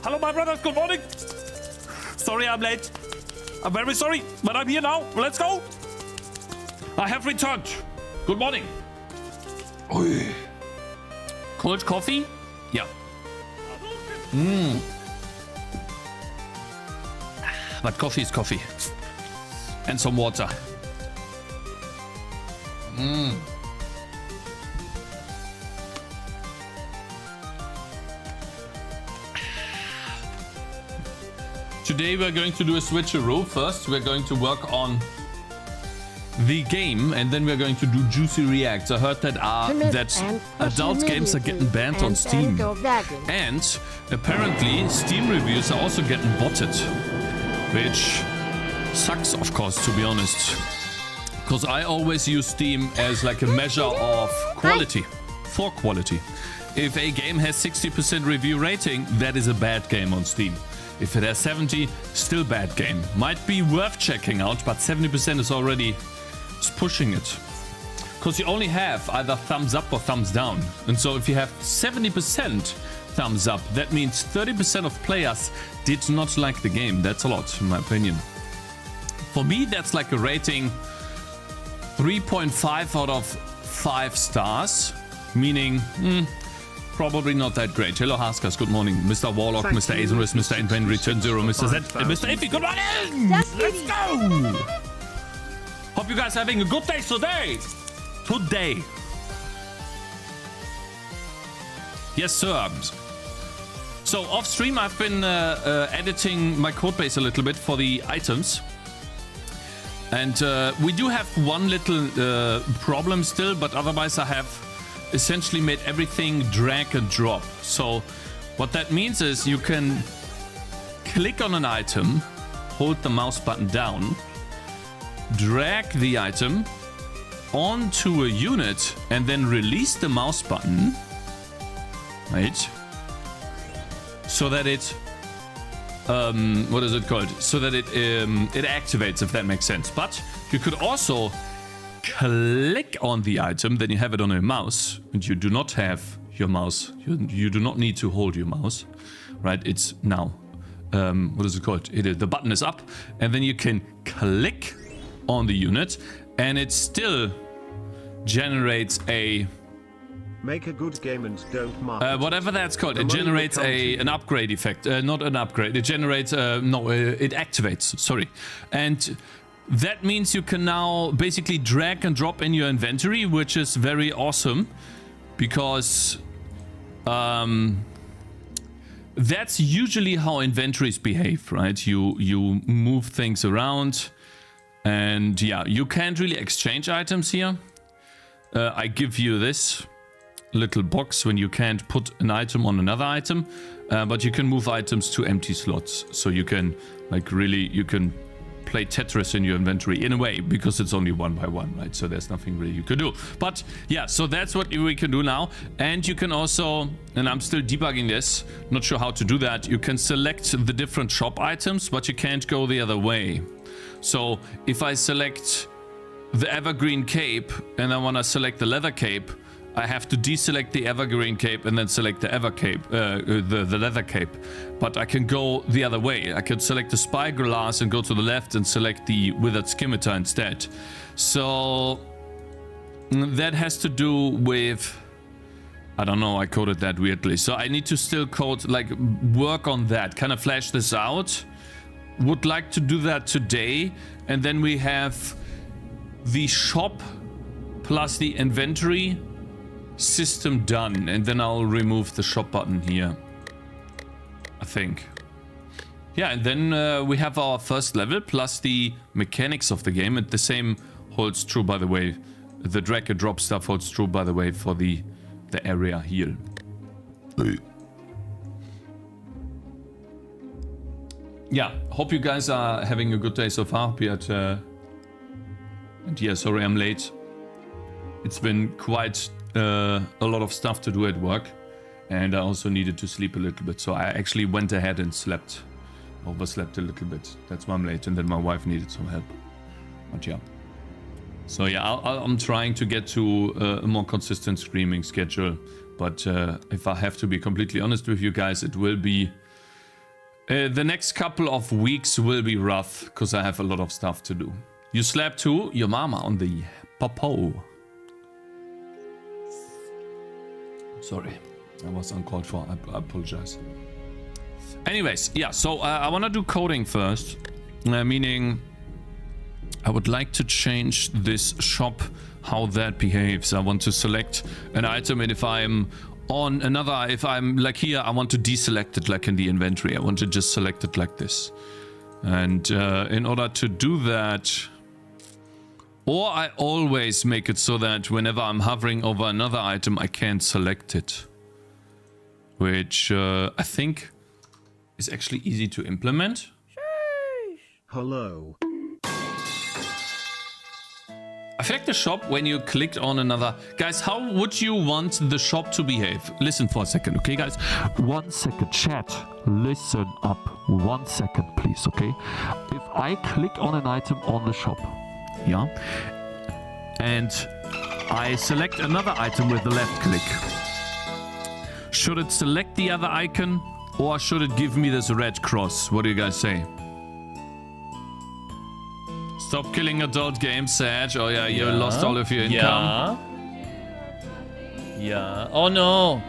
Hello, my brothers. Good morning. Sorry I'm late. I'm very sorry, but I'm here now. Let's go. I have returned. Good morning. Oi. Cold coffee? Yeah. But coffee is coffee. And some water. Today we're going to do a switcheroo. First we're going to work on the game and then we're going to do juicy reacts. I heard that adult games are getting banned on Steam. And apparently Steam reviews are also getting botted. Which sucks, of course, to be honest. Because I always use Steam as like a measure of quality. For quality. If a game has 60% review rating, that is a bad game on Steam. If it has 70, still bad game. Might be worth checking out, but 70% is already pushing it. Because you only have either thumbs up or thumbs down. And so if you have 70% thumbs up, that means 30% of players did not like the game. That's a lot, in my opinion. For me, that's like a rating 3.5 out of 5 stars. Meaning, probably not that great. Hello, Haskas. Good morning. Mr. Warlock, Mr. Azenris, Mr. Inven, Return Zero, Mr. Z, Mr. Iffy. Good morning! Let's go! Hope you guys are having a good day today. Yes, sir. So, off stream, I've been editing my codebase a little bit for the items. And we do have one little problem still, but otherwise I have essentially made everything drag and drop. So what that means is you can click on an item, hold the mouse button down, drag the item onto a unit and then release the mouse button, right? So that it what is it called? So that it activates, if that makes sense. But you could also click on the item, then you have it on a mouse, and you do not have your mouse. You do not need to hold your mouse, right? It's now. What is it called? The button is up, and then you can click on the unit, and it still generates a. Make a good game and don't market whatever that's called. It generates an upgrade effect. Not an upgrade. It generates it activates. Sorry, and that means you can now basically drag and drop in your inventory, which is very awesome because that's usually how inventories behave, right? You move things around, and yeah, you can't really exchange items here. I give you this little box when you can't put an item on another item, but you can move items to empty slots, so you can you can play Tetris in your inventory in a way, because it's only one by one, right? So there's nothing really you could do. But yeah, so that's what we can do now. And you can also, and I'm still debugging this, not sure how to do that, you can select the different shop items, but you can't go the other way. So if I select the evergreen cape and I want to select the leather cape, I have to deselect the evergreen cape and then select the the leather cape. But I can go the other way. I can select the spyglass and go to the left and select the withered scimitar instead. So that has to do with, I don't know, I coded that weirdly. So I need to still code, work on that, kind of flesh this out. Would like to do that today. And then we have the shop plus the inventory system done, and then I'll remove the shop button here, I think. Yeah, and then we have our first level plus the mechanics of the game, and the same holds true, by the way. The drag and drop stuff holds true, by the way, for the area here. Yeah, hope you guys are having a good day so far. And yeah, sorry I'm late. It's been quite a lot of stuff to do at work, and I also needed to sleep a little bit, so I actually went ahead and overslept a little bit. That's why I'm late, and then my wife needed some help. But yeah, so yeah, I'm trying to get to a more consistent streaming schedule, but if I have to be completely honest with you guys, it will be The next couple of weeks will be rough because I have a lot of stuff to do. You slapped too? Your mama on the popo. Sorry, that was uncalled for. I apologize. Anyways, yeah, so I want to do coding first. Meaning, I would like to change this shop, how that behaves. I want to select an item, and if I'm on another, if I'm like here, I want to deselect it like in the inventory. I want to just select it like this. And in order to do that, or I always make it so that whenever I'm hovering over another item, I can't select it. Which I think is actually easy to implement. Hello. I feel like the shop, when you clicked on another... Guys, how would you want the shop to behave? Listen for a second, okay, guys? 1 second, chat. Listen up. 1 second, please, okay? If I click on an item on the shop, yeah, and I select another item with the left click, should it select the other icon, or should it give me this red cross? What do you guys say? Stop killing adult games, Sag. Oh yeah, you lost all of your income. Yeah. Oh no.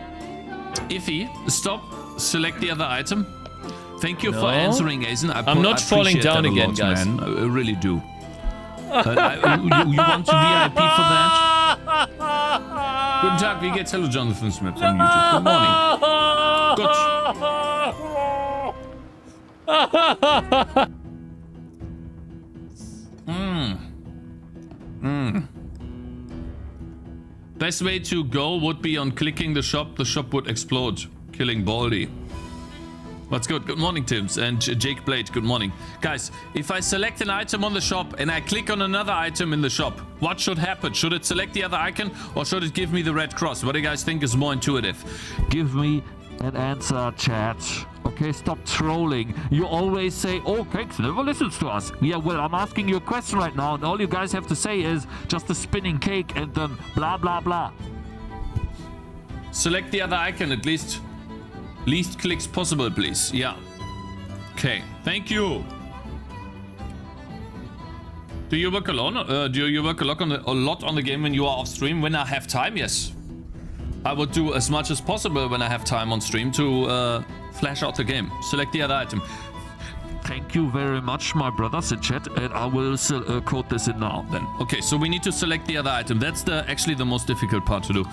Iffy, stop. Select the other item. Thank you for answering, Azen. I'm not falling down again, lot, guys. Man. I really do. You want to VIP for that? Guten Tag, wie geht's? Hello, Jonathan Smith on YouTube. Good morning. Good. Best way to go would be on clicking the shop would explode, killing Baldy. What's good? Good morning, Tims and Jake Blade. Good morning. Guys, if I select an item on the shop and I click on another item in the shop, what should happen? Should it select the other icon or should it give me the red cross? What do you guys think is more intuitive? Give me an answer, chat. Okay, stop trolling. You always say, oh, Cakez never listens to us. Yeah, well, I'm asking you a question right now, and all you guys have to say is just a spinning cake and then blah, blah, blah. Select the other icon, at least clicks possible, please. Yeah. Okay, thank you. Do you work alone? Do you work a lot on the game when you are off stream? When I have time, yes. I would do as much as possible when I have time on stream to flash out the game. Select the other item. Thank you very much, my brothers in chat, and I will code this in now then. Okay, so we need to select the other item. That's actually the most difficult part to do.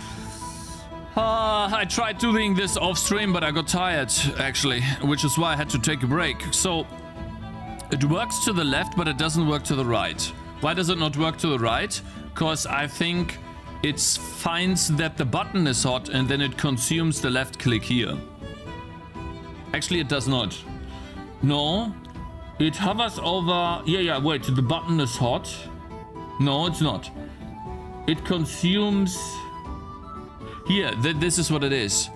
I tried doing this off stream, but I got tired, actually, which is why I had to take a break. So it works to the left, but it doesn't work to the right. Why does it not work to the right? Because I think it finds that the button is hot and then it consumes the left click here. Actually, it does not. No, it hovers over... Yeah, wait, the button is hot. No, it's not. It consumes... Here, this is what it is.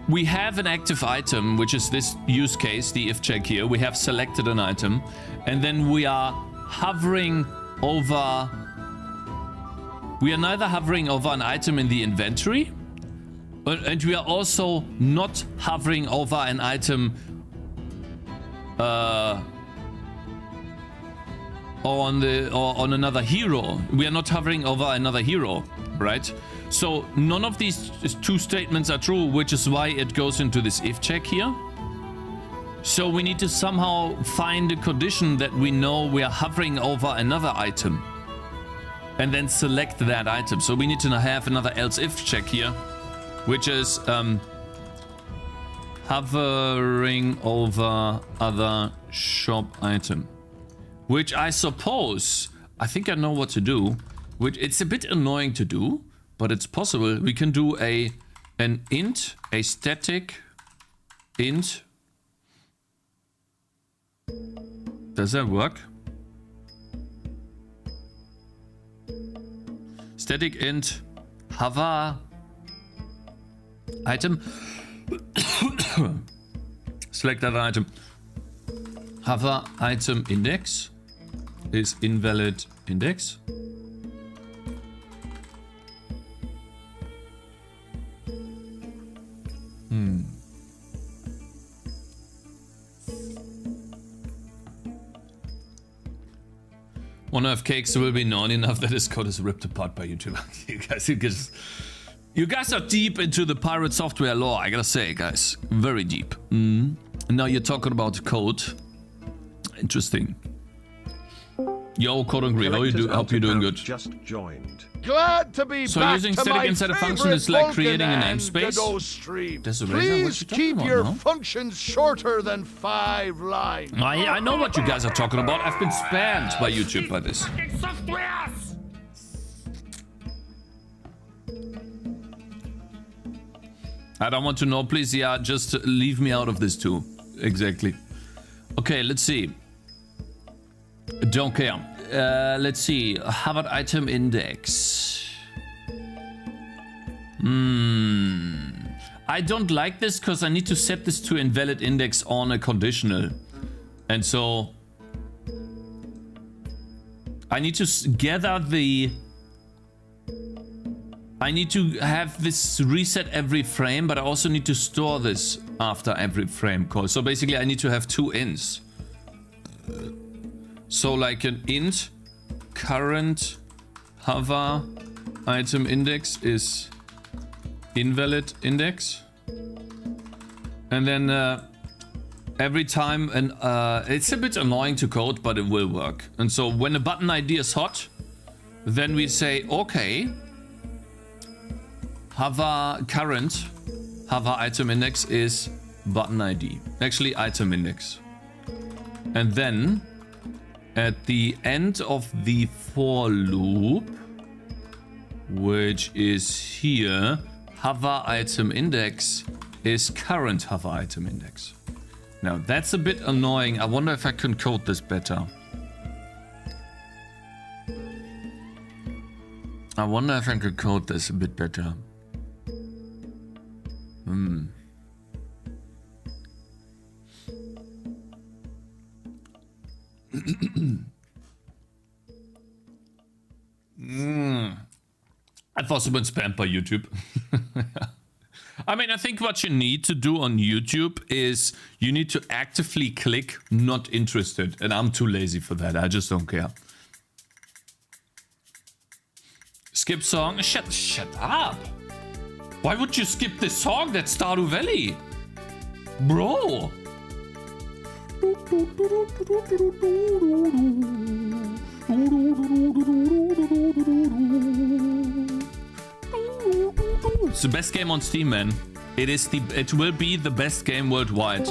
We have an active item, which is this use case, the if check here. We have selected an item, and then we are hovering over... We are neither hovering over an item in the inventory, and we are also not hovering over an item on another hero. We are not hovering over another hero, right? So none of these two statements are true, which is why it goes into this if check here. So we need to somehow find a condition that we know we are hovering over another item, and then select that item. So we need to have another else if check here, which is hovering over other shop item, which I suppose, I think I know what to do, which it's a bit annoying to do, but it's possible. We can do an int, a static int. Does that work? Static int hover item. Select that item. Hover item index is invalid index. Wonder if Cakez will be known enough that his code is ripped apart by YouTube. you guys are deep into the pirate software lore, I gotta say, guys. Very deep. Now you're talking about code. Interesting. Yo, Code and Green, how you do? Hope you're doing good. Just joined. Glad to be So back using to static my inside a function favorite is like Vulkan creating a and namespace? Godot stream. There's a reason what Please you're talking keep about, your no? functions shorter than 5 lines. I know what you guys are talking about. I've been spammed by YouTube by this. I don't want to know, please. Yeah, just leave me out of this too. Exactly. Okay, let's see. Don't care. Let's see. Harvard item index. I don't like this because I need to set this to invalid index on a conditional. And so I need to gather the... I need to have this reset every frame, but I also need to store this after every frame call. So basically I need to have 2 ints. So like an int current hover item index is invalid index. And then every time, and it's a bit annoying to code, but it will work. And so when a button ID is hot, then we say, okay, hover current hover item index is button ID. Actually, item index. And then at the end of the for loop, which is here, hover item index is current hover item index. Now that's a bit annoying. I wonder if I can code this better. I wonder if I could code this a bit better. I've also been spammed by YouTube. I mean, I think what you need to do on YouTube is you need to actively click not interested. And I'm too lazy for that. I just don't care. Skip song. Shut up. Why would you skip this song? That's Stardew Valley. Bro. It's the best game on Steam, man. It will be the best game worldwide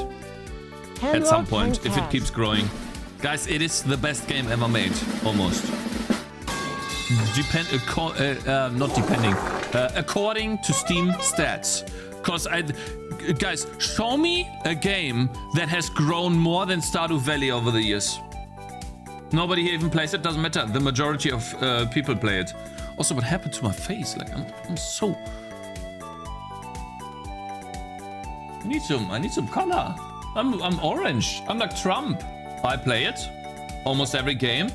at some point if it keeps growing. Guys, it is the best game ever made, almost. According to Steam stats. Because guys, show me a game that has grown more than Stardew Valley over the years. Nobody here even plays it, doesn't matter. The majority of people play it. Also, what happened to my face? Like, I'm so... I need some color. I'm orange. I'm like Trump. I play it. Almost every game.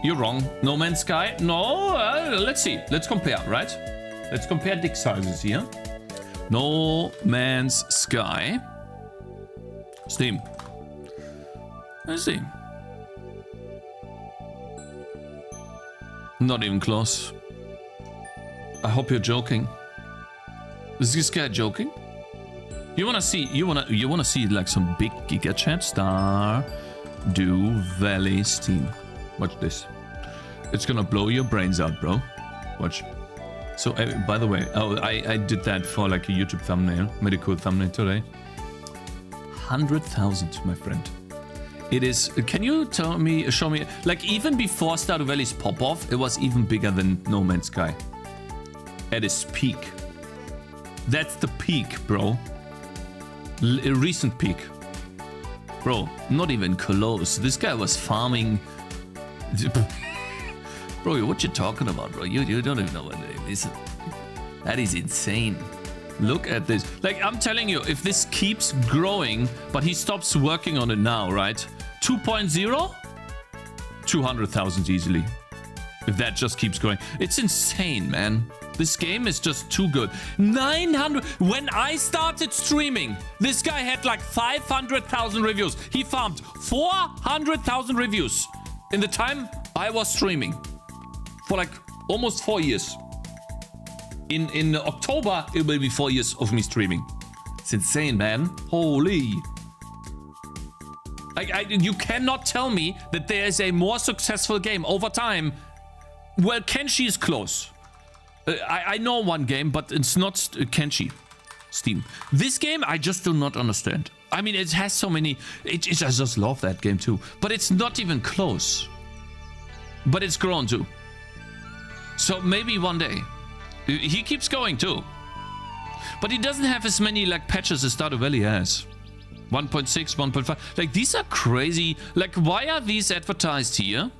You're wrong. No Man's Sky? No, let's see. Let's compare, right? Let's compare dick sizes here. No Man's Sky. Steam. Let's see. Not even close. I hope you're joking. Is this guy joking? You wanna see like some big giga chat? Stardew Valley Steam. Watch this. It's gonna blow your brains out, bro. Watch. So, by the way, I did that for like a YouTube thumbnail. Made a cool thumbnail today. 100,000, my friend. It is. Can you show me? Like even before Stardew Valley's pop off, it was even bigger than No Man's Sky. At its peak. That's the peak, bro. A recent peak. Bro, not even close. This guy was farming. Bro, what you talking about, bro? You don't even know what it is. That is insane. Look at this. Like, I'm telling you, if this keeps growing, but he stops working on it now, right? 2.0? 200,000 easily. If that just keeps going. It's insane, man. This game is just too good. 900. When I started streaming, this guy had like 500,000 reviews. He farmed 400,000 reviews in the time I was streaming for like almost 4 years. In October, it will be 4 years of me streaming. It's insane, man. Holy. You cannot tell me that there is a more successful game over time. Well, Kenshi is close. I know one game, but it's not Kenshi. Steam. This game, I just do not understand. I mean, it has so many... I just love that game too. But it's not even close. But it's grown too. So maybe one day. He keeps going too. But he doesn't have as many like patches as Stardew Valley has. 1.6, 1.5. Like, these are crazy. Like, why are these advertised here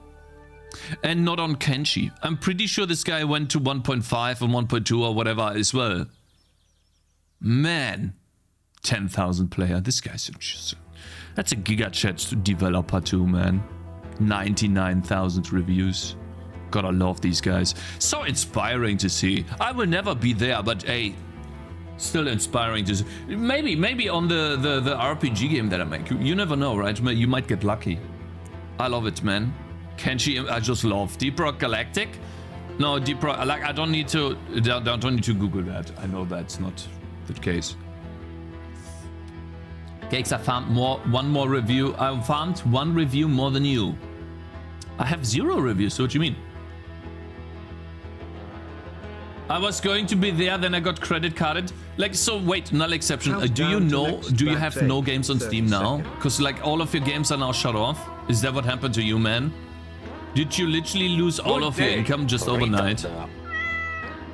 and not on Kenshi? I'm pretty sure this guy went to 1.5 and 1.2 or whatever as well. Man. 10,000 player. This guy's just... That's a GigaChat developer too, man. 99,000 reviews. Gotta love these guys. So inspiring to see. I will never be there, but hey... Still inspiring to see. Maybe on the RPG game that I make. You never know, right? You might get lucky. I love it, man. Kenshi, I just love. Deep Rock Galactic? No, Deep Rock, like, I don't need to Google that. I know that's not the case. Cakez, I farmed one more review. I farmed one review more than you. I have 0 reviews, so what do you mean? I was going to be there, then I got credit carded. Like, so wait, null exception. Do you know, do you have no games on Steam now? Because like all of your games are now shut off. Is that what happened to you, man? Did you literally lose all of your income just overnight?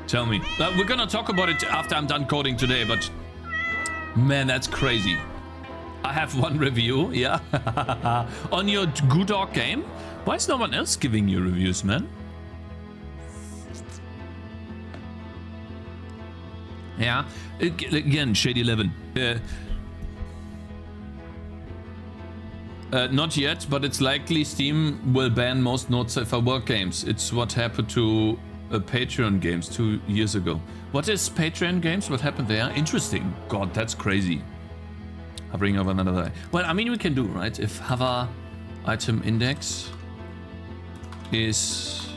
Tell me. We're gonna talk about it after I'm done coding today, but man, that's crazy. I have 1 review, yeah. On your Godot game? Why is no one else giving you reviews, man? Yeah, again, Shady11. Not yet, but it's likely Steam will ban most not safe for work games. It's what happened to Patreon games 2 years ago. What is Patreon games? What happened there? Interesting. God, that's crazy. Hovering over another eye. Well, I mean, we can do, right? If hover item index is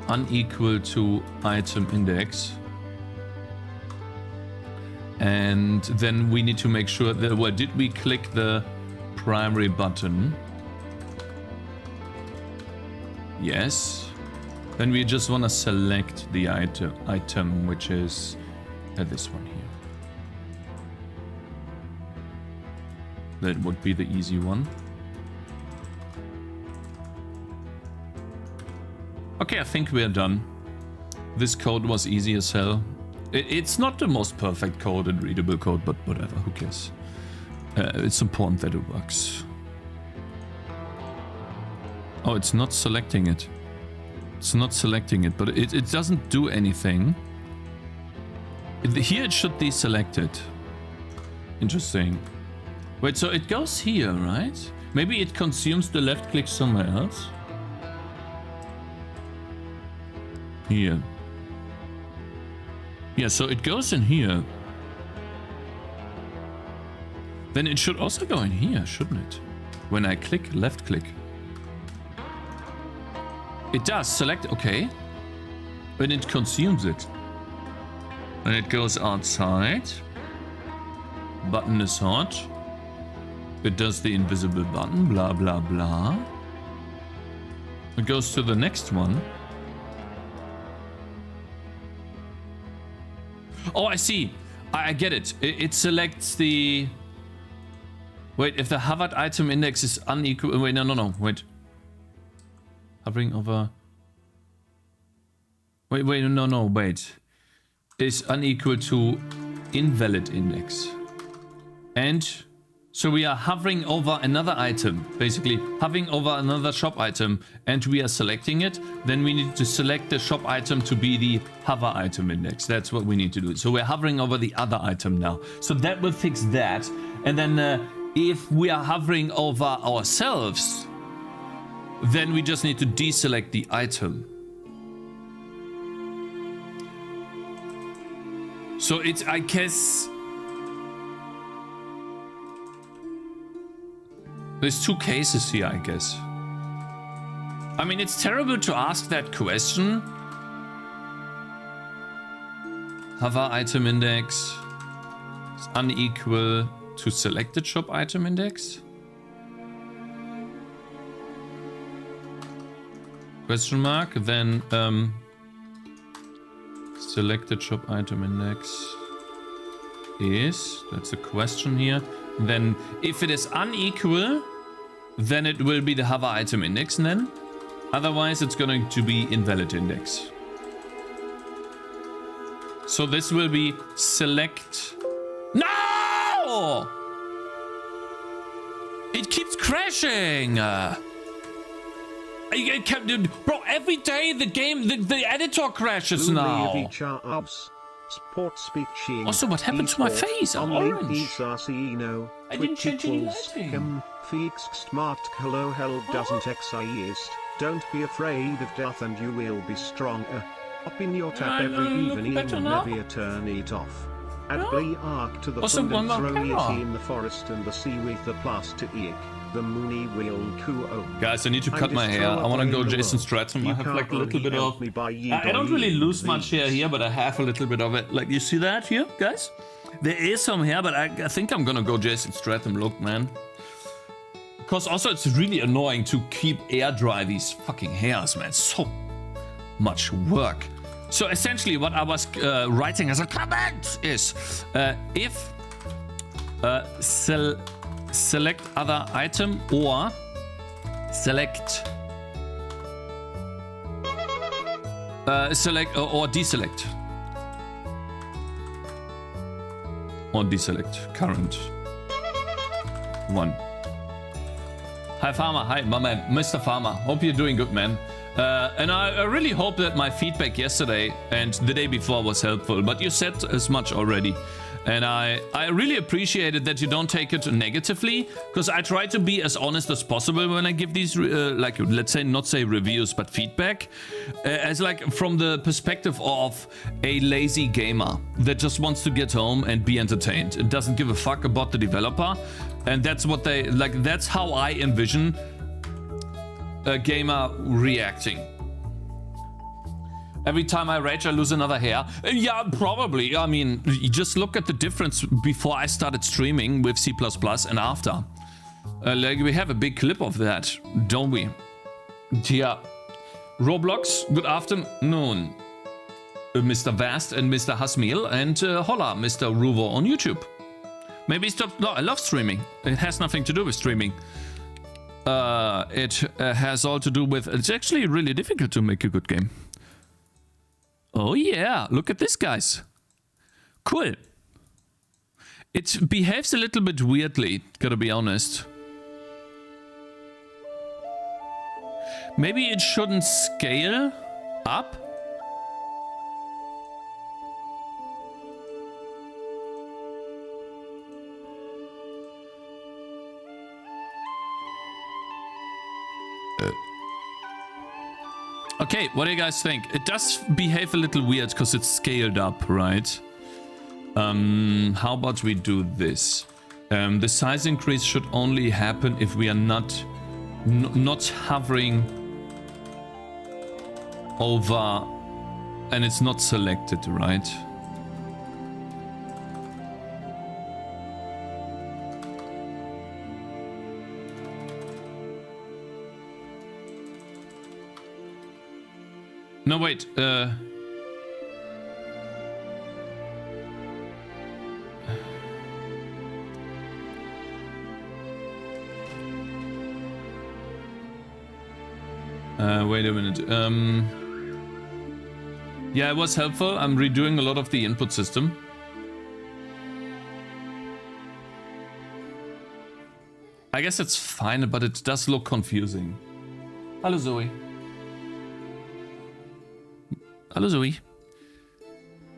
unequal to item index, and then we need to make sure that, well, did we click the primary button? Yes. Then we just want to select the item, which is this one here. That would be the easy one. Okay, I think we're done. This code was easy as hell. It's not the most perfect code and readable code, but whatever, who cares? It's important that it works. Oh, it's not selecting it. It's not selecting it, but it doesn't do anything. Here it should deselect it. Interesting. Wait, so it goes here, right? Maybe it consumes the left click somewhere else? Here. Yeah, so it goes in here. Then it should also go in here, shouldn't it? When I click, left click. It does select, okay. When it consumes it. And it goes outside. Button is hot. It does the invisible button, blah, blah, blah. It goes to the next one. Oh, I see. I get it. It selects the... Wait, if the hovered item index is unequal... Wait, no. Wait. Hovering over... Wait, wait. Is unequal to invalid index. And... So we are hovering over another item, basically hovering over another shop item, and we are selecting it. Then we need to select the shop item to be the hover item index. That's what we need to do. So we're hovering over the other item now. So that will fix that. And then if we are hovering over ourselves, then we just need to deselect the item. So it's, I guess... There's 2 cases here, I guess. I mean, it's terrible to ask that question. Hover item index is unequal to selected shop item index? Question mark, then selected shop item index is, that's a question here. Then if it is unequal, then it will be the hover item index then. Otherwise it's going to be invalid index. So this will be select. No! It keeps crashing. I can't, bro, every day the game, the editor crashes now. Also, what happened to my face? I'm orange. I didn't change any lighting. Doesn't exist. Don't be afraid of death and you will be stronger. Up in your tap every evening and never turn it off. Add play arc to the fund and throw it in the forest and the sea with the plastic. The Mooney will cool. Guys, I need to cut my hair. I want to go Jason Stratham. I have like a little bit of... I don't really lose much hair here, but I have a little bit of it. Like, you see that here, guys? There is some hair, but I think I'm gonna go Jason Stratham look, man. Because also it's really annoying to keep air dry these fucking hairs, man. So much work. So essentially what I was writing as a comment is if select other item or select select or deselect current one. Hi Farmer, hi my man, Mr. Farmer. Hope you're doing good, man. And I really hope that my feedback yesterday and the day before was helpful, but you said as much already. And I really appreciated that you don't take it negatively, because I try to be as honest as possible when I give these, like, let's say, not say reviews, but feedback. As like from the perspective of a lazy gamer that just wants to get home and be entertained. It doesn't give a fuck about the developer. And that's what they, like, that's how I envision a gamer reacting. Every time I rage, I lose another hair. Yeah, probably. I mean, you just look at the difference before I started streaming with C++ and after. Like, we have a big clip of that, don't we? Yeah. Roblox, good afternoon. Mr. Vast and Mr. Hasmil, and holla, Mr. Ruvo on YouTube. Maybe stop. No, I love streaming. It has nothing to do with streaming. It has all to do with... It's actually really difficult to make a good game. Oh yeah, look at this, guys. Cool. It behaves a little bit weirdly, gotta be honest. Maybe it shouldn't scale up? Okay, what do you guys think? It does behave a little weird because it's scaled up, right? How about we do this? The size increase should only happen if we are not hovering over and it's not selected, right? No, wait, wait a minute. Yeah, it was helpful. I'm redoing a lot of the input system. I guess it's fine, but it does look confusing. Hello, Zoe. Hello, Zoe.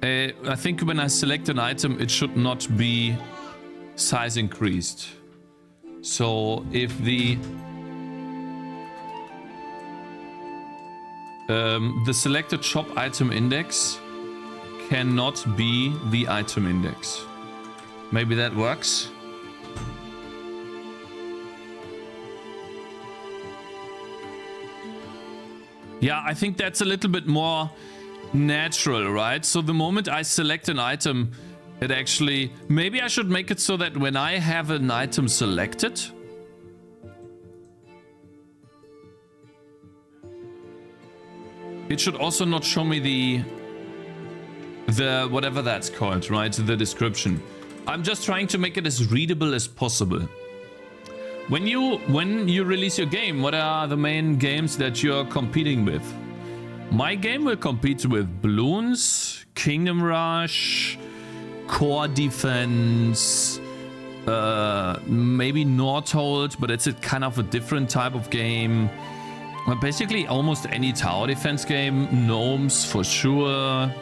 I think when I select an item, it should not be size increased. So if the selected shop item index cannot be the item index. Maybe that works. Yeah, I think that's a little bit more natural, right? So the moment I select an item, it actually... Maybe I should make it so that when I have an item selected... It should also not show me the whatever that's called, right? The description. I'm just trying to make it as readable as possible. When you release your game, what are the main games that you're competing with? My game will compete with Balloons, Kingdom Rush, Core Defense, maybe Nordhold, but it's a kind of a different type of game. Basically almost any tower defense game. Gnomes for sure.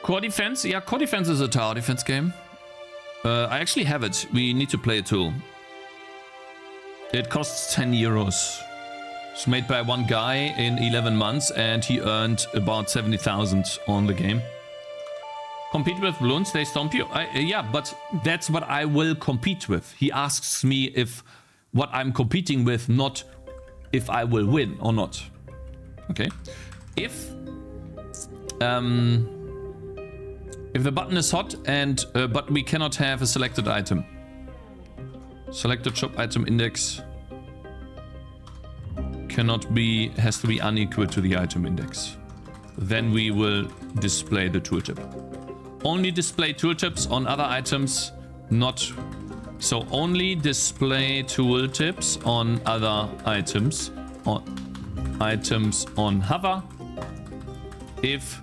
Core Defense? Yeah, Core Defense is a tower defense game. I actually have it. We need to play it too. It costs 10 euros. It's made by one guy in 11 months and he earned about 70,000 on the game. Compete with Balloons, they stomp you? Yeah, but that's what I will compete with. He asks me if what I'm competing with, not if I will win or not. Okay. If the button is hot and but we cannot have a selected item. Selected shop item index cannot be, has to be unequal to the item index. Then we will display the tooltip. Only display tooltips on other items, not... So only display tooltips on other items, on items on hover. If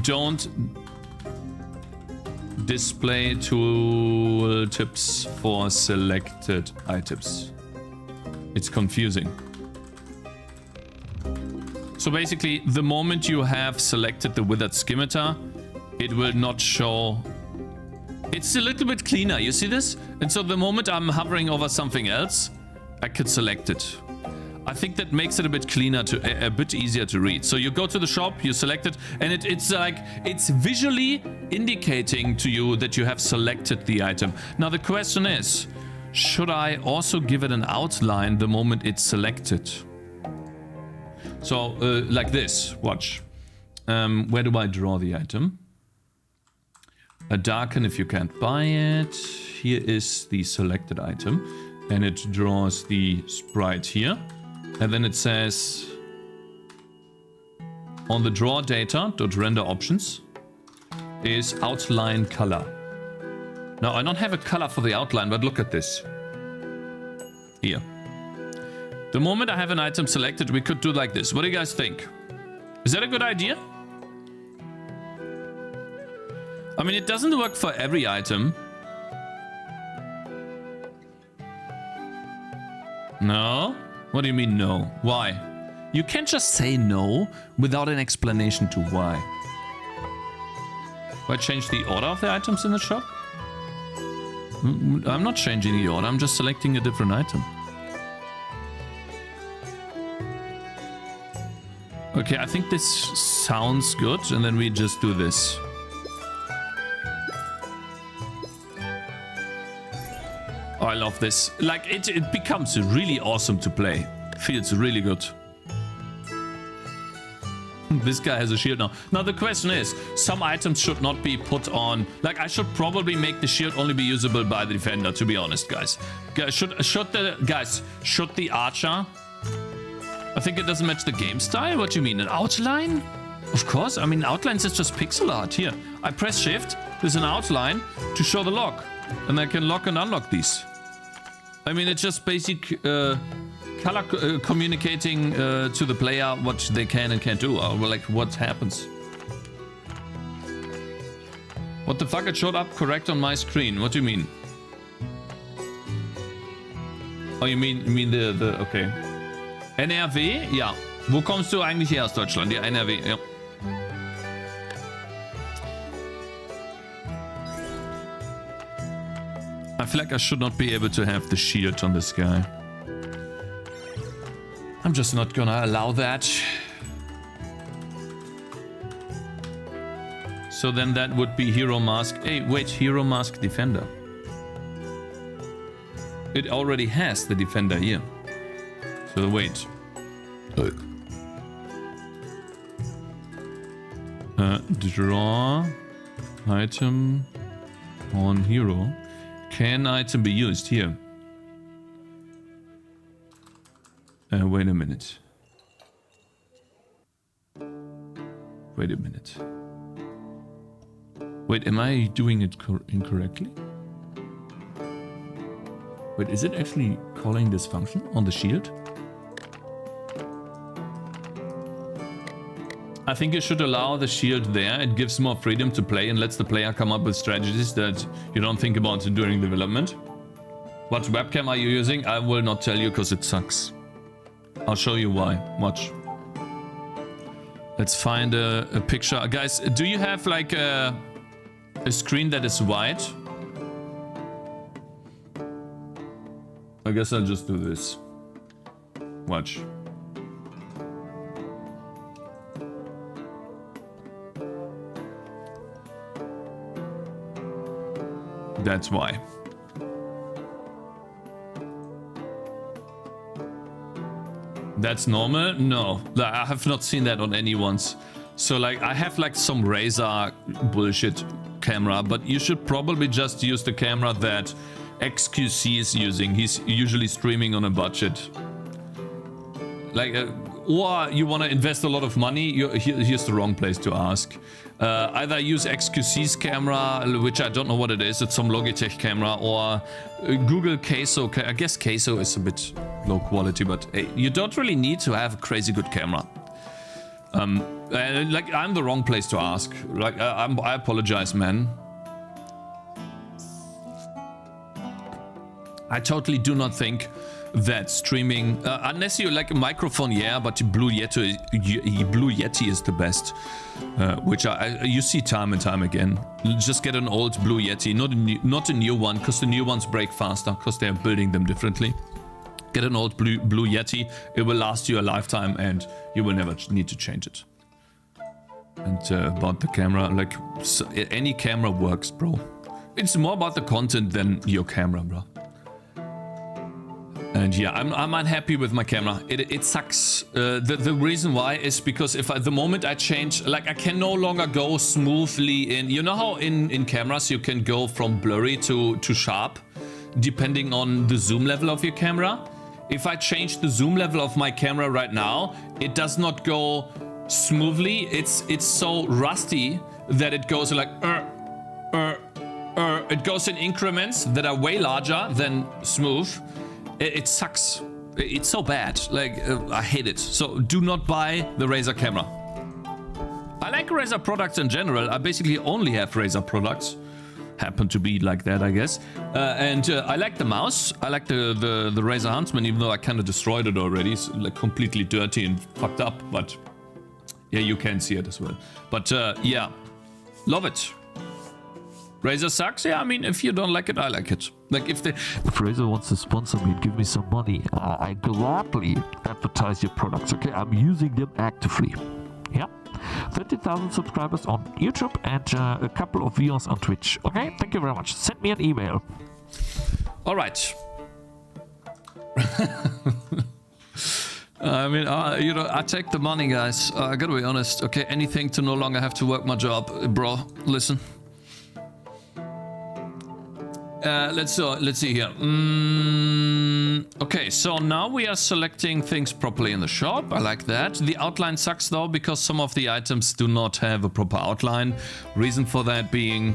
don't display tooltips for selected items. It's confusing. So basically, the moment you have selected the withered scimitar, it will not show. It's a little bit cleaner, you see this? And so the moment I'm hovering over something else, I could select it. I think that makes it a bit cleaner, a bit easier to read. So you go to the shop, you select it, and it's like, it's visually indicating to you that you have selected the item. Now the question is, should I also give it an outline the moment it's selected? So like this, watch. Where do I draw the item? A darken if you can't buy it. Here is the selected item and it draws the sprite here. And then it says on the draw data dot render options is outline color. Now I don't have a color for the outline, but look at this. Here. The moment I have an item selected, we could do like this. What do you guys think? Is that a good idea? I mean, it doesn't work for every item. No? What do you mean no? Why? You can't just say no without an explanation to why. Do I change the order of the items in the shop? I'm not changing the order, I'm just selecting a different item. Okay, I think this sounds good, and then we just do this. Oh, I love this. Like, it becomes really awesome to play. Feels really good. This guy has a shield now. Now the question is, some items should not be put on. Like, I should probably make the shield only be usable by the defender, to be honest, guys. Should the archer... I think it doesn't match the game style. What do you mean? An outline? Of course. I mean, outlines is just pixel art. Here, I press shift. There's an outline to show the lock. And I can lock and unlock these. I mean, it's just basic color communicating to the player what they can and can't do. Or like what happens. What the fuck? It showed up correct on my screen. What do you mean? Oh, you mean the okay. NRW? Ja. Wo kommst du eigentlich her aus Deutschland? Ja, NRW, ja. I feel like I should not be able to have the shield on this guy. I'm just not gonna allow that. So then that would be Hero Mask. Hey, wait, Hero Mask Defender. It already has the Defender here. So wait, Draw item on hero. Can item be used here? Wait a minute. Wait a minute. Wait, am I doing it incorrectly? Wait, is it actually calling this function on the shield? I think you should allow the shield there. It gives more freedom to play and lets the player come up with strategies that you don't think about during development. What webcam are you using? I will not tell you because it sucks. I'll show you why. Watch. Let's find a picture. Guys, do you have like a screen that is white? I guess I'll just do this. Watch. That's why. That's normal? No, I have not seen that on anyone's. So like I have like some Razer bullshit camera, but you should probably just use the camera that XQC is using. He's usually streaming on a budget. Like, or you want to invest a lot of money, here's the wrong place to ask. Either use XQC's camera, which I don't know what it is, it's some Logitech camera, or Google Queso. I guess Queso is a bit low quality, but you don't really need to have a crazy good camera. Like, I'm the wrong place to ask. Like, I apologize, man. I totally do not think that streaming, unless you like a microphone, yeah, but Blue Yeti is the best, which you see time and time again. Just get an old Blue Yeti, not a new one, because the new ones break faster, because they're building them differently. Get an old Blue Yeti, it will last you a lifetime, and you will never need to change it. And about the camera, like, any camera works, bro. It's more about the content than your camera, bro. And yeah, I'm unhappy with my camera. It sucks. The reason why is because if the moment I change, like I can no longer go smoothly in. You know how in cameras you can go from blurry to sharp, depending on the zoom level of your camera. If I change the zoom level of my camera right now, it does not go smoothly. It's so rusty that it goes like it goes in increments that are way larger than smooth. It sucks. It's so bad. Like, I hate it. So do not buy the Razer camera. I like Razer products in general. I basically only have Razer products. Happen to be like that, I guess. And I like the mouse. I like the Razer Huntsman, even though I kind of destroyed it already. It's like completely dirty and fucked up. But yeah, you can see it as well. But yeah, love it. Razer sucks? Yeah, I mean, if you don't like it, I like it. Like, if Razer wants to sponsor me and give me some money, I gladly advertise your products, okay? I'm using them actively. Yeah. 30,000 subscribers on YouTube and a couple of viewers on Twitch. Okay, thank you very much. Send me an email. All right. I mean, you know, I take the money, guys. I gotta be honest. Okay, anything to no longer have to work my job. Bro, listen. Let's see here. Okay, so now we are selecting things properly in the shop. I like that. The outline sucks though, because some of the items do not have a proper outline. Reason for that being,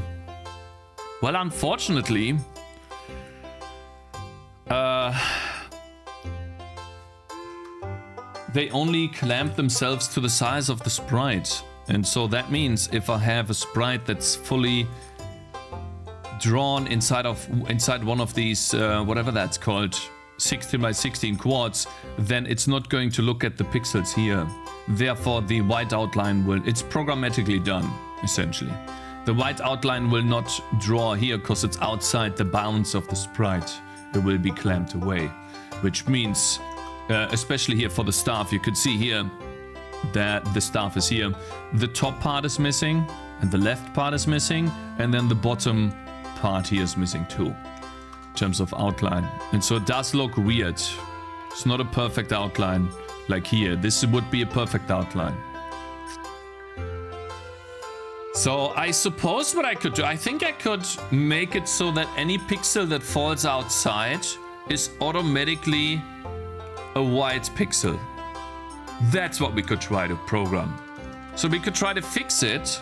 well, unfortunately, they only clamp themselves to the size of the sprite. And so that means if I have a sprite that's fully drawn inside one of these whatever that's called, 16 by 16 quads, then it's not going to look at the pixels here. Therefore the white outline it's programmatically done, essentially. The white outline will not draw here because it's outside the bounds of the sprite. It will be clamped away, which means especially here for the staff, you could see here that the staff is here. The top part is missing and the left part is missing, and then the bottom part here is missing too, in terms of outline. And so it does look weird. It's not a perfect outline. Like here, this would be a perfect outline. So I suppose what I could do, I think I could make it so that any pixel that falls outside is automatically a white pixel. That's what we could try to program. So we could try to fix it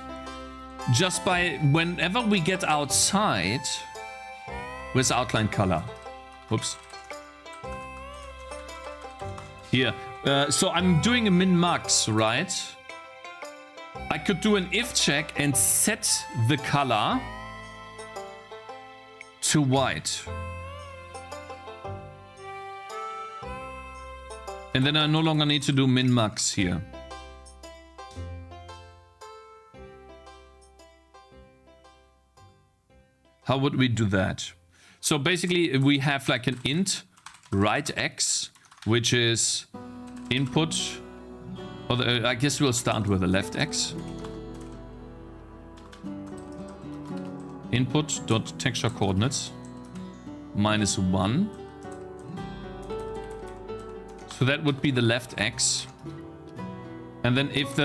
just by whenever we get outside with outline color. Whoops. Here. So I'm doing a min-max, right? I could do an if check and set the color to white. And then I no longer need to do min-max here. How would we do that? So basically we have like an int right x, which is input, or I guess we'll start with the left x. Input dot texture coordinates -1. So that would be the left x. And then if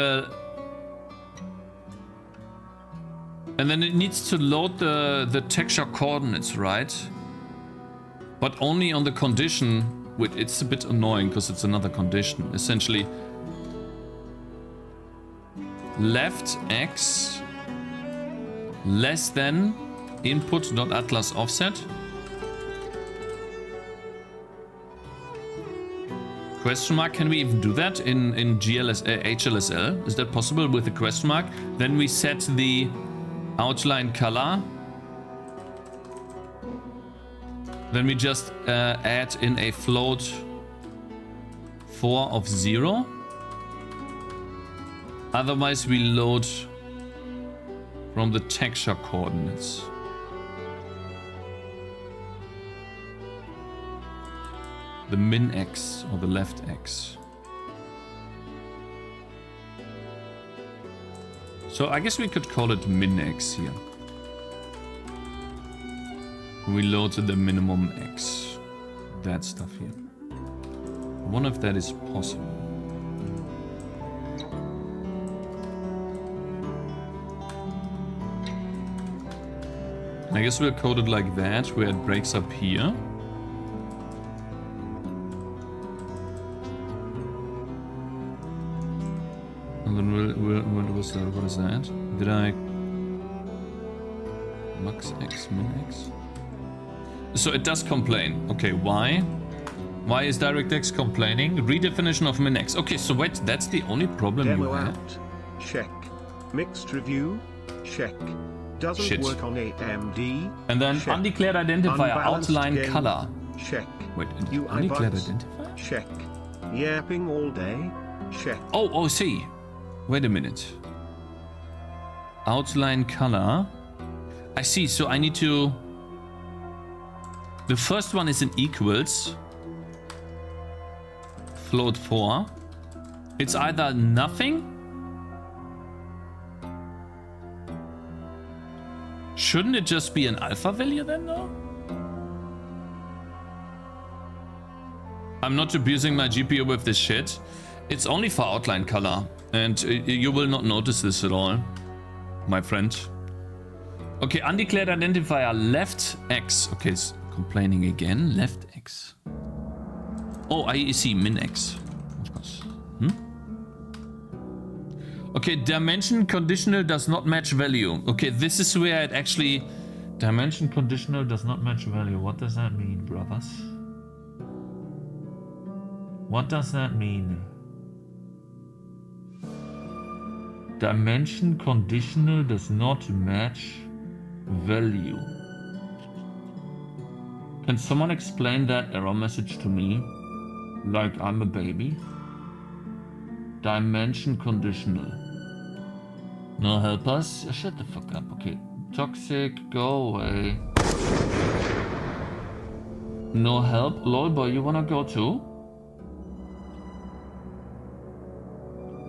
and then it needs to load the texture coordinates, right? But only on the condition, it's a bit annoying because it's another condition. Essentially, left x less than input.atlas offset. Question mark, can we even do that in HLSL? Is that possible with a question mark? Then we set the outline color. Then we just add in a float 4 of 0. Otherwise we load from the texture coordinates. The min x or the left x. So I guess we could call it min x here. We loaded the minimum x. That stuff here. I wonder if that is possible. I guess we'll code it like that, where it breaks up here. And then what was that? What is that? Did I max x, min x? So it does complain. Okay, why? Why is DirectX complaining? Redefinition of min x. Okay, so wait, that's the only problem you Demo have? out. Check. Mixed review. Check. Doesn't Shit. work on AMD. And then Check. undeclared identifier, Unbalanced outline game. color. Check. Wait, UI undeclared bugs. identifier? Check. Yapping all day. Check. Oh, see. Wait a minute. Outline color. I see, so I need to... The first one is in equals. Float 4. It's either nothing. Shouldn't it just be an alpha value then, though? I'm not abusing my GPU with this shit. It's only for outline color. And you will not notice this at all, my friend. Okay, undeclared identifier, left x. Okay, it's complaining again. Left x. Oh, I see, min x. Of course. Okay, dimension conditional does not match value. Okay, this is where it actually... Dimension conditional does not match value. What does that mean, brothers? What does that mean? Dimension conditional does not match value. Can someone explain that error message to me? Like I'm a baby? Dimension conditional. No help us? Shut the fuck up. Okay. Toxic, go away. No help? Lol boy, you wanna go too?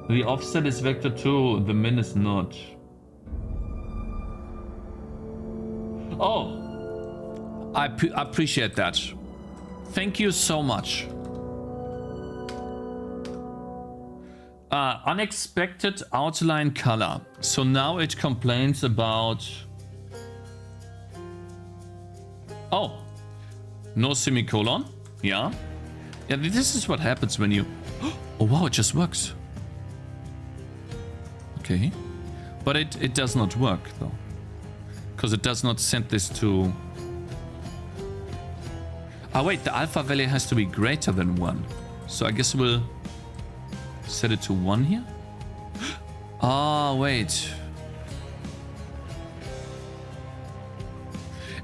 The offset is vector 2, the min is not. Oh! I appreciate that. Thank you so much. Unexpected outline color. So now it complains about... Oh, no semicolon. Yeah. Yeah, this is what happens when you... Oh, wow, it just works. Okay. But it does not work, though. Because it does not send this to... Ah, wait, the alpha value has to be greater than 1. So I guess we'll set it to 1 here. Ah, wait.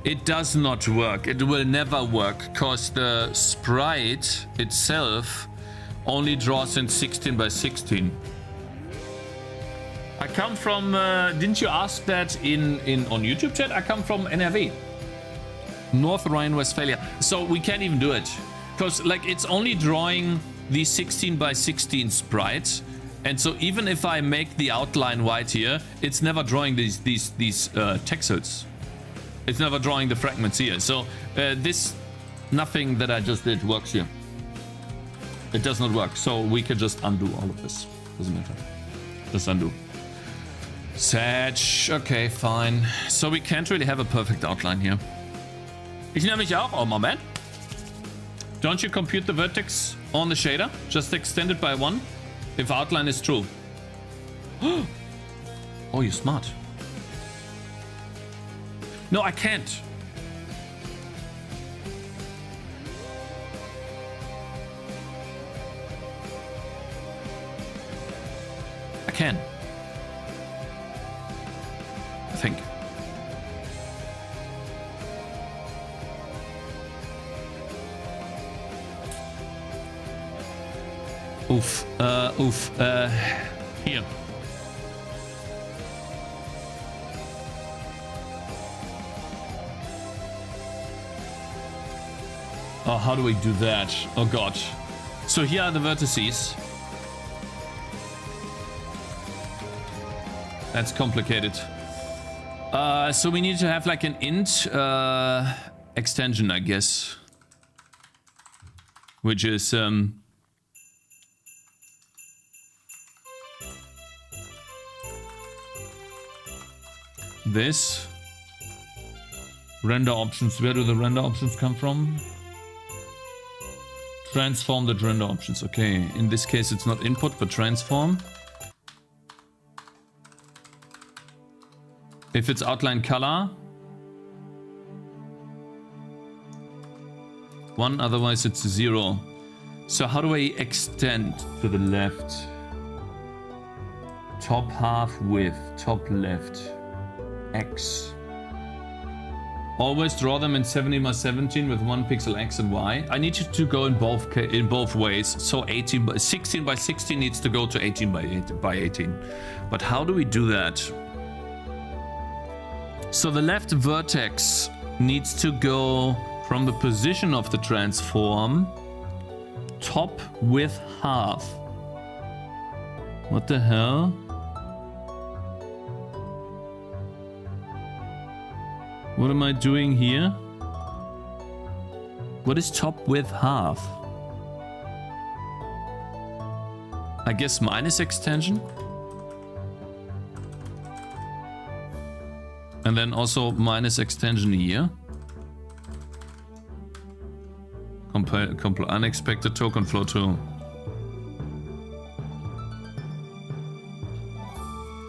It does not work. It will never work because the sprite itself only draws in 16 by 16. I come from, didn't you ask that on YouTube chat? I come from NRW. North Rhine-Westphalia. So we can't even do it. Because like it's only drawing these 16 by 16 sprites. And so even if I make the outline white here, it's never drawing these texels. It's never drawing the fragments here. So nothing that I just did works here. It does not work. So we can just undo all of this. Doesn't matter. Just undo. Satch. Okay, fine. So we can't really have a perfect outline here. Ich nehme mich auch. Oh, Moment. Don't you compute the vertex on the shader? Just extend it by 1 if outline is true. Oh, you're smart. No, I can't. I can. I think. Here. Oh, how do we do that? Oh god. So here are the vertices. That's complicated. So we need to have like an int extension, I guess. Which is this. Render options. Where do the render options come from? Transform the render options. Okay, in this case it's not input but transform. If it's outline color 1, otherwise it's 0. So how do I extend to the left? Top half width, top left, X. Always draw them in 17 by 17 with 1 pixel X and Y. I need you to go in both ways. So 16 by 16 needs to go to 18 by 18. But how do we do that? So the left vertex needs to go from the position of the transform top with half. What the hell? What am I doing here? What is top with half? I guess minus extension? And then also minus extension here. Unexpected token flow to.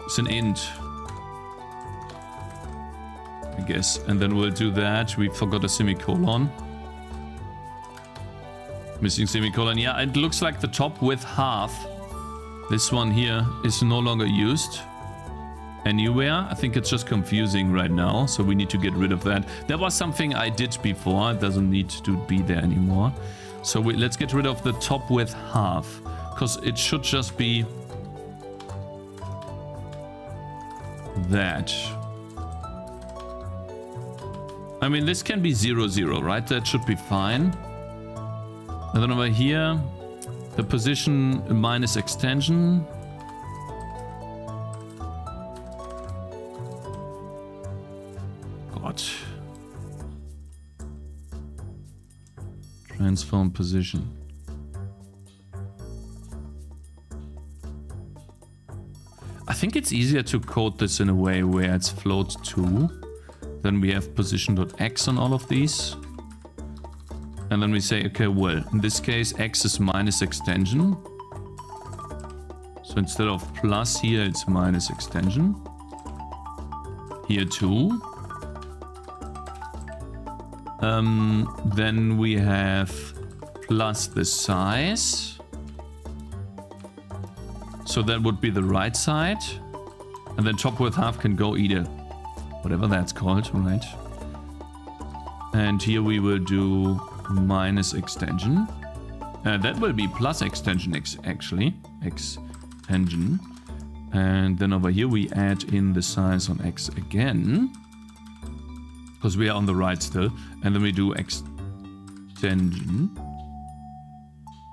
It's an int. I guess. And then we'll do that. We forgot a semicolon. Missing semicolon. Yeah, it looks like the top with half. This one here is no longer used anywhere. I think it's just confusing right now, so we need to get rid of that. That was something I did before. It doesn't need to be there anymore. So let's get rid of the top with half, because it should just be that. I mean, this can be 0, 0, right? That should be fine. And then over here, the position minus extension. God. Transform position. I think it's easier to code this in a way where it's float 2. Then we have position.x on all of these. And then we say, okay, well, in this case, x is minus extension. So instead of plus here, it's minus extension. Here too. Then we have plus the size. So that would be the right side. And then top width half can go either, whatever that's called, right? And here we will do minus extension. That will be plus extension actually. Extension. And then over here we add in the size on x again. Because we are on the right still. And then we do extension.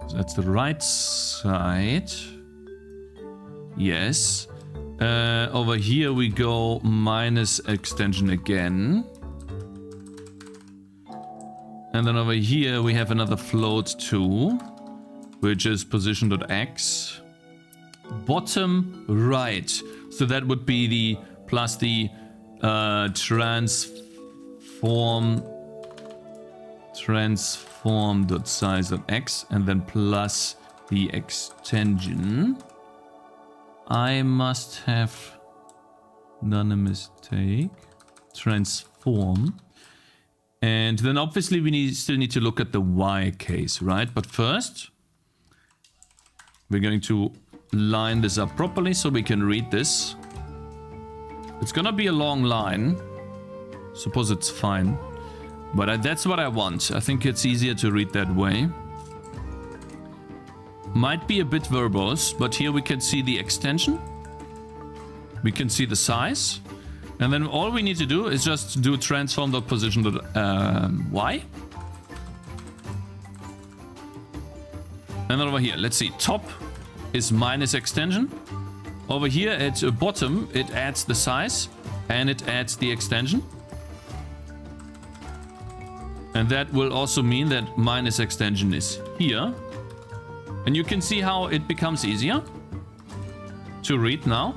So that's the right side. Yes. Over here we go minus extension again. And then over here we have another float 2, which is position.x. Bottom right. So that would be the plus the transform.size.x and then plus the extension. I must have done a mistake. Transform. And then obviously we still need to look at the y case, right? But first, we're going to line this up properly so we can read this. It's gonna be a long line. Suppose it's fine. But that's what I want. I think it's easier to read that way. Might be a bit verbose, but here we can see the extension. We can see the size. And then all we need to do is just do transform.position.y. And then over here, let's see. Top is minus extension. Over here at bottom, it adds the size and it adds the extension. And that will also mean that minus extension is here. And you can see how it becomes easier to read now.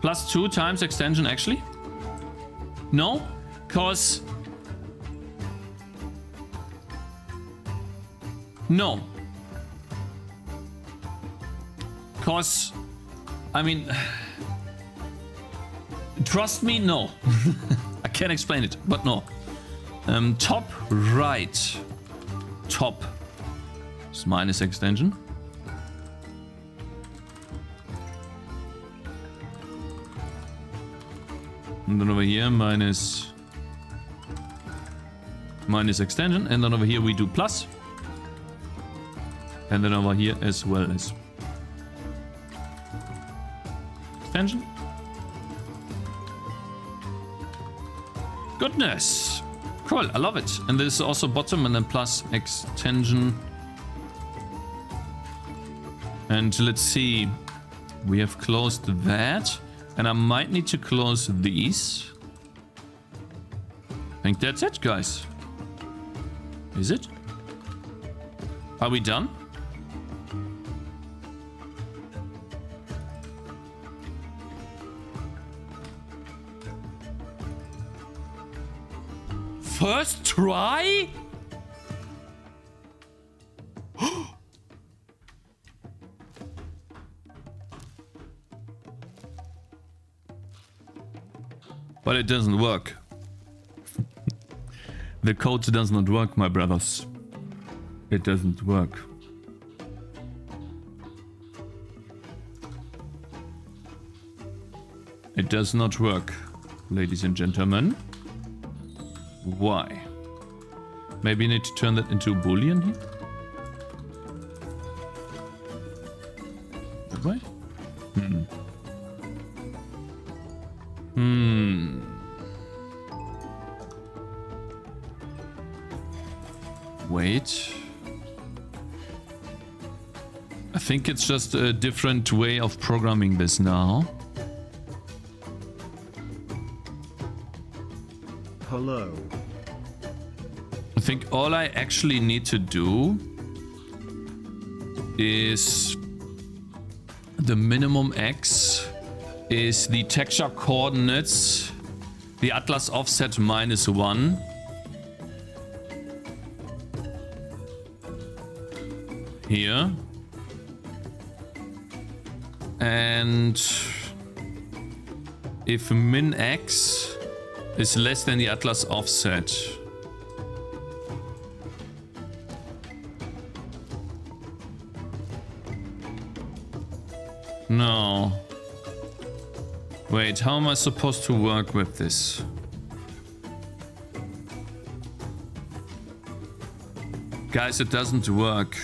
Plus 2 times extension actually? No, because... No. Because, I mean... Trust me, no. I can't explain it, but no. Top right. Top is minus extension. And then over here, minus extension. And then over here, we do plus. And then over here as well as extension. Goodness. Cool, I love it. And this is also bottom and then plus extension. And let's see. We have closed that. And I might need to close these. I think that's it, guys. Is it? Are we done? First try? But it doesn't work. The code does not work, my brothers. It doesn't work. It does not work, ladies and gentlemen. Why? Maybe you need to turn that into a boolean here? That way? Wait. I think it's just a different way of programming this now. Hello. I think all I actually need to do is The minimum X is the texture coordinates, the atlas offset -1. Here. And if min X is less than the atlas offset. No. Wait, how am I supposed to work with this? Guys, it doesn't work.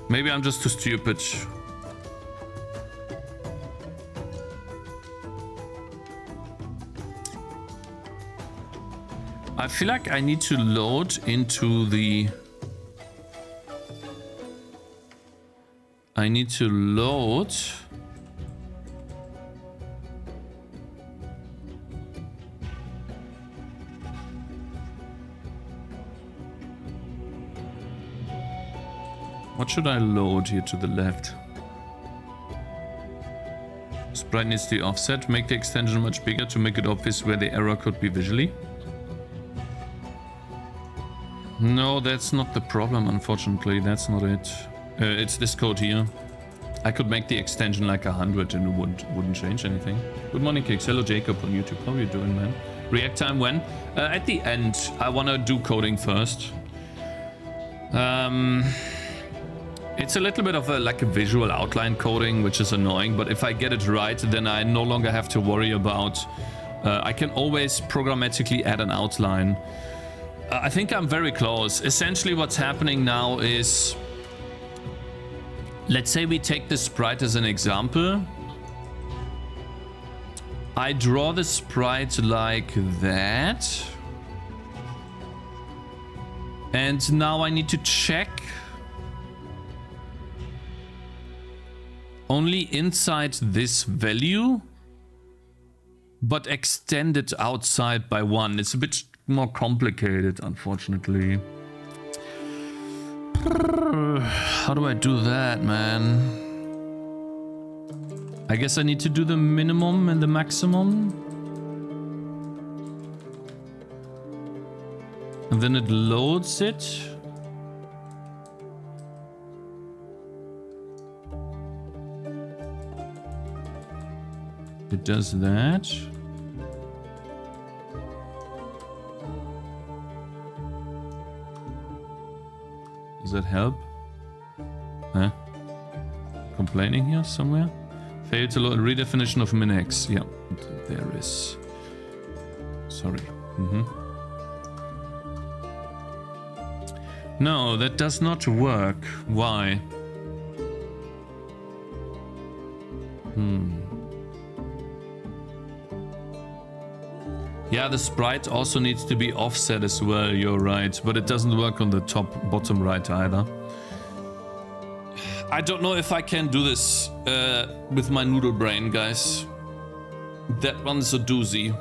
Maybe I'm just too stupid. I feel like I need to load into the... I need to load... What should I load here to the left? Sprite needs the offset. Make the extension much bigger to make it obvious where the error could be visually. No, that's not the problem, unfortunately. That's not it. It's this code here. I could make the extension like 100 and it wouldn't change anything. Good morning, Cakez. Hello, Jacob on YouTube. How are you doing, man? React time when? At the end. I want to do coding first. It's a little bit of like a visual outline coding, which is annoying. But if I get it right, then I no longer have to worry about... I can always programmatically add an outline. I think I'm very close. Essentially what's happening now is... Let's say we take the sprite as an example. I draw the sprite like that. And now I need to check only inside this value, but extend it outside by 1. It's a bit more complicated, unfortunately. How do I do that, man? I guess I need to do the minimum and the maximum. And then it loads it. It does that. Does that help? Huh? Complaining here somewhere? Failed to load redefinition of min-x. Yeah, there is. Sorry. No, that does not work. Why? Yeah, the sprite also needs to be offset as well, you're right. But it doesn't work on the top, bottom right either. I don't know if I can do this with my noodle brain, guys. That one's a doozy.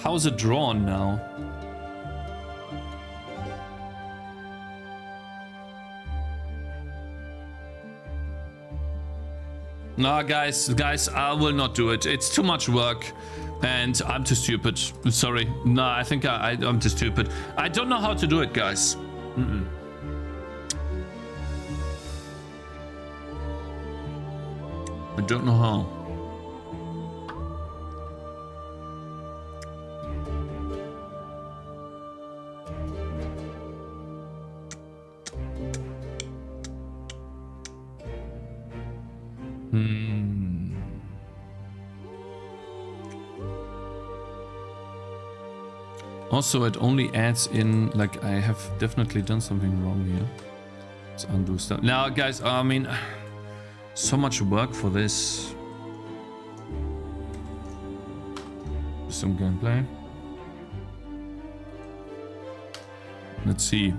How's it drawn now? No, guys, I will not do it. It's too much work. And I'm too stupid. Sorry. No, I think I'm too stupid. I don't know how to do it, guys. I don't know how. Also, it only adds in, like, I have definitely done something wrong here. Let's undo stuff. Now, guys, I mean, so much work for this. Some gameplay. Let's see.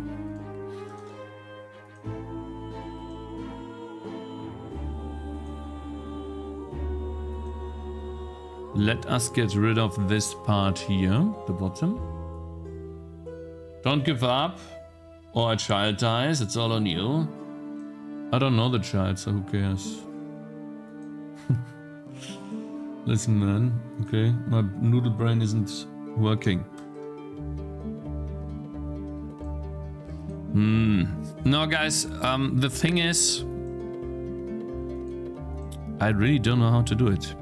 Let us get rid of this part here, the bottom. Don't give up, or a child dies, it's all on you. I don't know the child, so who cares? Listen, man. Okay, my noodle brain isn't working. No, guys. The thing is, I really don't know how to do it.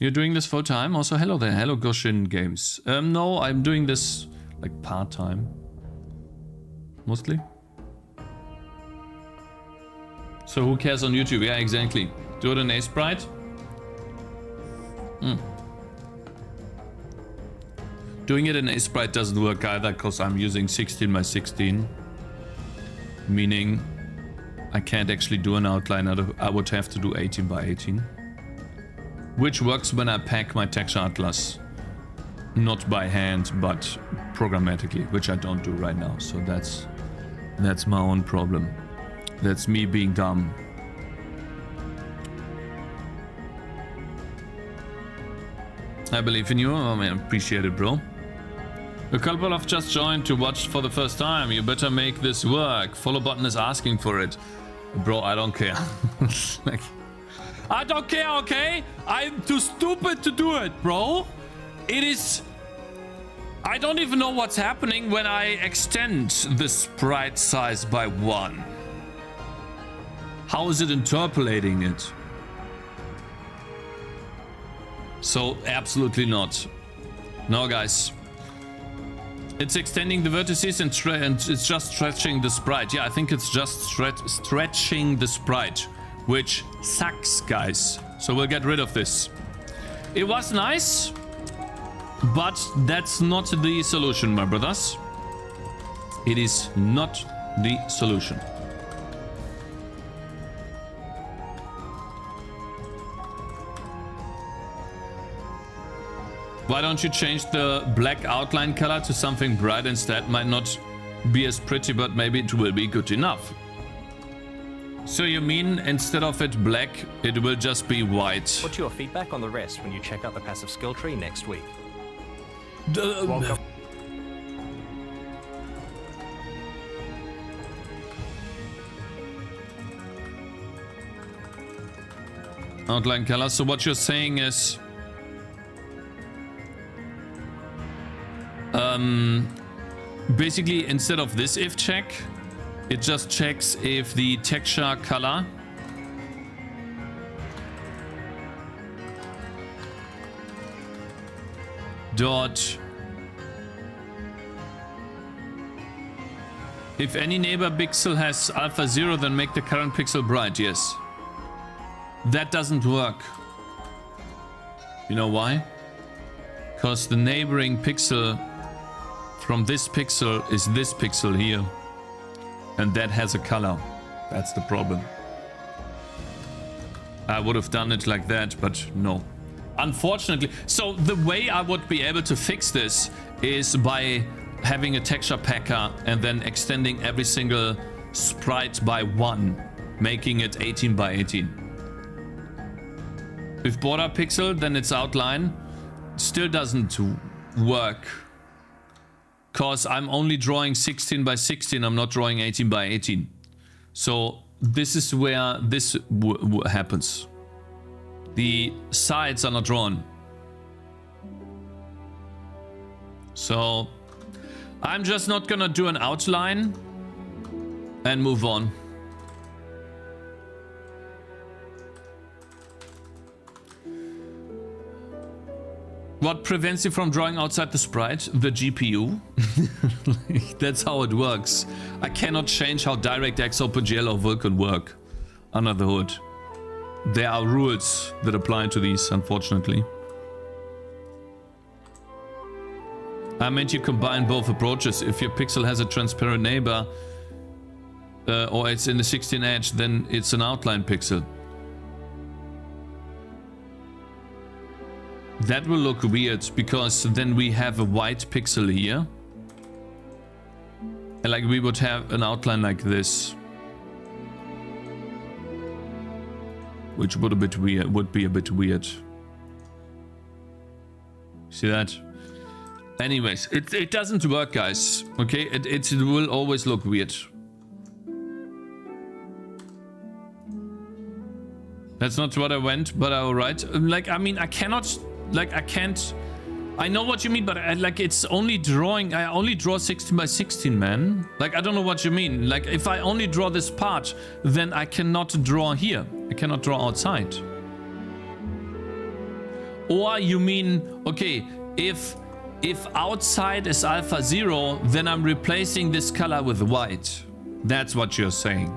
You're doing this full time? Also, hello there. Hello, Goshin Games. No, I'm doing this like part time, mostly. So who cares on YouTube? Yeah, exactly. Do it in a sprite. Doing it in a sprite doesn't work either because I'm using 16 by 16, meaning I can't actually do an outline. I would have to do 18 by 18, which works when I pack my texture atlas, not by hand but programmatically, which I don't do right now. So that's my own problem. That's me being dumb. I believe in you. I mean, appreciate it, bro. A couple have just joined to watch for the first time. You better make this work. Follow button is asking for it. Bro, I don't care. Like, I don't care, okay? I'm too stupid to do it, bro. It is... I don't even know what's happening when I extend the sprite size by 1. How is it interpolating it? So, absolutely not. No, guys. It's extending the vertices and it's just stretching the sprite. Yeah, I think it's just stretching the sprite, which sucks, guys. So we'll get rid of this. It was nice, but that's not the solution, my brothers. It is not the solution. Why don't you change the black outline color to something bright instead? Might not be as pretty, but maybe it will be good enough. So you mean instead of it black, it will just be white? What's your feedback on the rest when you check out the passive skill tree next week? Welcome. Outline color. So what you're saying is... basically, instead of this if check, it just checks if the texture color dot if any neighbor pixel has alpha 0, then make the current pixel bright. Yes, that doesn't work. You know why? Because the neighboring pixel from this pixel is this pixel here, and that has a color. That's the problem. I would have done it like that, but no. Unfortunately. So the way I would be able to fix this is by having a texture packer and then extending every single sprite by 1, making it 18 by 18. With border pixel, then its outline still doesn't work. Because I'm only drawing 16 by 16, I'm not drawing 18 by 18. So this is where this happens. The sides are not drawn. So I'm just not gonna do an outline and move on. What prevents you from drawing outside the sprite? The GPU. That's how it works. I cannot change how DirectX, OpenGL or Vulkan work under the hood. There are rules that apply to these, unfortunately. I meant you combine both approaches. If your pixel has a transparent neighbor or it's in the 16 edge, then it's an outline pixel. That will look weird because then we have a white pixel here. And like we would have an outline like this. Which would be a bit weird. See that? Anyways, it doesn't work, guys. Okay, it will always look weird. That's not what I went, but alright. Like, I mean, I cannot, like, I can't. I know what you mean, but like, it's only drawing. I only draw 16 by 16, man. Like, I don't know what you mean. Like, if I only draw this part, then I cannot draw here. I cannot draw outside. Or you mean, okay, if outside is alpha 0, then I'm replacing this color with white. That's what you're saying.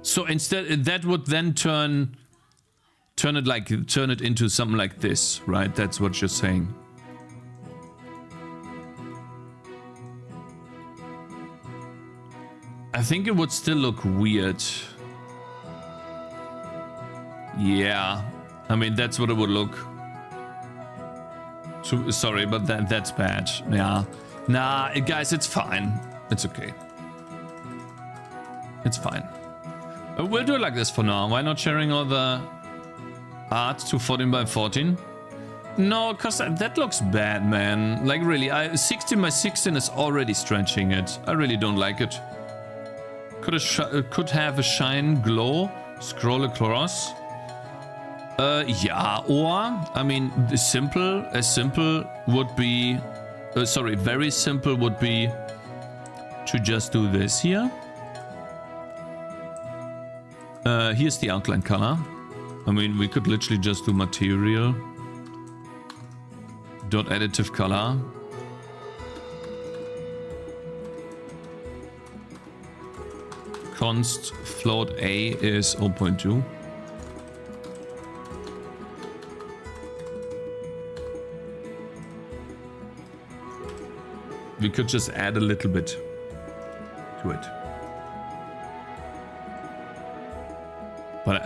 So instead, that would then turn it into something like this, right? That's what you're saying. I think it would still look weird. Yeah, I mean, that's what it would look. So, sorry, but that's bad. Yeah. Nah, guys, it's fine. It's okay. It's fine. We'll do it like this for now. Why not sharing all the art to 14 by 14? No, because that looks bad, man. Like, really, 16 by 16 is already stretching it. I really don't like it. Could have a shine glow, scroll across. Yeah, or, I mean, as simple would be, sorry, very simple would be to just do this here. Here's the outline color. I mean, we could literally just do material dot additive color. Const float A is 0.2. We could just add a little bit to it. But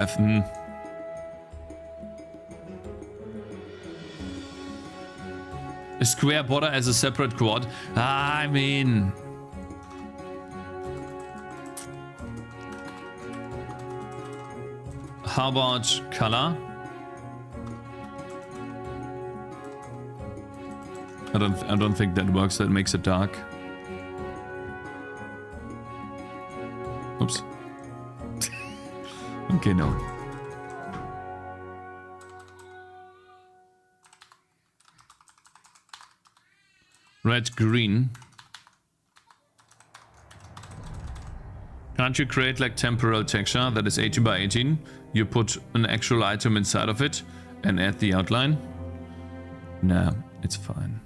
a square border as a separate quad. I mean, how about color? I don't think that works. That makes it dark. Oops. Okay, no. Red, green. Can't you create like temporal texture that is 18 by 18? You put an actual item inside of it and add the outline? Nah, it's fine.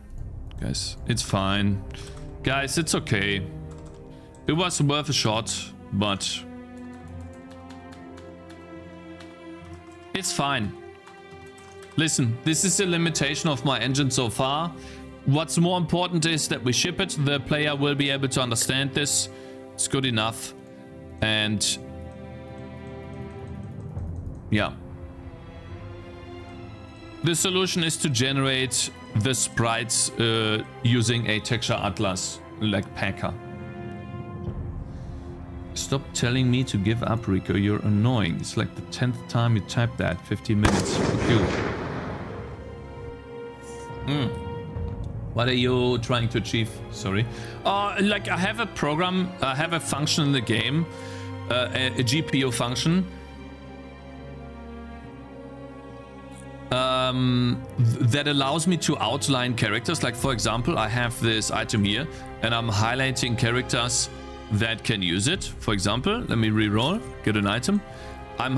Guys, it's fine. Guys, it's okay. It was worth a shot, but it's fine. Listen, this is the limitation of my engine so far. What's more important is that we ship it. The player will be able to understand this. It's good enough. And yeah. The solution is to generate the sprites using a texture atlas like Packer. Stop telling me to give up, Rico. You're annoying. It's like the 10th time you typed that. 15 minutes. Fuck you. What are you trying to achieve? Sorry. Like I have a program, I have a function in the game, a GPU function. That allows me to outline characters. Like, for example, I have this item here and I'm highlighting characters that can use it. For example, let me reroll, get an item. I'm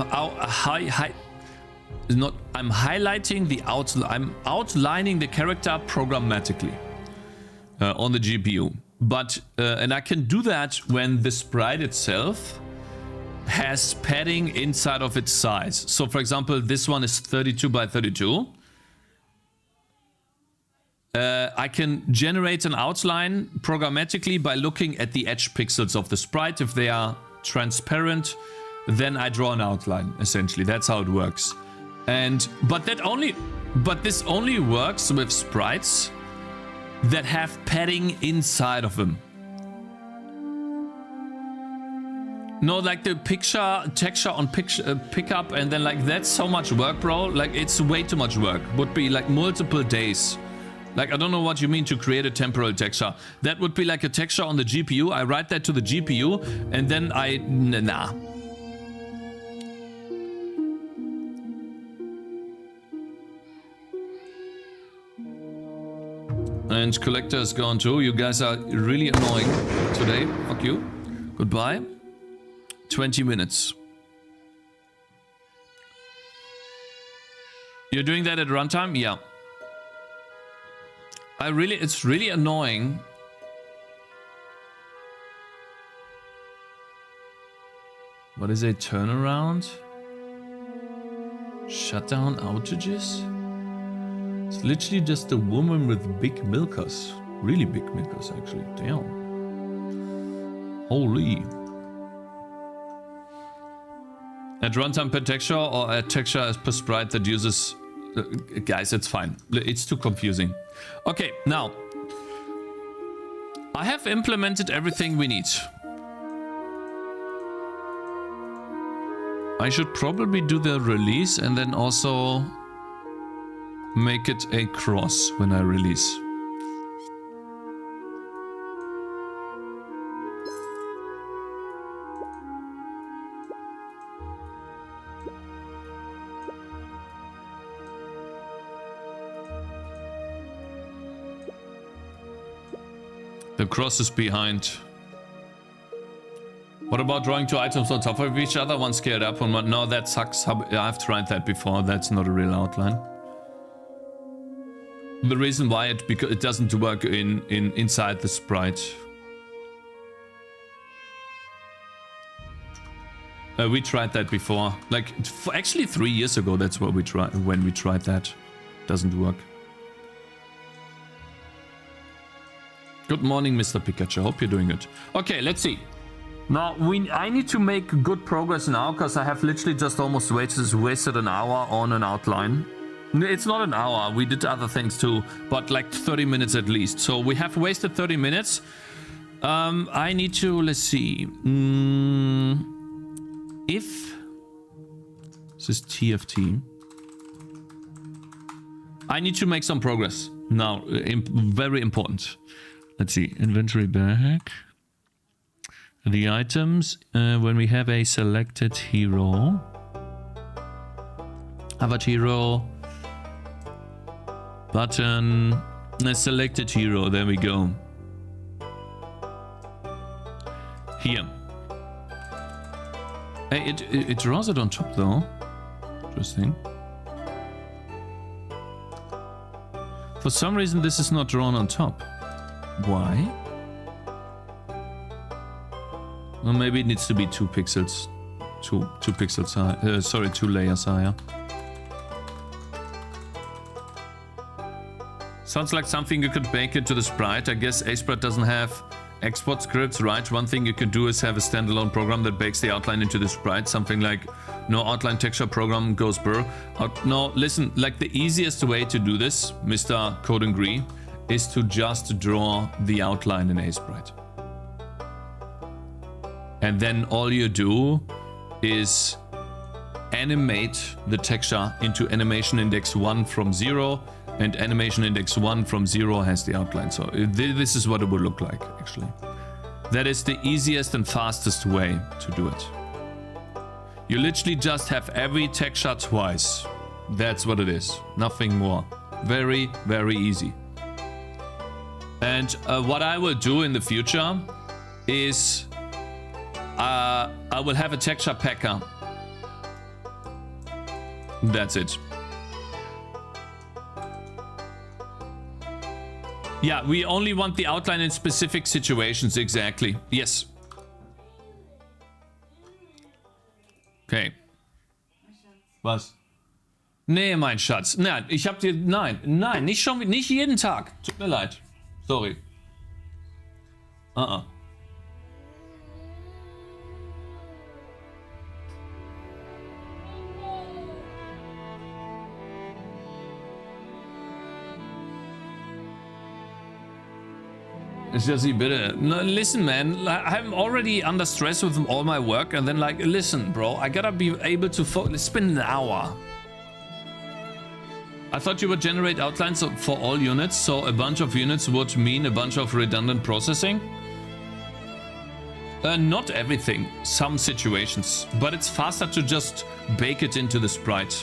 highlighting the I'm outlining the character programmatically on the GPU. But and I can do that when the sprite itself has padding inside of its size. So for example, this one is 32 by 32. I can generate an outline programmatically by looking at the edge pixels of the sprite. If they are transparent, then I draw an outline, essentially. That's how it works. But this only works with sprites that have padding inside of them. No, like the texture on pickup, and then like that's so much work, bro. Like it's way too much work. Would be like multiple days Like, I don't know what you mean to create a temporal texture. That would be like a texture on the GPU. I write that to the GPU and then nah. And collector is gone too. You guys are really annoying today. Fuck you. Goodbye. 20 minutes. You're doing that at runtime? Yeah. It's really annoying. What is a turnaround? Shutdown outages? It's literally just a woman with big milkers. Really big milkers, actually. Damn. Holy. At runtime per texture or at texture as per sprite that uses... guys, it's fine. It's too confusing. Okay, now. I have implemented everything we need. I should probably do the release and then also make it a cross when I release. The cross is behind. What about drawing two items on top of each other? One scaled up and one... No, that sucks. I've tried that before. That's not a real outline. The reason why because it doesn't work inside the sprite. We tried that before. Like, actually 3 years ago, that's what we tried when we tried that. Doesn't work. Good morning, Mr. Pikachu. Hope you're doing good. Okay, let's see. Now, I need to make good progress now, because I have literally just almost wasted an hour on an outline. It's not an hour, we did other things too, but like 30 minutes at least. So we have wasted 30 minutes. I need to, let's see. If... This is TFT. I need to make some progress. Now, very important. Let's see, inventory back. The items, when we have a selected hero. Avatar hero. Button. A selected hero, there we go. Here. Hey, it draws it on top though. Interesting. For some reason this is not drawn on top. Why? Well, maybe it needs to be 2 pixels. 2 pixels high. Sorry, 2 layers higher. Sounds like something you could bake into the sprite. I guess Sprite doesn't have export scripts, right? One thing you could do is have a standalone program that bakes the outline into the sprite. Something like no outline texture program goes burr. No, listen, like the easiest way to do this, Mr. Code and Gree, is to just draw the outline in Sprite. And then all you do is animate the texture into animation index 1 from 0, and animation index 1 from 0 has the outline. So this is what it would look like, actually. That is the easiest and fastest way to do it. You literally just have every texture twice. That's what it is. Nothing more. Very, very easy. And what I will do in the future is I will have a texture packer. That's it. Yeah, we only want the outline in specific situations, exactly. Yes. Okay. Was? Nee, mein Schatz. Nein, ich hab dir... Nein, nicht schon... Nicht jeden Tag. Tut mir leid. Sorry. Jesse, bitte. No, listen, man. I'm already under stress with all my work, and then like, listen, bro. I gotta be able to focus. It's been an hour. I thought you would generate outlines for all units, so a bunch of units would mean a bunch of redundant processing. Not everything, some situations, but it's faster to just bake it into the sprite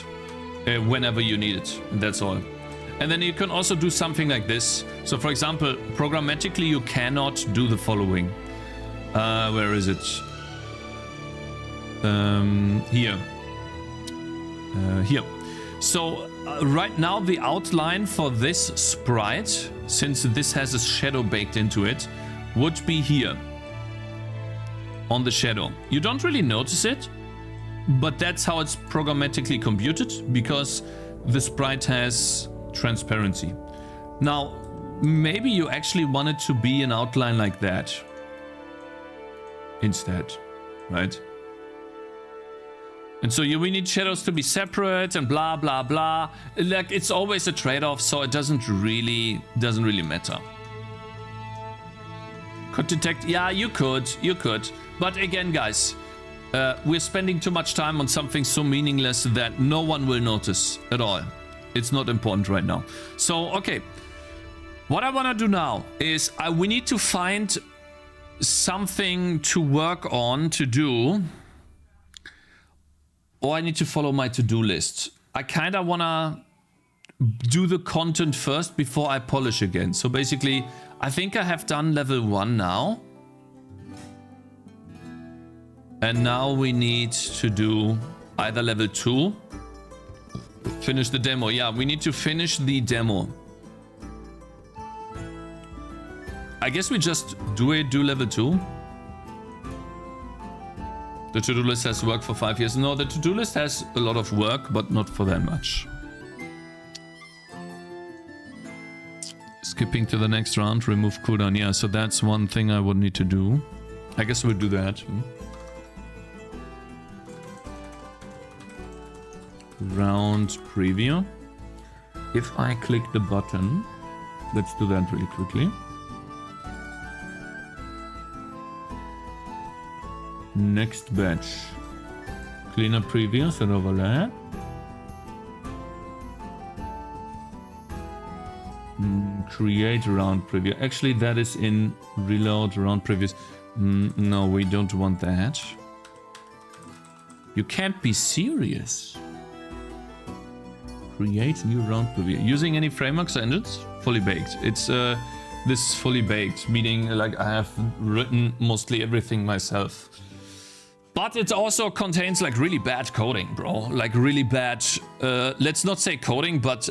whenever you need it, and that's all. And then you can also do something like this. So for example, programmatically you cannot do the following. Where is it? Here. Here. So right now the outline for this sprite, since this has a shadow baked into it, would be here on the shadow. You don't really notice it, but that's how it's programmatically computed, because the sprite has transparency. Now, maybe you actually want it to be an outline like that instead, right? And so we need shadows to be separate and blah blah blah. Like, it's always a trade-off, so it doesn't really matter. Could detect, yeah, you could. But again, guys, we're spending too much time on something so meaningless that no one will notice at all. It's not important right now. So, okay. What I want to do now is we need to find something to work on to do. Or I need to follow my to-do list. I kind of want to do the content first before I polish again. So basically, I think I have done level 1 now. And now we need to do either level 2. Finish the demo. Yeah, we need to finish the demo. I guess we just do level 2. The to-do list has worked for 5 years. No, the to-do list has a lot of work, but not for that much. Skipping to the next round, remove cooldown. Yeah, so that's one thing I would need to do. I guess we'll do that. Round preview. If I click the button, let's do that really quickly. Next batch. Clean up previews and overlap. Create round preview. Actually, that is in reload round previews. No, we don't want that. You can't be serious. Create new round preview. Using any frameworks or engines? Fully baked. It's this is fully baked, meaning like I have written mostly everything myself. But it also contains like really bad coding, bro. Like really bad, let's not say coding, but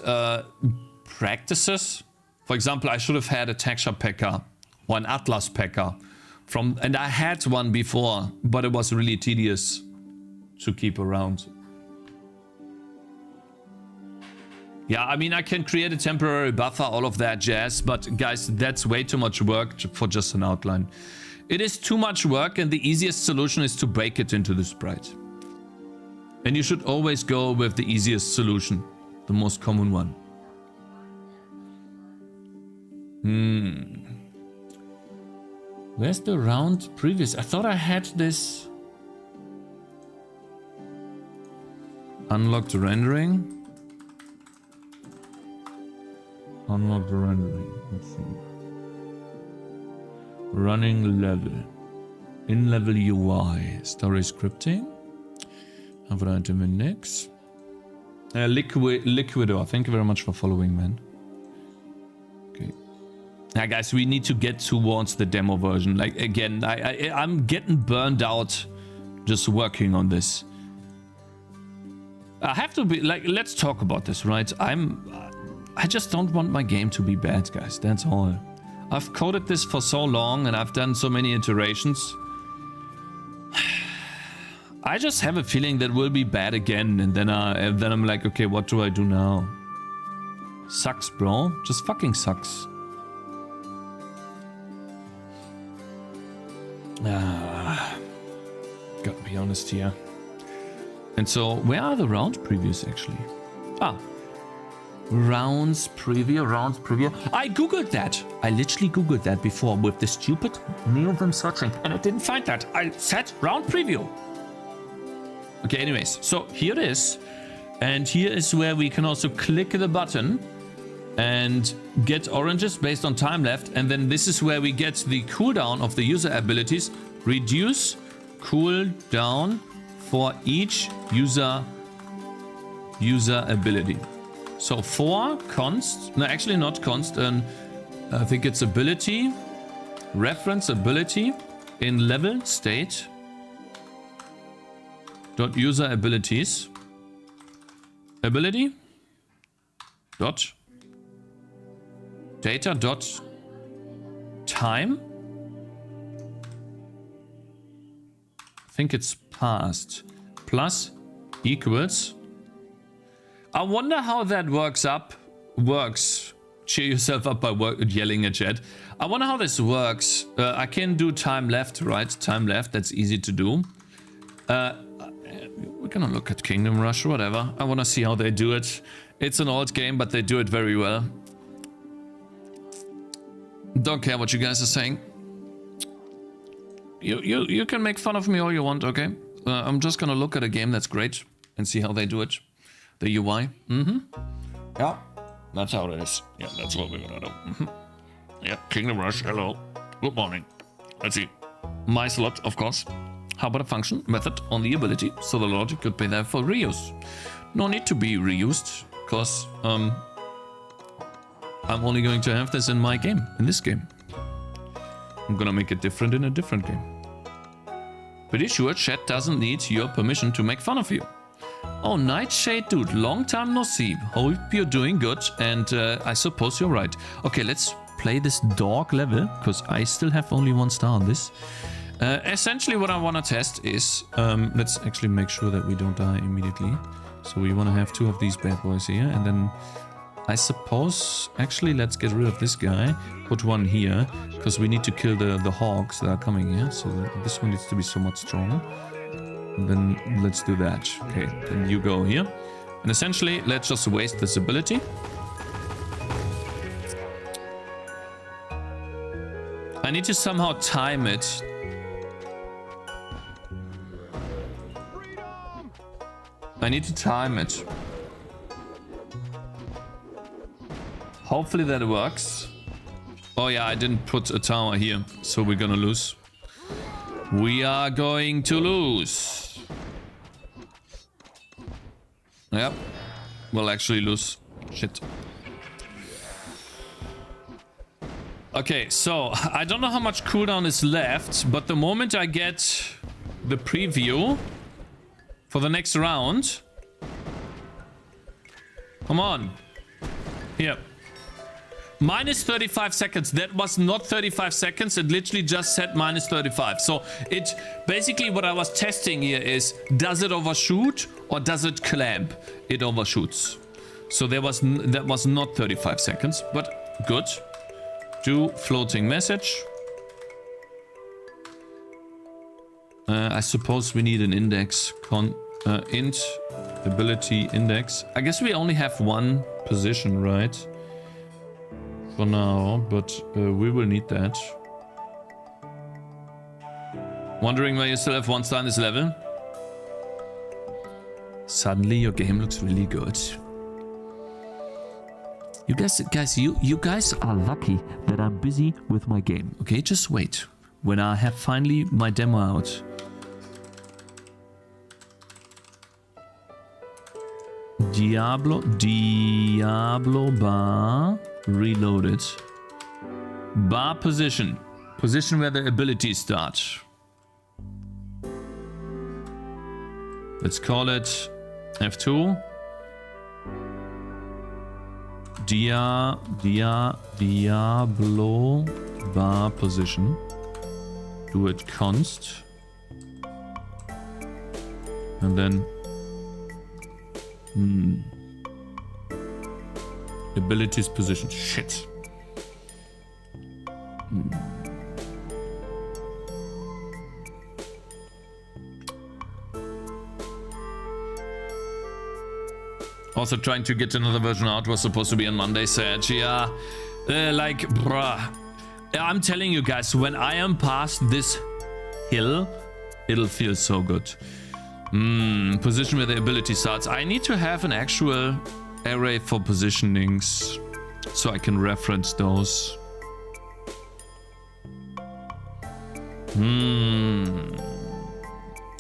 practices. For example, I should have had a texture packer or an atlas packer and I had one before, but it was really tedious to keep around. Yeah, I mean, I can create a temporary buffer, all of that jazz, but guys, that's way too much work for just an outline. It is too much work, and the easiest solution is to bake it into the sprite. And you should always go with the easiest solution, the most common one. Where's the round previous? I thought I had this. Unlocked rendering. Unlock the rendering. Let's see. Running level. In level UI. Story scripting. Have item index. Liquidor. Thank you very much for following, man. Okay. Now, guys, we need to get towards the demo version. Like, again, I'm getting burned out just working on this. I have to be like, let's talk about this, right? I just don't want my game to be bad, guys. That's all. I've coded this for so long and I've done so many iterations. I just have a feeling that we'll be bad again, and then I'm like, okay, what do I do now? Sucks, bro. Just fucking sucks. Gotta be honest here. And so, where are the round previews actually? Rounds preview. I googled that. I literally googled that before with the stupid Neovim searching, and I didn't find that. I said round preview. Okay, anyways, so here it is. And here is where we can also click the button and get oranges based on time left. And then this is where we get the cooldown of the user abilities. Reduce cooldown for each user ability. So for const, no, actually not const, I think it's ability, reference ability in level state dot user abilities, ability dot data dot time. I think it's past plus equals. I wonder how that works. Cheer yourself up by yelling at chat. I wonder how this works. I can do time left, right? Time left, that's easy to do. We're gonna look at Kingdom Rush, whatever. I wanna see how they do it. It's an old game, but they do it very well. Don't care what you guys are saying. You can make fun of me all you want, okay? I'm just gonna look at a game that's great and see how they do it. The UI. Yeah, that's how it is. Yeah, that's what we're gonna do. Yeah, Kingdom Rush, hello. Good morning. Let's see. My slot, of course. How about a function method on the ability? So the logic could be there for reuse. No need to be reused, because I'm only going to have this in my game, in this game. I'm gonna make it different in a different game. Pretty sure chat doesn't need your permission to make fun of you. Oh, Nightshade dude, long time no see. Hope you're doing good, and I suppose you're right. Okay, let's play this dog level, because I still have only 1 star on this. Essentially what I want to test is, let's actually make sure that we don't die immediately. So we want to have 2 of these bad boys here, and then I suppose, actually let's get rid of this guy, put 1 here, because we need to kill the hogs that are coming here, so this one needs to be somewhat strong. And then let's do that. Okay, then you go here. And essentially, let's just waste this ability. I need to somehow time it. I need to time it. Hopefully that works. Oh yeah, I didn't put a tower here, so we're gonna lose. We are going to lose. Yep. We'll actually lose. Shit. Okay, so I don't know how much cooldown is left, but the moment I get the preview for the next round... Come on. Here. Minus 35 seconds. That was not 35 seconds. It literally just said minus 35. So it basically what I was testing here is, does it overshoot or does it clamp? It overshoots. So that was not 35 seconds, but good. Do floating message. I suppose we need an index. Int ability index. I guess we only have 1 position, right? For now, but we will need that. Wondering why you still have 1 star in this level? Suddenly your game looks really good. You guys are lucky that I'm busy with my game. Okay, just wait. When I have finally my demo out. Diablo bar reloaded. Bar position. Position where the abilities start. Let's call it F2. Diablo bar position. Do it const. And then abilities position. Shit. Also trying to get another version out. Was supposed to be on Monday, said. Yeah. Like, bruh. I'm telling you guys, when I am past this hill, it'll feel so good. Position where the ability starts. I need to have an actual array for positionings so I can reference those.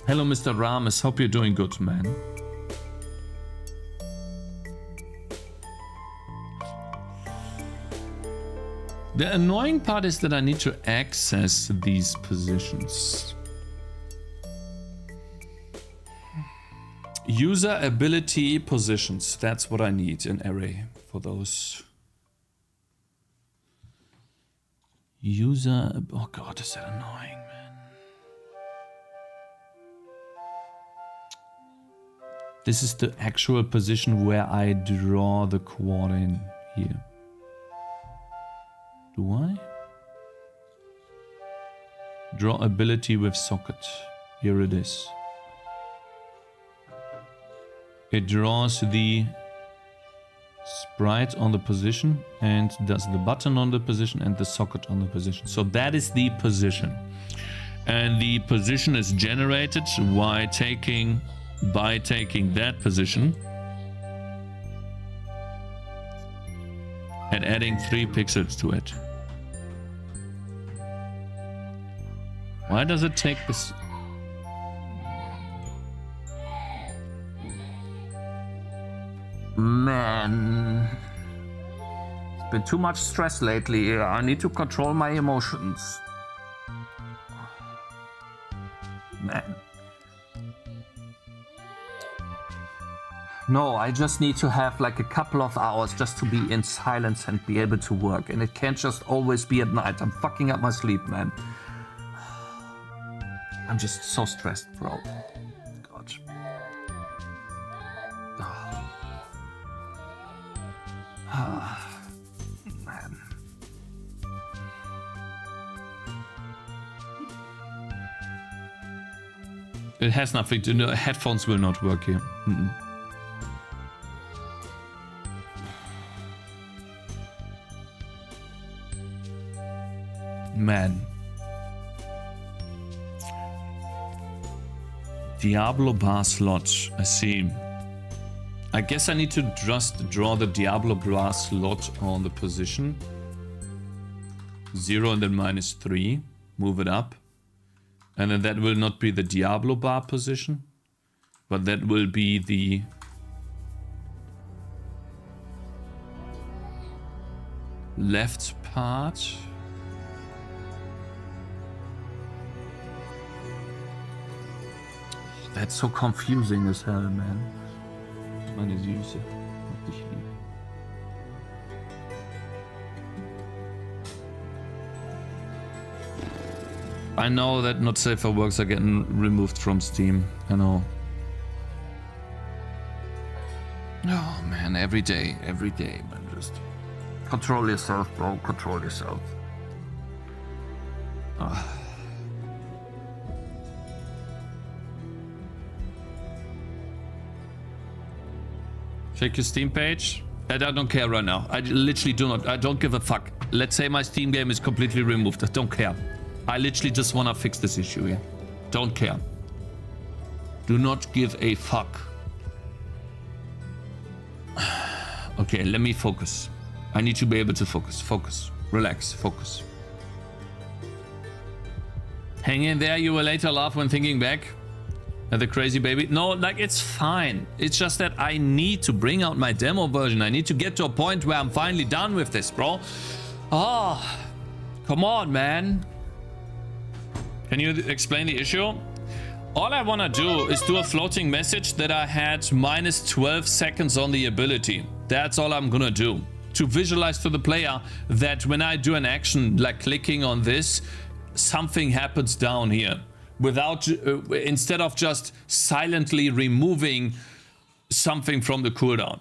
Hello, Mr. Rames. Hope you're doing good, man. The annoying part is that I need to access these positions. User ability positions. That's what I need, an array for those. User... Oh god, is that annoying, man. This is the actual position where I draw the quad in here. Do I? Draw ability with socket. Here it is. It draws the sprite on the position and does the button on the position and the socket on the position. So that is the position. And the position is generated by taking that position and adding 3 pixels to it. Why does it take this? Man, it's been too much stress lately. I need to control my emotions. Man. No, I just need to have like a couple of hours just to be in silence and be able to work. And it can't just always be at night. I'm fucking up my sleep, man. I'm just so stressed, bro. God. Man. It has nothing to do. Headphones will not work here. Man. Diablo bar slot. I see. I guess I need to just draw the Diablo bar slot on the position. 0 and then -3. Move it up. And then that will not be the Diablo bar position, but that will be the left part. That's so confusing as hell, man. Meine Süße. Hab dich lieb. I know that not safer works are getting removed from Steam. I know. Oh man, every day, man. Just control yourself, bro. Control yourself. Check your Steam page. I don't care right now. I literally do not. I don't give a fuck. Let's say my Steam game is completely removed. I don't care. I literally just want to fix this issue here. Don't care. Do not give a fuck. Okay, let me focus. I need to be able to focus. Focus. Relax. Focus. Hang in there. You will later laugh when thinking back. The crazy baby. No, like, it's fine. It's just that I need to bring out my demo version. I need to get to a point where I'm finally done with this, bro. Oh, come on, man. Can you explain the issue? All I want to do is do a floating message that I had -12 seconds on the ability. That's all I'm gonna do. To visualize to the player that when I do an action, like clicking on this, something happens down here. Without, instead of just silently removing something from the cooldown.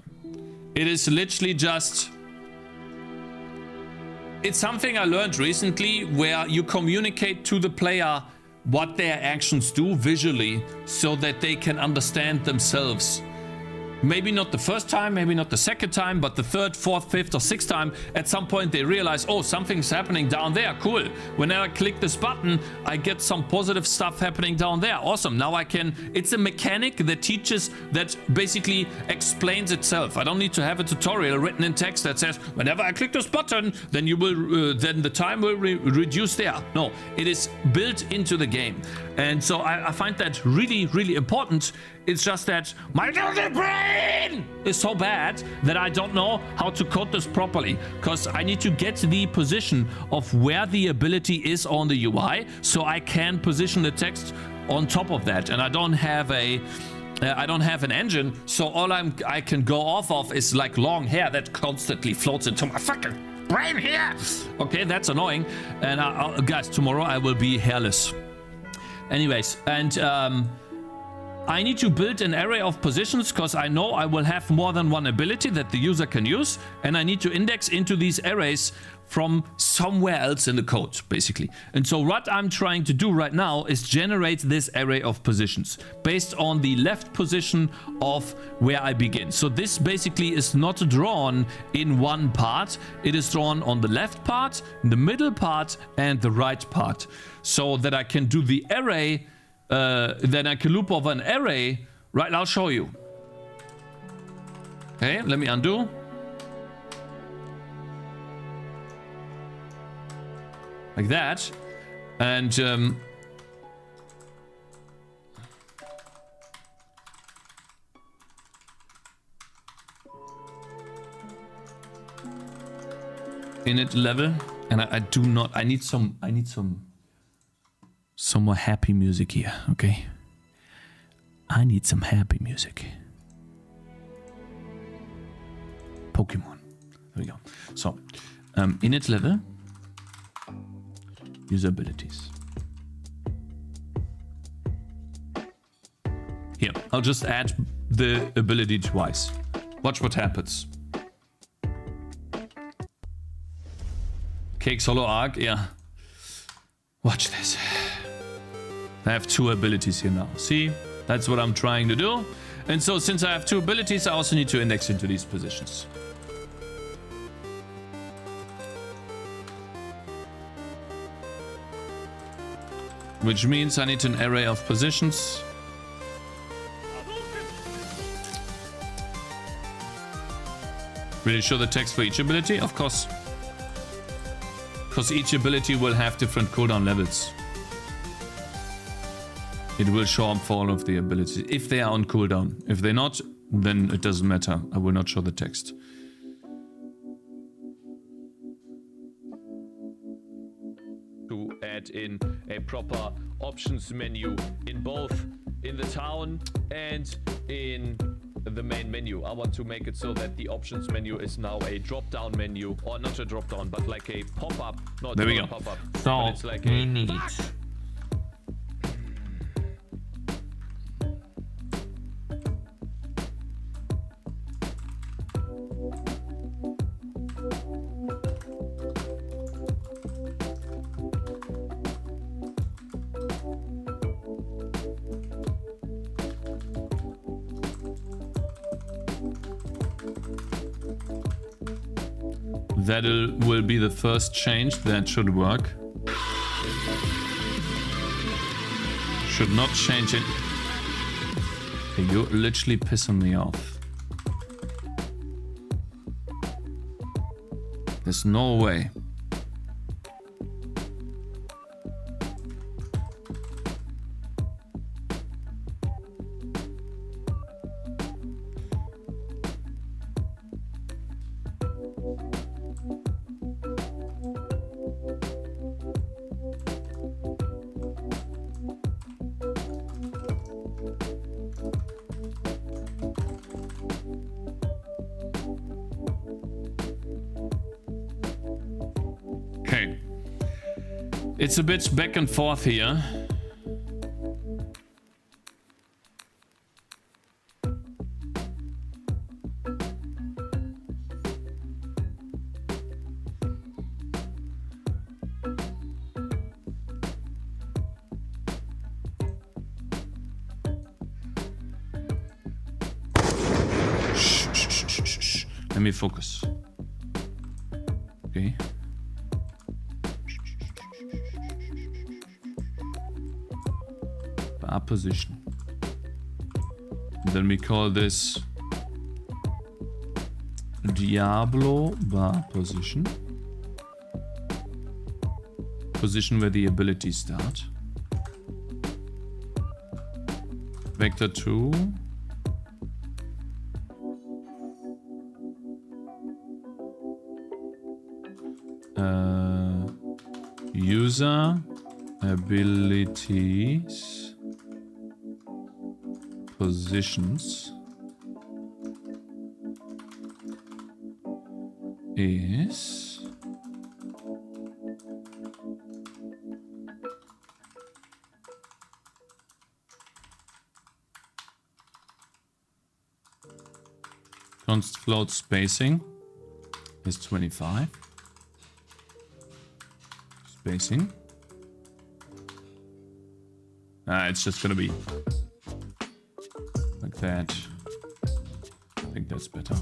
It is literally just... It's something I learned recently where you communicate to the player what their actions do visually so that they can understand themselves maybe not the first time, maybe not the second time, but the third, fourth, fifth, or sixth time, at some point they realize, oh, something's happening down there. Cool. Whenever I click this button, I get some positive stuff happening down there. Awesome. Now I can... It's a mechanic that teaches, that basically explains itself. I don't need to have a tutorial written in text that says, whenever I click this button, then you will, then the time will reduce there. No, it is built into the game. And so I find that really, really important. It's just that my little brain is so bad that I don't know how to code this properly, because I need to get the position of where the ability is on the UI so I can position the text on top of that. And I don't have an engine, so all I can go off of is like long hair that constantly floats into my fucking brain here. Okay, that's annoying. And guys, tomorrow I will be hairless. Anyways, and I need to build an array of positions because I know I will have more than one ability that the user can use, and I need to index into these arrays from somewhere else in the code, basically. And so what I'm trying to do right now is generate this array of positions based on the left position of where I begin. So this basically is not drawn in one part. It is drawn on the left part, the middle part, and the right part, so that I can do the array. Then I can loop over an array. Right, I'll show you. Okay, let me undo. Like that. And init level. And I do not, I need some more happy music here, okay? I need some happy music. Pokemon. There we go. So, init level, user abilities. Here, I'll just add the ability twice. Watch what happens. Cakez Hollow Arc, yeah. Watch this. I have two abilities here now. See? That's what I'm trying to do. And so since I have two abilities, I also need to index into these positions. Which means I need an array of positions. Really show the text for each ability? Of course. Because each ability will have different cooldown levels. It will show up for all of the abilities if they are on cooldown. If they're not, then it doesn't matter. I will not show the text. To add in a proper options menu in both in the town and in the main menu. I want to make it so that the options menu is now a drop-down menu, or not a drop-down, but like a pop-up. Not there we go. Pop-up. So it's like we need. That will be the first change. That should work. Should not change it. Okay, you're literally pissing me off. There's no way. It's a bit back and forth here. Let me focus. Okay. Bar position. Then we call this Diablo bar position. Position where the abilities start. Vector 2. User abilities positions is const float spacing is 25. Spacing. It's just gonna be like that. I think that's better.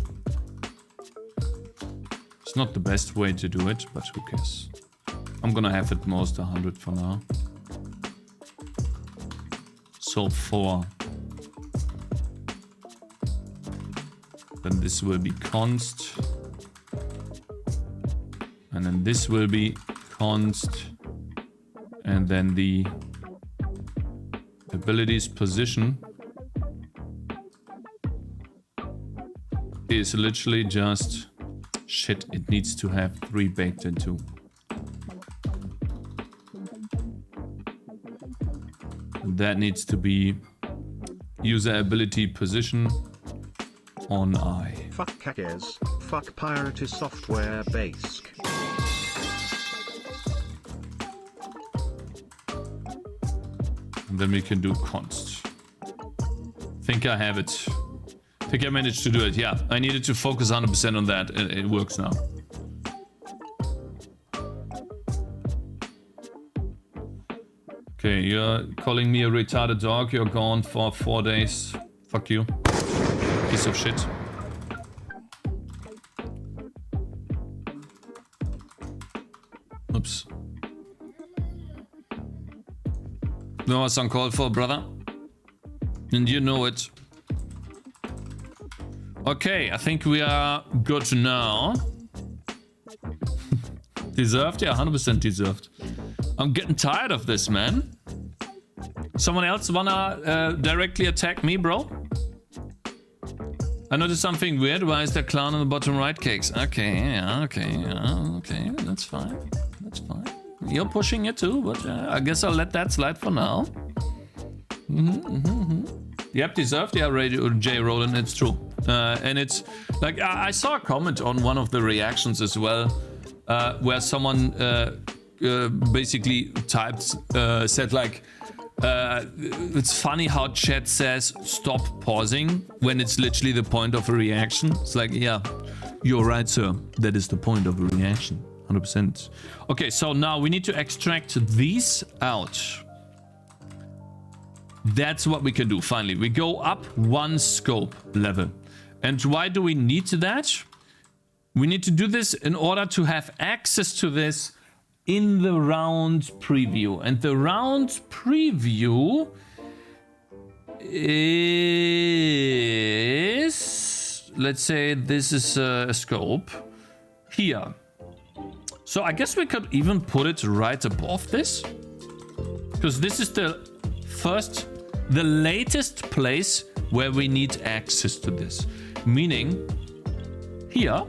It's not the best way to do it, but who cares? I'm gonna have it most 100 for now. So 4. Then this will be const. And then this will be const. And then the abilities position is literally just shit. It needs to have 3 baked into. That needs to be user ability position on I. Fuck Cakez, fuck pirate software basic. And then we can do const. Think I have it. Think I managed to do it. Yeah, I needed to focus 100% on that. It works now. Okay, you're calling me a retarded dog. You're gone for 4 days. Fuck you. Piece of shit. Oops. No, what's uncalled for, brother. And you know it. Okay, I think we are good now. Deserved? Yeah, 100% deserved. I'm getting tired of this, man. Someone else wanna directly attack me, bro? I noticed something weird. Why is there clown on the bottom right, Cakes? Okay, yeah, okay, yeah, okay. That's fine. That's fine. You're pushing it too, but I guess I'll let that slide for now. Yep, deserved. Yeah, Radio J Roland, it's true. And it's like I saw a comment on one of the reactions as well, where someone basically typed, said like, it's funny how chat says stop pausing when it's literally the point of a reaction. It's like, yeah, you're right, sir. That is the point of a reaction. 100%. Okay, so now we need to extract these out. That's what we can do. Finally, we go up 1 scope level. And why do we need that? We need to do this in order to have access to this in the round preview. And the round preview is, let's say this is a scope here. So I guess we could even put it right above this, because this is the latest place where we need access to this. Meaning here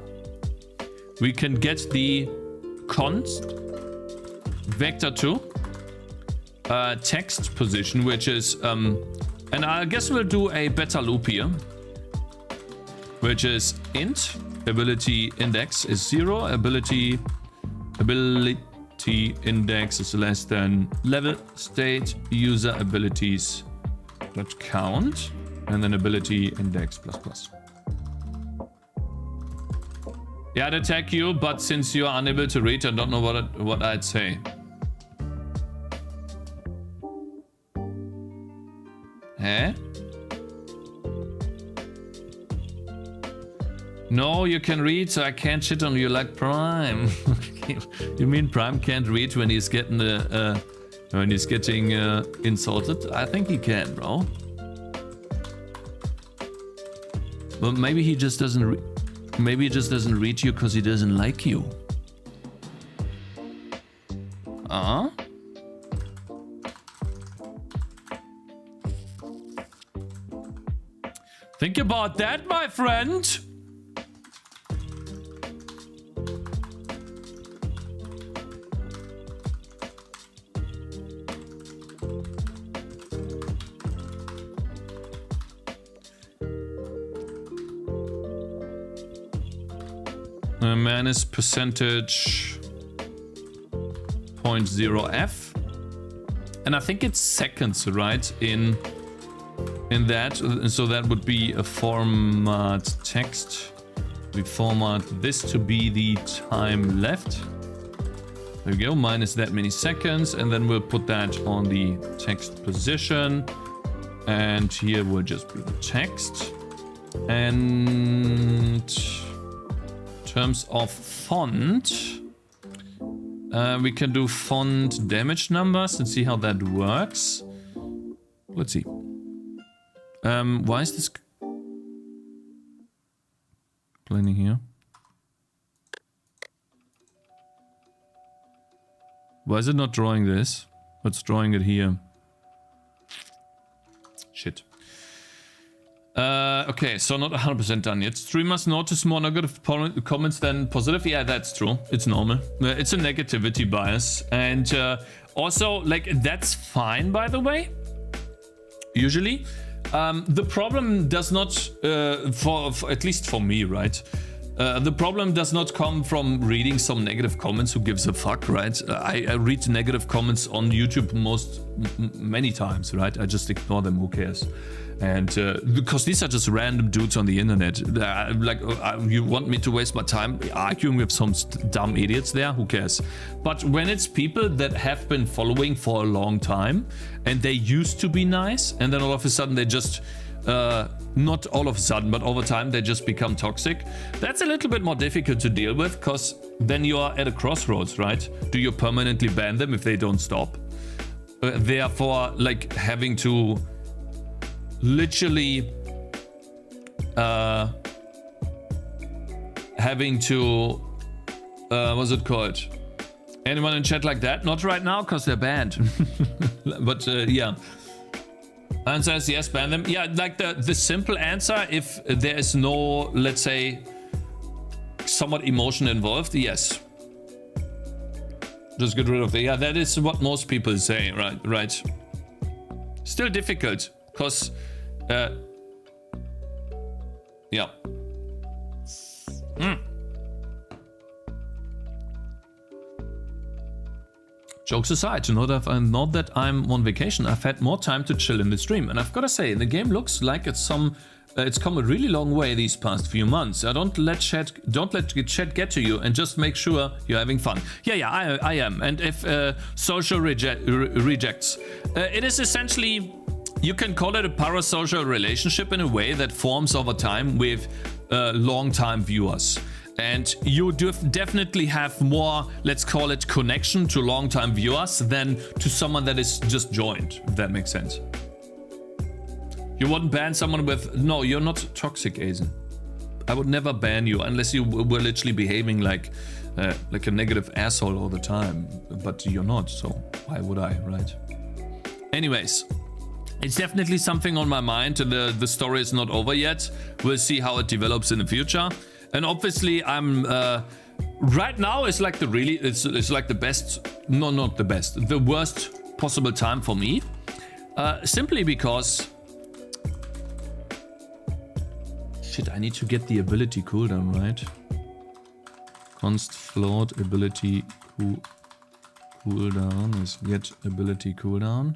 we can get the const vector 2 text position, which is and I guess we'll do a beta loop here, which is int ability index is 0, ability index is less than level state user abilities dot count, and then ability index plus. Yeah, I'd attack you, but since you are unable to read, I don't know what I'd say. Eh? No, you can read, so I can't shit on you like Prime. You mean Prime can't read when he's getting insulted? I think he can, bro. Well, maybe he just doesn't. Maybe he just doesn't read you because he doesn't like you. Think about that, my friend. Minus percentage 0.0f, and I think it's seconds, right? In that, so that would be a format text. We format this to be the time left. There we go, minus that many seconds, and then we'll put that on the text position, and here will just be the text. And in terms of font, we can do font damage numbers and see how that works. Let's see. Why is this complaining here? Why is it not drawing this? It's drawing it here. Shit. Okay, so not 100% done yet. Streamers notice more negative comments than positive. Yeah, that's true. It's normal. It's a negativity bias. And also, like, that's fine, by the way. Usually. The problem does not, for at least for me, right? The problem does not come from reading some negative comments. Who gives a fuck, right? I read negative comments on YouTube many times, right? I just ignore them. Who cares? And because these are just random dudes on the internet. You want me to waste my time arguing with some dumb idiots there? Who cares? But when it's people that have been following for a long time and they used to be nice, and then all of a sudden they just not all of a sudden, but over time they just become toxic. That's a little bit more difficult to deal with, because then you are at a crossroads, right? Do you permanently ban them if they don't stop? Therefore, like, having to literally what's it called? Anyone in chat like that? Not right now, because they're banned. But yeah. Answer is yes, ban them. Yeah, like the simple answer, if there is no, let's say, somewhat emotion involved, yes. Just get rid of it. Yeah, that is what most people say, right? Still difficult, because, yeah. Jokes aside, not that I'm on vacation, I've had more time to chill in the stream, and I've got to say, the game looks like it's come a really long way these past few months. Don't let chat get to you, and just make sure you're having fun. Yeah, I am. And if social rejects, it is essentially, you can call it a parasocial relationship in a way that forms over time with long-time viewers. And you definitely have more, let's call it, connection to long-time viewers than to someone that is just joined, if that makes sense. You wouldn't ban someone with... No, you're not toxic, Azen. I would never ban you unless you were literally behaving like a negative asshole all the time. But you're not, so why would I, right? Anyways, it's definitely something on my mind. The story is not over yet. We'll see how it develops in the future. And obviously, I'm right now. It's like it's like the best. No, not the best. The worst possible time for me, simply because. Shit! I need to get the ability cooldown right. Const float ability cooldown is get ability cooldown.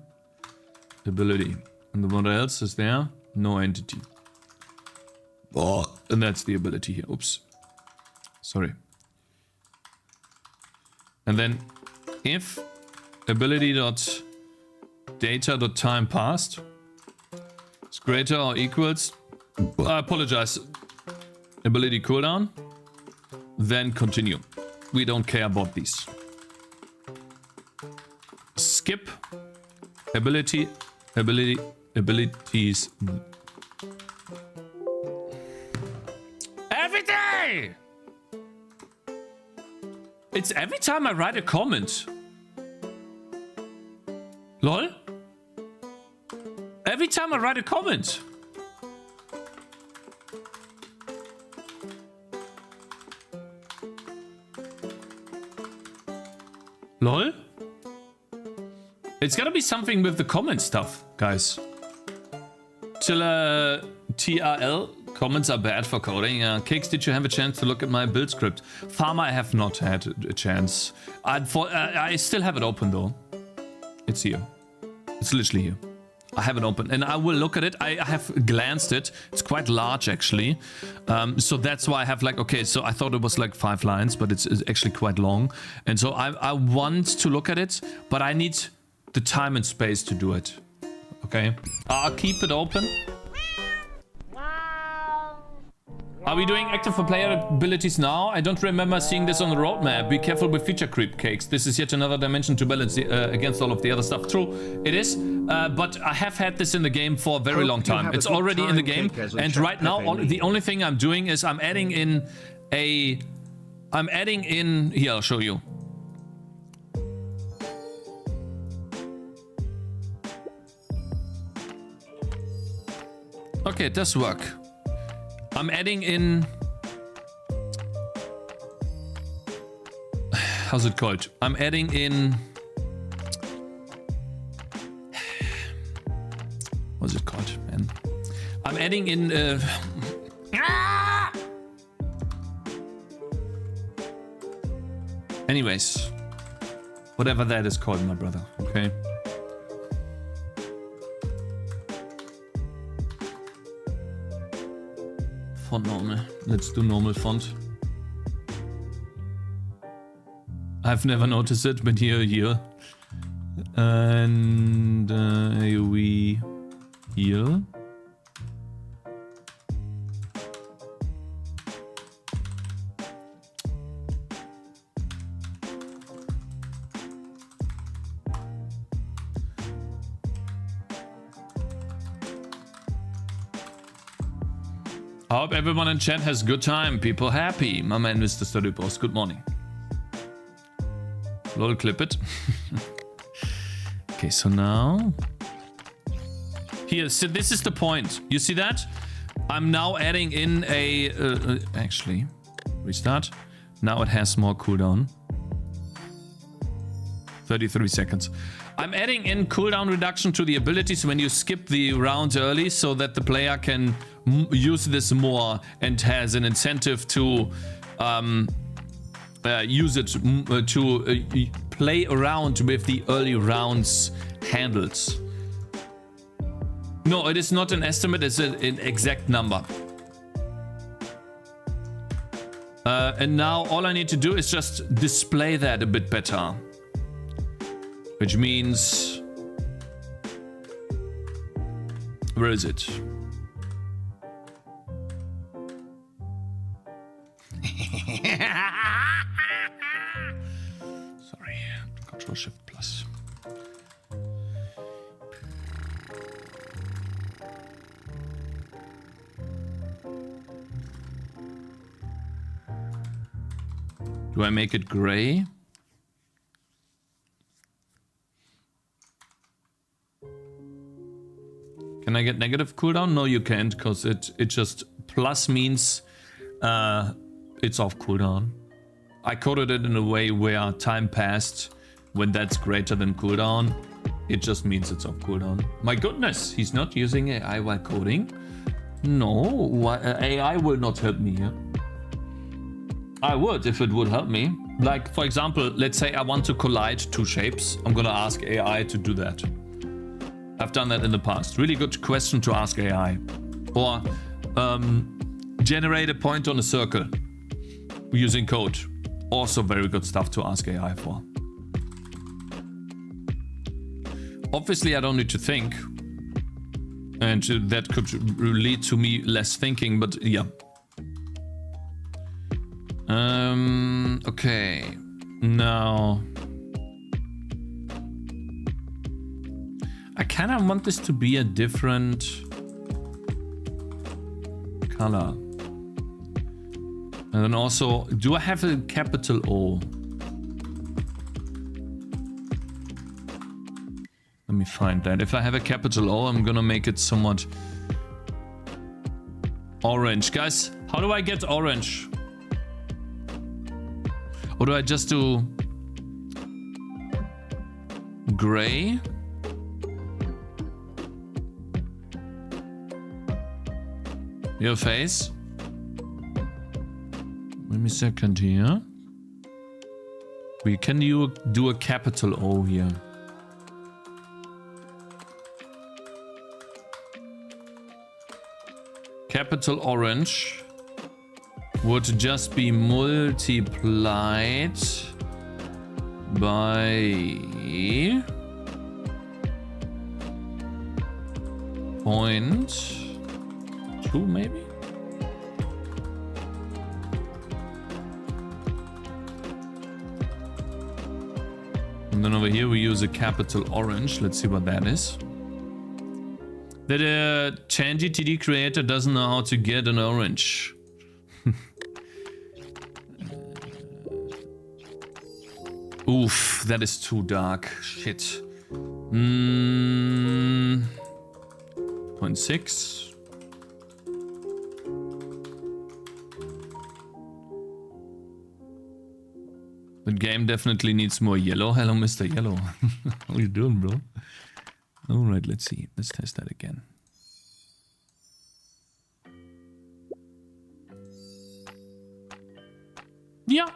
Ability, and what else is there? No entity. Oh, and that's the ability here. Oops. Sorry. And then if ability.data.time passed is greater or equals, I apologize. ability cooldown, then continue. We don't care about these. Skip, abilities. Every day! It's every time I write a comment. Lol? Every time I write a comment. Lol? It's gotta be something with the comment stuff, guys. TRL, comments are bad for coding. Cakez, did you have a chance to look at my build script? Farmer, I have not had a chance. I still have it open though. It's here. It's literally here. I have it open and I will look at it. I have glanced it. It's quite large actually. So that's why I have like, okay, so I thought it was like 5 lines, but it's actually quite long. And so I want to look at it, but I need the time and space to do it. Okay. I'll keep it open. Are we doing active for player abilities now? I don't remember seeing this on the roadmap. Be careful with feature creep, Cakez. This is yet another dimension to balance against all of the other stuff. True, it is. But I have had this in the game for a very long time. It's already in the game. And right now, the only thing I'm doing is I'm adding in... Here, I'll show you. Okay, it does work. I'm adding in... How's it called? I'm adding in... What's it called, man? I'm adding in... Anyways. Whatever that is called, my brother. Okay. Font normal. Let's do normal font. I've never noticed it, but here. And we here. I hope everyone in chat has a good time. People happy. My man, Mr. Study Boss. Good morning. Lol, clip it. Okay, so now... Here, so this is the point. You see that? I'm now adding in a... actually, restart. Now it has more cooldown. 33 seconds. I'm adding in cooldown reduction to the abilities when you skip the round early so that the player can use this more and has an incentive to use it to play around with the early rounds handles. No, it is not an estimate, it's an exact number. And now all I need to do is just display that a bit better. Which means... Where is it? Sorry, Control Shift Plus. Do I make it gray? Can I get negative cooldown? No, you can't, because it just plus means it's off cooldown. I coded it in a way where time passed when that's greater than cooldown. It just means it's off cooldown. My goodness, he's not using AI while coding? No, AI will not help me here. I would if it would help me. Like, for example, let's say I want to collide 2 shapes. I'm gonna ask AI to do that. I've done that in the past. Really good question to ask AI. Or generate a point on a circle using code. Also very good stuff to ask AI for. Obviously, I don't need to think. And that could lead to me less thinking, but yeah. Okay, now I kind of want this to be a different color. And then also, do I have a capital O? Let me find that. If I have a capital O, I'm gonna make it somewhat orange. Guys, how do I get orange? Or do I just do gray? Your face? Give me a second here. We can do a capital O here. Capital orange would just be multiplied by 0.2 maybe? And then over here we use a capital orange. Let's see what that is. The Tangy TD creator doesn't know how to get an orange. Oof, that is too dark. Shit. 0.6. The game definitely needs more yellow. Hello, Mr. Yellow. How you doing, bro? All right, let's see. Let's test that again. Yeah.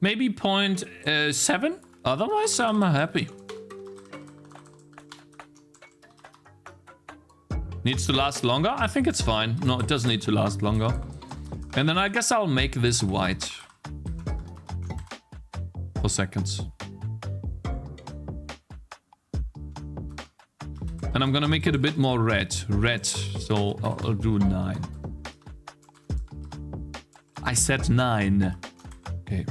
Maybe 0.7. Otherwise, I'm happy. Needs to last longer? I think it's fine. No, it doesn't need to last longer. And then I guess I'll make this white. For seconds. And I'm gonna make it a bit more red. Red. So I'll do 9. I said 9. Okay.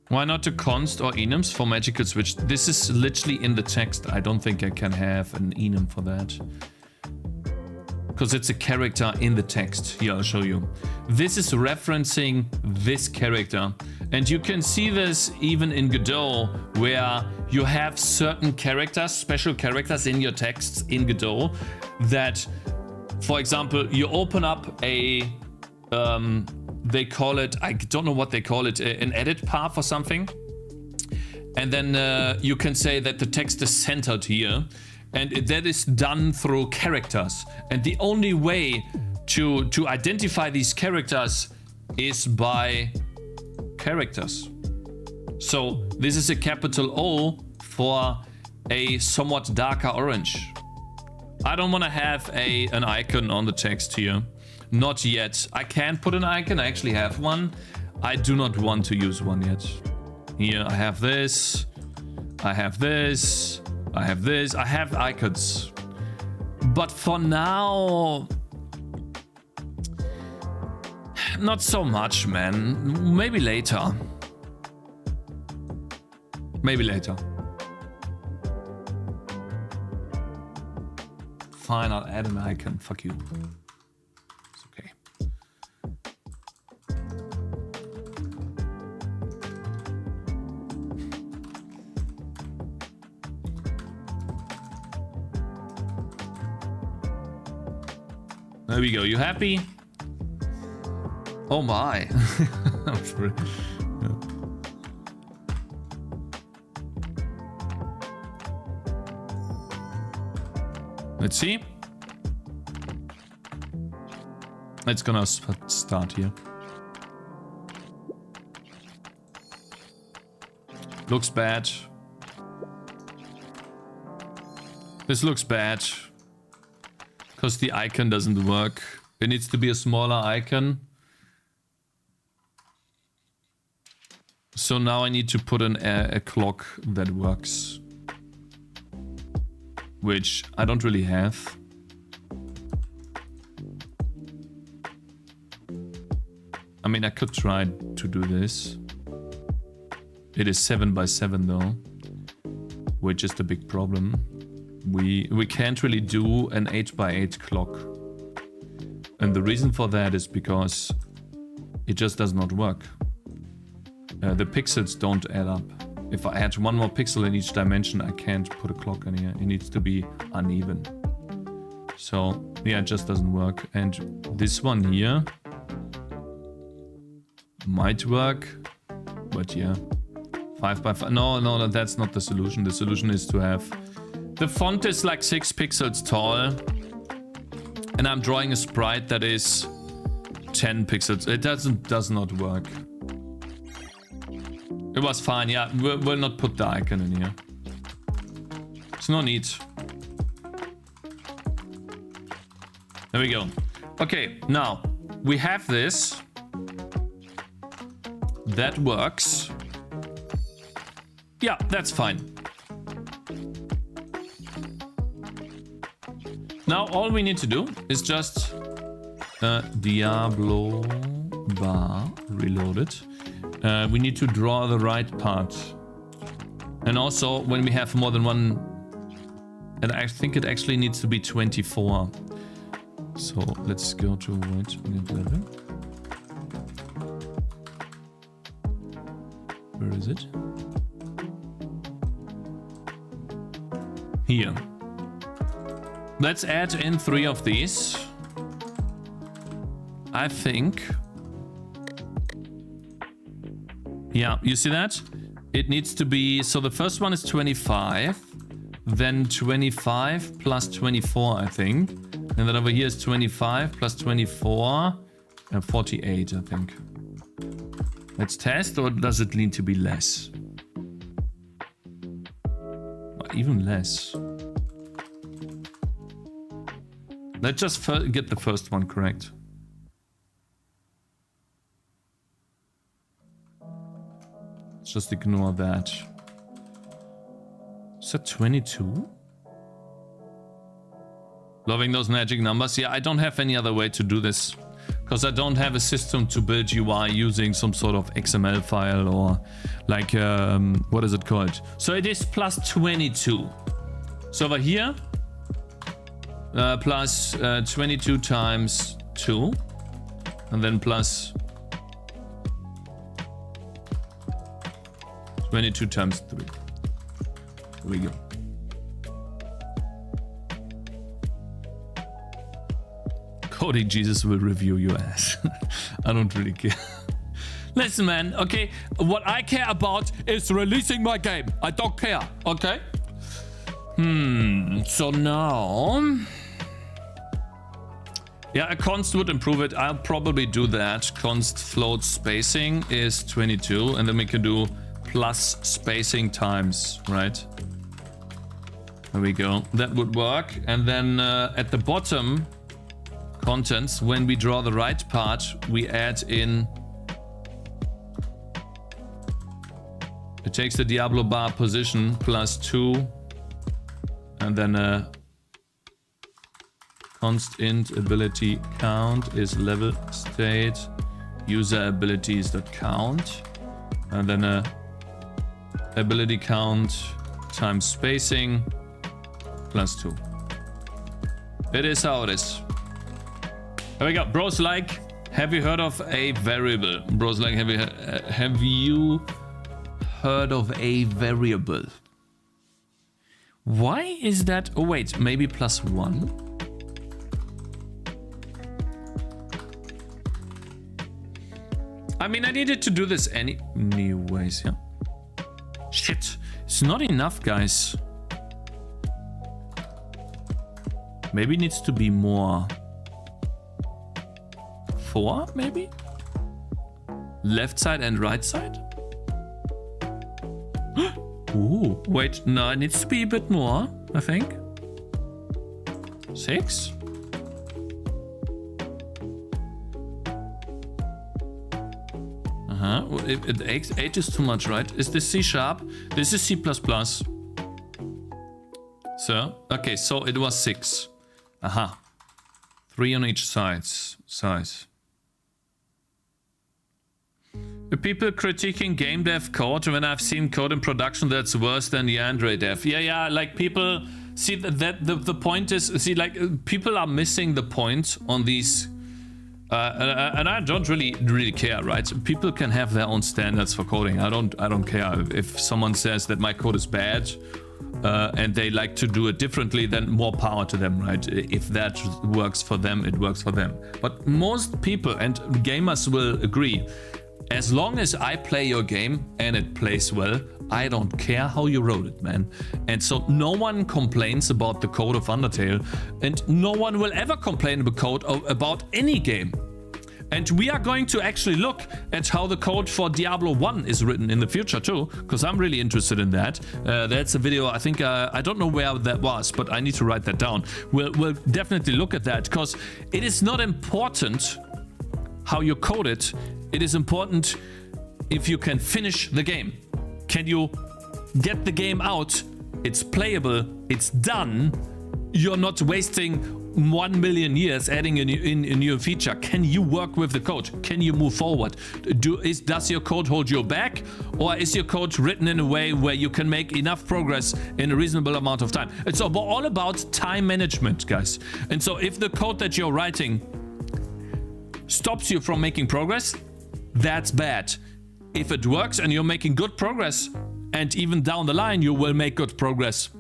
Why not to const or enums for magical switch? This is literally in the text. I don't think I can have an enum for that. Because it's a character in the text. Here, I'll show you. This is referencing this character. And you can see this even in Godot, where you have certain characters, special characters in your texts in Godot that, for example, you open up a, they call it, I don't know what they call it, an edit path or something. And then you can say that the text is centered here. And that is done through characters. And the only way to identify these characters is by characters. So this is a capital O for a somewhat darker orange. I don't want to have an icon on the text here. Not yet. I can put an icon. I actually have one. I do not want to use one yet. Here I have this. I have this. I have this. I have icons. But for now, not so much, man. Maybe later. Maybe later. Fine, I'll add an icon. Fuck you. It's okay. There we go. You happy? Oh my. I'm sorry. Yeah. Let's see. It's gonna start here. Looks bad. This looks bad. Because the icon doesn't work. It needs to be a smaller icon. So now I need to put a clock that works. Which I don't really have. I mean, I could try to do this. It is 7 by 7 though, which is the big problem. We can't really do an 8 by 8 clock. And the reason for that is because it just does not work. The pixels don't add up. If I add one more pixel in each dimension, I can't put a clock in here. It needs to be uneven. So yeah, it just doesn't work. And this one here might work, but yeah, 5 by 5. No, that's not the solution. The solution is to have the font is like 6 pixels tall, and I'm drawing a sprite that is 10 pixels. It does not work. It was fine. Yeah, we'll not put the icon in here. There's no need. There we go. Okay, now we have this. That works. Yeah, that's fine. Now all we need to do is just Diablo bar reloaded. We need to draw the right part. And also when we have more than one, and I think it actually needs to be 24. So let's go to white level. Where is it? Here. Let's add in 3 of these. I think. Yeah, you see that? It needs to be, so the first one is 25, then 25 plus 24, I think. And then over here is 25 plus 24, and 48, I think. Let's test, or does it need to be less? Even less. Let's just get the first one correct. Let's just ignore that. Is that 22? Loving those magic numbers. Yeah, I don't have any other way to do this, because I don't have a system to build UI using some sort of XML file or like, what is it called? So it is plus 22. So over here, plus 22 times 2, and then plus 22 times 3. Here we go. Coding Jesus will review your ass. I don't really care. Listen, man, okay? What I care about is releasing my game. I don't care, okay? So now... Yeah, a const would improve it. I'll probably do that. Const float spacing is 22, and then we can do plus spacing times, right? There we go. That would work. And then at the bottom... contents, when we draw the right part, we add in, it takes the Diablo bar position plus 2, and then a const int ability count is level state user abilities that count, and then a ability count times spacing plus 2. It is how it is. There we go. Bros like, have you heard of a variable? Bros like, have you heard of a variable? Why is that? Oh wait, maybe plus 1? I mean, I needed to do this anyways, yeah. Shit, it's not enough, guys. Maybe it needs to be more. 4, maybe? Left side and right side? Ooh, wait, no, it needs to be a bit more, I think. 6? Uh-huh, 8 is too much, right? Is this C sharp? This is C++. So, okay, so it was 6. Aha. 3 on each size. The people critiquing game dev code when I've seen code in production that's worse than the Android dev. Yeah, like people see that the point is, see, like people are missing the point on these, and I don't really care, right? People can have their own standards for coding. I don't care if someone says that my code is bad, and they like to do it differently, then more power to them, right? If that works for them, it works for them. But most people and gamers will agree, as long as I play your game and it plays well, I don't care how you wrote it, man. And so no one complains about the code of Undertale, and no one will ever complain about any game. And we are going to actually look at how the code for Diablo 1 is written in the future too, because I'm really interested in that. That's a video, I think, I don't know where that was, but I need to write that down. We'll definitely look at that, because it is not important how you code it. It is important if you can finish the game. Can you get the game out? It's playable, it's done. You're not wasting 1 million years adding a new feature. Can you work with the code? Can you move forward? Does your code hold you back? Or is your code written in a way where you can make enough progress in a reasonable amount of time? It's all about time management, guys. And so if the code that you're writing stops you from making progress, that's bad. If it works and you're making good progress, and even down the line you will make good progress,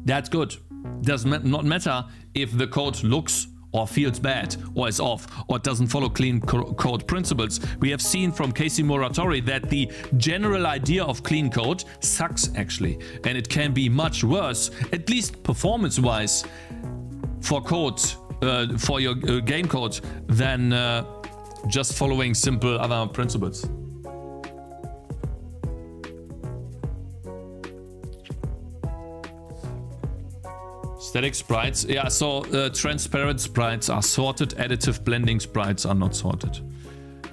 that's good. Does not matter if the code looks or feels bad, or is off, or doesn't follow clean code principles. We have seen from Casey Muratori that the general idea of clean code sucks, actually, and it can be much worse, at least performance-wise, for code, for your game code, than just following simple other principles. Static sprites, yeah, so transparent sprites are sorted, additive blending sprites are not sorted.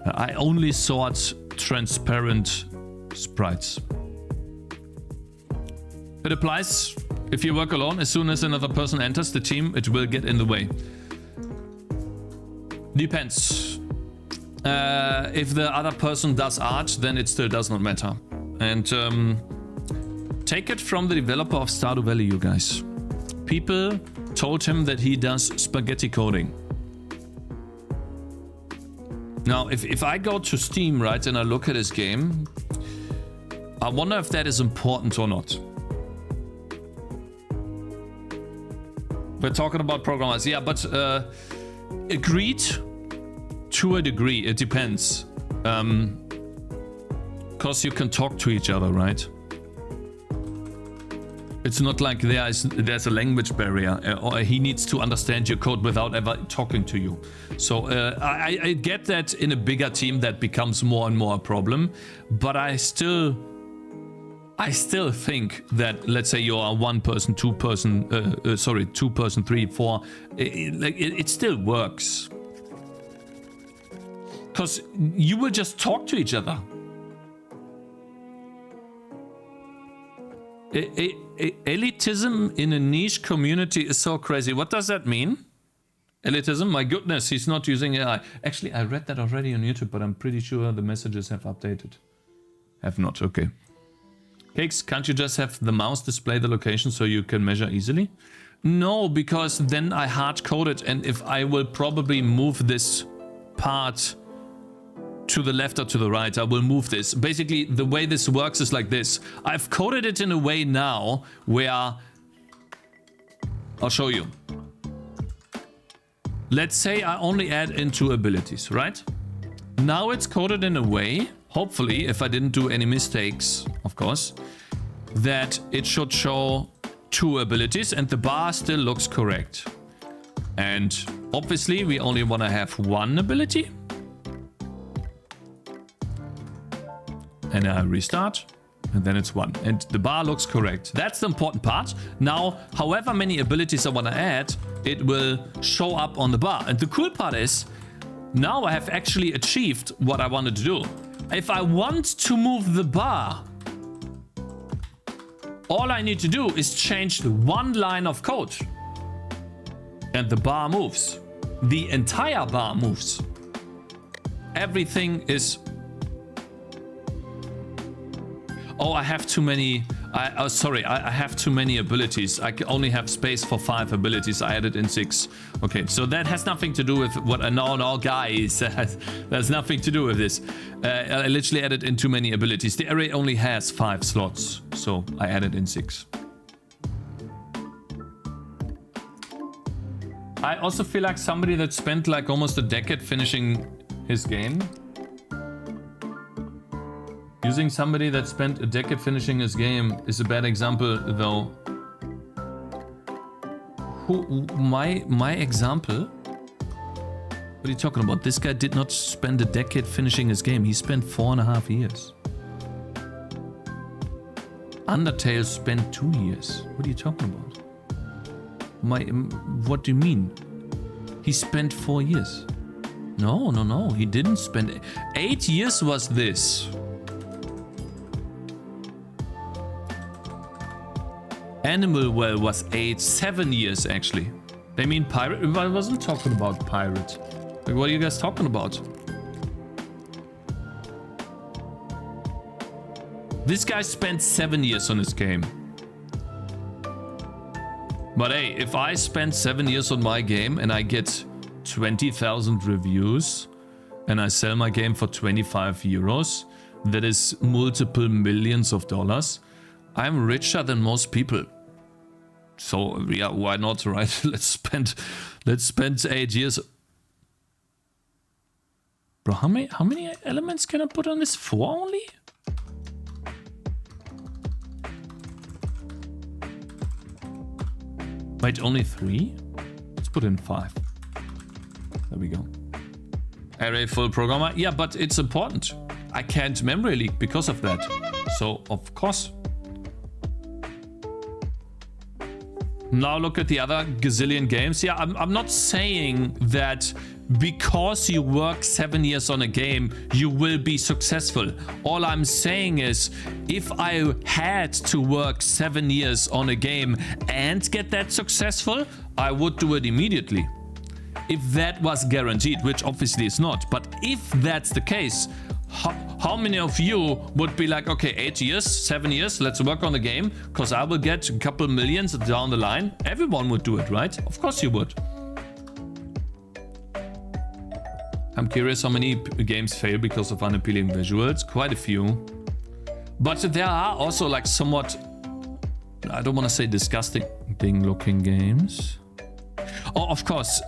I only sort transparent sprites. It applies if you work alone. As soon as another person enters the team, it will get in the way. Depends. If the other person does art, then it still does not matter. And take it from the developer of Stardew Valley, you guys. People told him that he does spaghetti coding. Now, if I go to Steam, right, and I look at his game, I wonder if that is important or not. We're talking about programmers, yeah, but agreed to a degree. It depends. Because you can talk to each other, right? It's not like there's a language barrier, or he needs to understand your code without ever talking to you. So I get that in a bigger team that becomes more and more a problem, but I still think that, let's say you are 1 person, 2 person, 2 person, 3, 4, it still works. Because you will just talk to each other. Elitism in a niche community is so crazy. What does that mean? Elitism? My goodness, he's not using AI. Actually, I read that already on YouTube, but I'm pretty sure the messages have updated. Have not, okay. Cakez, can't you just have the mouse display the location so you can measure easily? No, because then I hard code it, and if I will probably move this part to the left or to the right, I will move this. Basically, the way this works is like this. I've coded it in a way now where... I'll show you. Let's say I only add in 2 abilities, right? Now it's coded in a way, hopefully, if I didn't do any mistakes, of course, that it should show 2 abilities and the bar still looks correct. And obviously, we only want to have 1 ability. And I restart, and then it's 1. And the bar looks correct. That's the important part. Now, however many abilities I want to add, it will show up on the bar. And the cool part is, now I have actually achieved what I wanted to do. If I want to move the bar, all I need to do is change 1 line of code. And the bar moves. The entire bar moves. Everything is Oh, I have too many. Sorry, I have too many abilities. I only have space for 5 abilities. I added in 6. Okay, so that has nothing to do with what. No, guys, there's nothing to do with this. I literally added in too many abilities. The array only has 5 slots, so I added in 6. I also feel like somebody that spent like almost a decade finishing his game. Using somebody that spent a decade finishing his game is a bad example, though. My example? What are you talking about? This guy did not spend a decade finishing his game. He spent 4.5 years. Undertale spent 2 years. What are you talking about? What do you mean? He spent 4 years. No. He didn't spend 8 years. Was this? Animal Well was 7 years actually. They mean pirate? I wasn't talking about pirate. Like, what are you guys talking about? This guy spent 7 years on his game. But hey, if I spend 7 years on my game and I get 20,000 reviews and I sell my game for 25 euros, that is multiple millions of dollars. I'm richer than most people. So yeah, why not, right? Let's spend 8 years. Bro, how many elements can I put on this? 4 only? Wait, only 3? Let's put in 5. There we go. Array full programmer. Yeah, but it's important. I can't memory leak because of that. So, of course. Now look at the other gazillion games. Yeah, I'm not saying that because you work 7 years on a game, you will be successful. All I'm saying is, if I had to work 7 years on a game and get that successful, I would do it immediately. If that was guaranteed, which obviously is not, but if that's the case, how many of you would be like, okay, 8 years, 7 years, let's work on the game, because I will get a couple millions down the line? Everyone would do it, right? Of course you would. I'm curious how many games fail because of unappealing visuals. Quite a few. But there are also like somewhat, I don't want to say disgusting looking games. Oh, of course.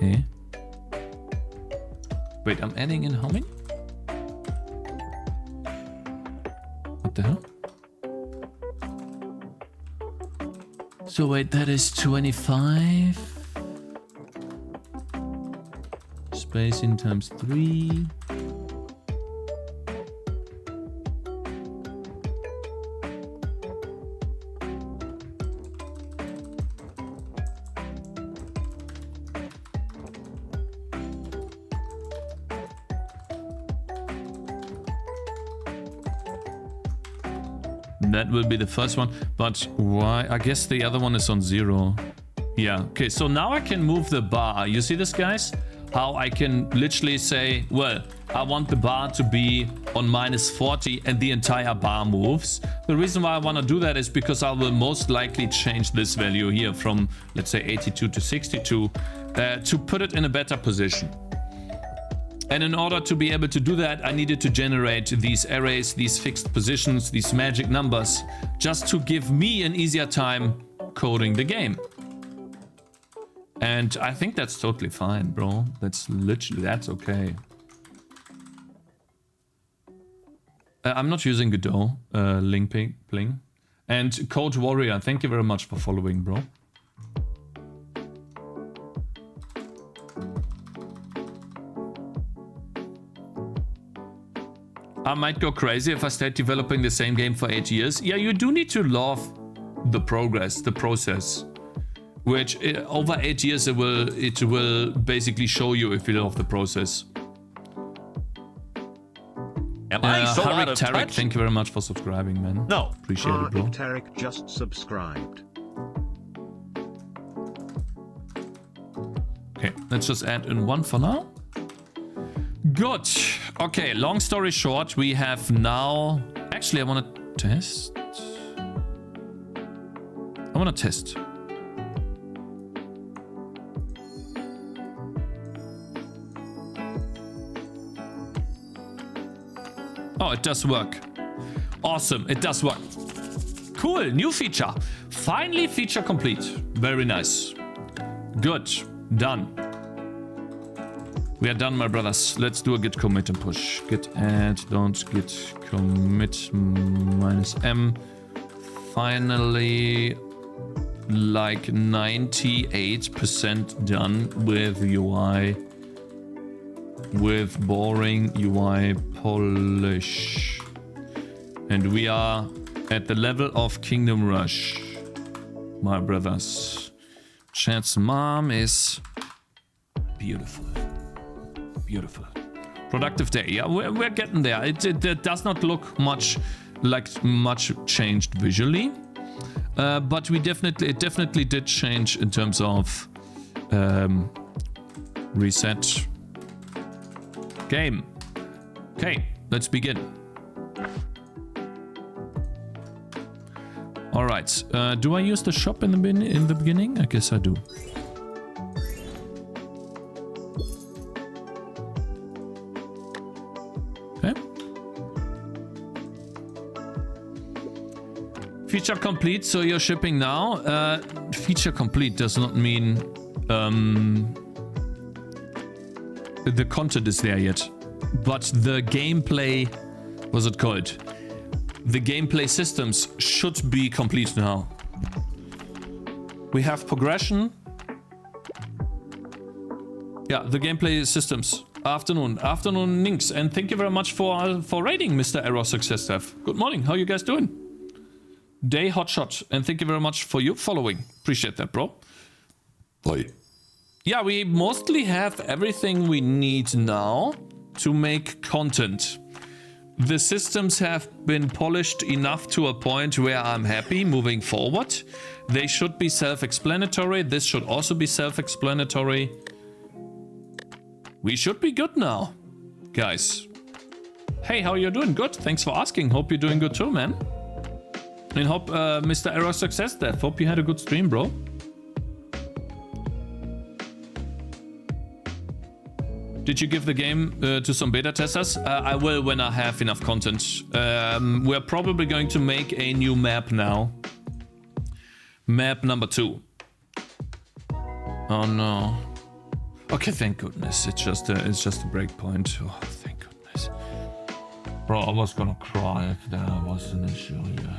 Hey. Wait, I'm adding in how many? What the hell? So wait, that is 25. Spacing times 3. That will be the first one, but why? I guess the other one is on 0. Yeah, okay, so now I can move the bar. You see this, guys? How I can literally say, well, I want the bar to be on -40 and the entire bar moves. The reason why I want to do that is because I will most likely change this value here from, let's say, 82 to 62 to put it in a better position. And in order to be able to do that, I needed to generate these arrays, these fixed positions, these magic numbers, just to give me an easier time coding the game. And I think that's totally fine, bro. That's okay. I'm not using Godot, Pling. And Code Warrior, thank you very much for following, bro. I might go crazy if I stayed developing the same game for 8 years. Yeah, you do need to love the progress, the process. Which over 8 years it will basically show you if you love the process. Am I so out of Tarek, touch? thank you very much for subscribing, man. No. Appreciate it, bro. Tarek just subscribed. Okay, let's just add in 1 for now. Good. Okay, long story short, we have now... Actually, I want to test. I want to test. Oh, it does work. Awesome, it does work. Cool, new feature. Finally, feature complete. Very nice. Good, done. We are done, my brothers. Let's do a git commit and push. Git add, don't git commit -m. Finally, like 98% done with UI. With boring UI polish. And we are at the level of Kingdom Rush, my brothers. Chat's mom is beautiful. Beautiful. Productive day. Yeah, we're getting there. It does not look much changed visually. But it definitely did change in terms of reset game. Okay, let's begin. All right. Do I use the shop in the beginning? I guess I do. Okay. Feature complete. So you're shipping now. Feature complete does not mean the content is there yet, but the gameplay, what's it called? The gameplay systems should be complete now. We have progression. Yeah, the gameplay systems. Afternoon, Ninx, and thank you very much for raiding, Mr. Error Success Dev. Good morning, how you guys doing? Day Hotshot, and thank you very much for you following. Appreciate that, bro. Bye. Yeah, we mostly have everything we need now to make content. The systems have been polished enough to a point where I'm happy moving forward. They should be self-explanatory. This should also be self-explanatory. We should be good now, guys. Hey, how you doing? Good. Thanks for asking. Hope you're doing good too, man. And hope, Mr. Error Success Dev. Hope you had a good stream, bro. Did you give the game to some beta testers? I will when I have enough content. We're probably going to make a new map now. Map number 2. Oh no. Okay, thank goodness. It's just a breakpoint. Oh, thank goodness. Bro, I was gonna cry if there was an issue here.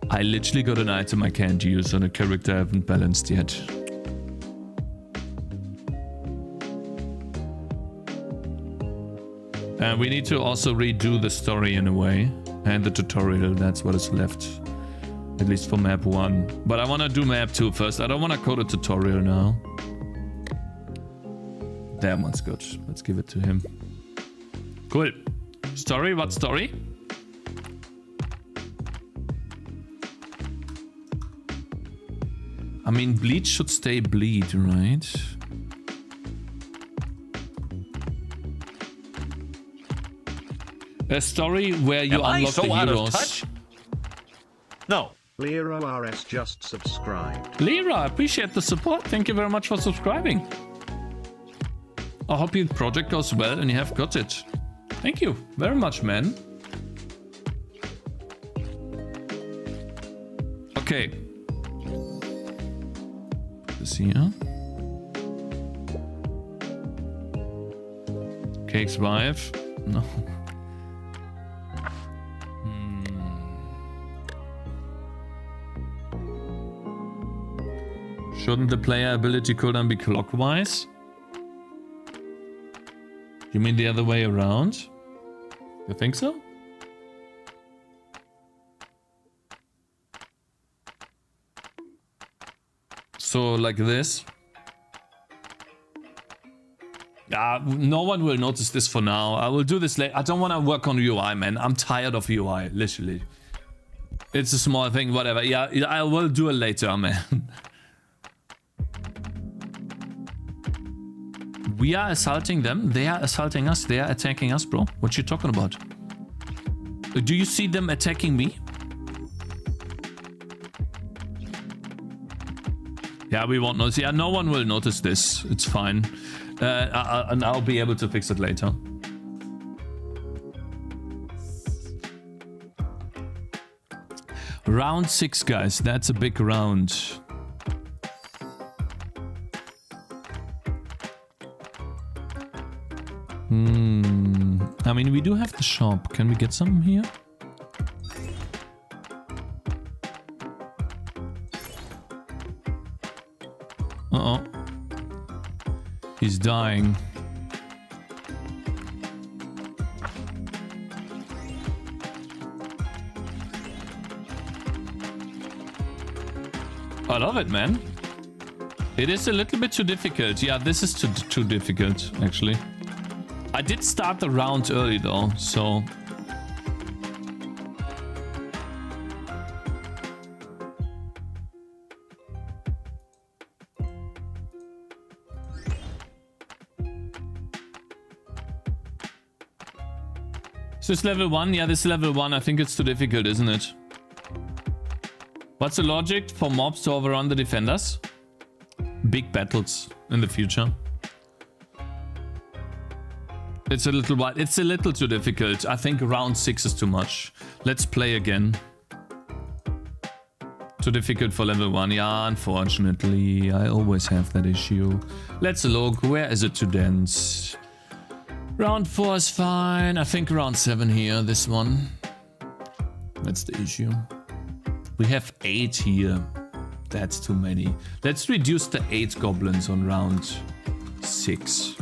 I literally got an item I can't use on a character I haven't balanced yet. And we need to also redo the story in a way. And the tutorial, that's what is left. At least for map 1. But I want to do map 2 first. I don't want to code a tutorial now. That one's good. Let's give it to him. Cool. Story? What story? I mean, bleed should stay bleed, right? A story where you unlock the heroes. No. Lira RS just subscribed. Lira, appreciate the support. Thank you very much for subscribing. I hope your project goes well and you have got it. Thank you very much, man. Okay. This here. Cakes wife. No. Shouldn't the player ability cooldown be clockwise? You mean the other way around? You think so? So like this? No one will notice this for now. I will do this later. I don't want to work on UI, man. I'm tired of UI, literally. It's a small thing, whatever. Yeah, I will do it later, man. We are assaulting them. They are assaulting us. They are attacking us, bro. What you talking about? Do you see them attacking me? Yeah, we won't notice. Yeah, no one will notice this. It's fine. And I'll be able to fix it later. Round 6, guys. That's a big round. I mean, we do have the shop. Can we get some here? Uh-oh. He's dying. I love it, man. It is a little bit too difficult. Yeah, this is too difficult, actually. I did start the round early, though, so... Is this level 1? Yeah, this is level 1. I think it's too difficult, isn't it? What's the logic for mobs to overrun the defenders? Big battles in the future. It's a little too difficult. I think round 6 is too much. Let's play again. Too difficult for level 1. Yeah, unfortunately. I always have that issue. Let's look. Where is it too dense? Round 4 is fine. I think round 7 here. This one. That's the issue. We have 8 here. That's too many. Let's reduce the 8 goblins on round 6.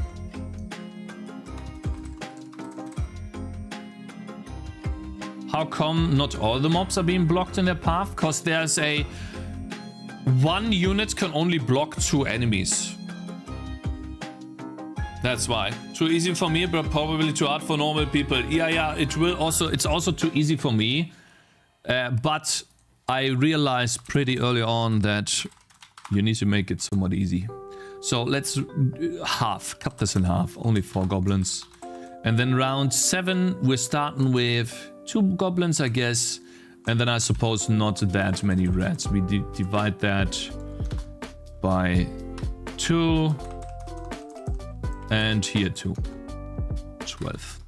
How come not all the mobs are being blocked in their path? Because there's a... 1 unit can only block 2 enemies. That's why. Too easy for me, but probably too hard for normal people. Yeah, it's also too easy for me. But I realized pretty early on that you need to make it somewhat easy. So let's cut this in half. Only 4 goblins. And then round 7, we're starting with 2 goblins, I guess. And then I suppose not that many rats. We divide that by 2. And here 2. 12.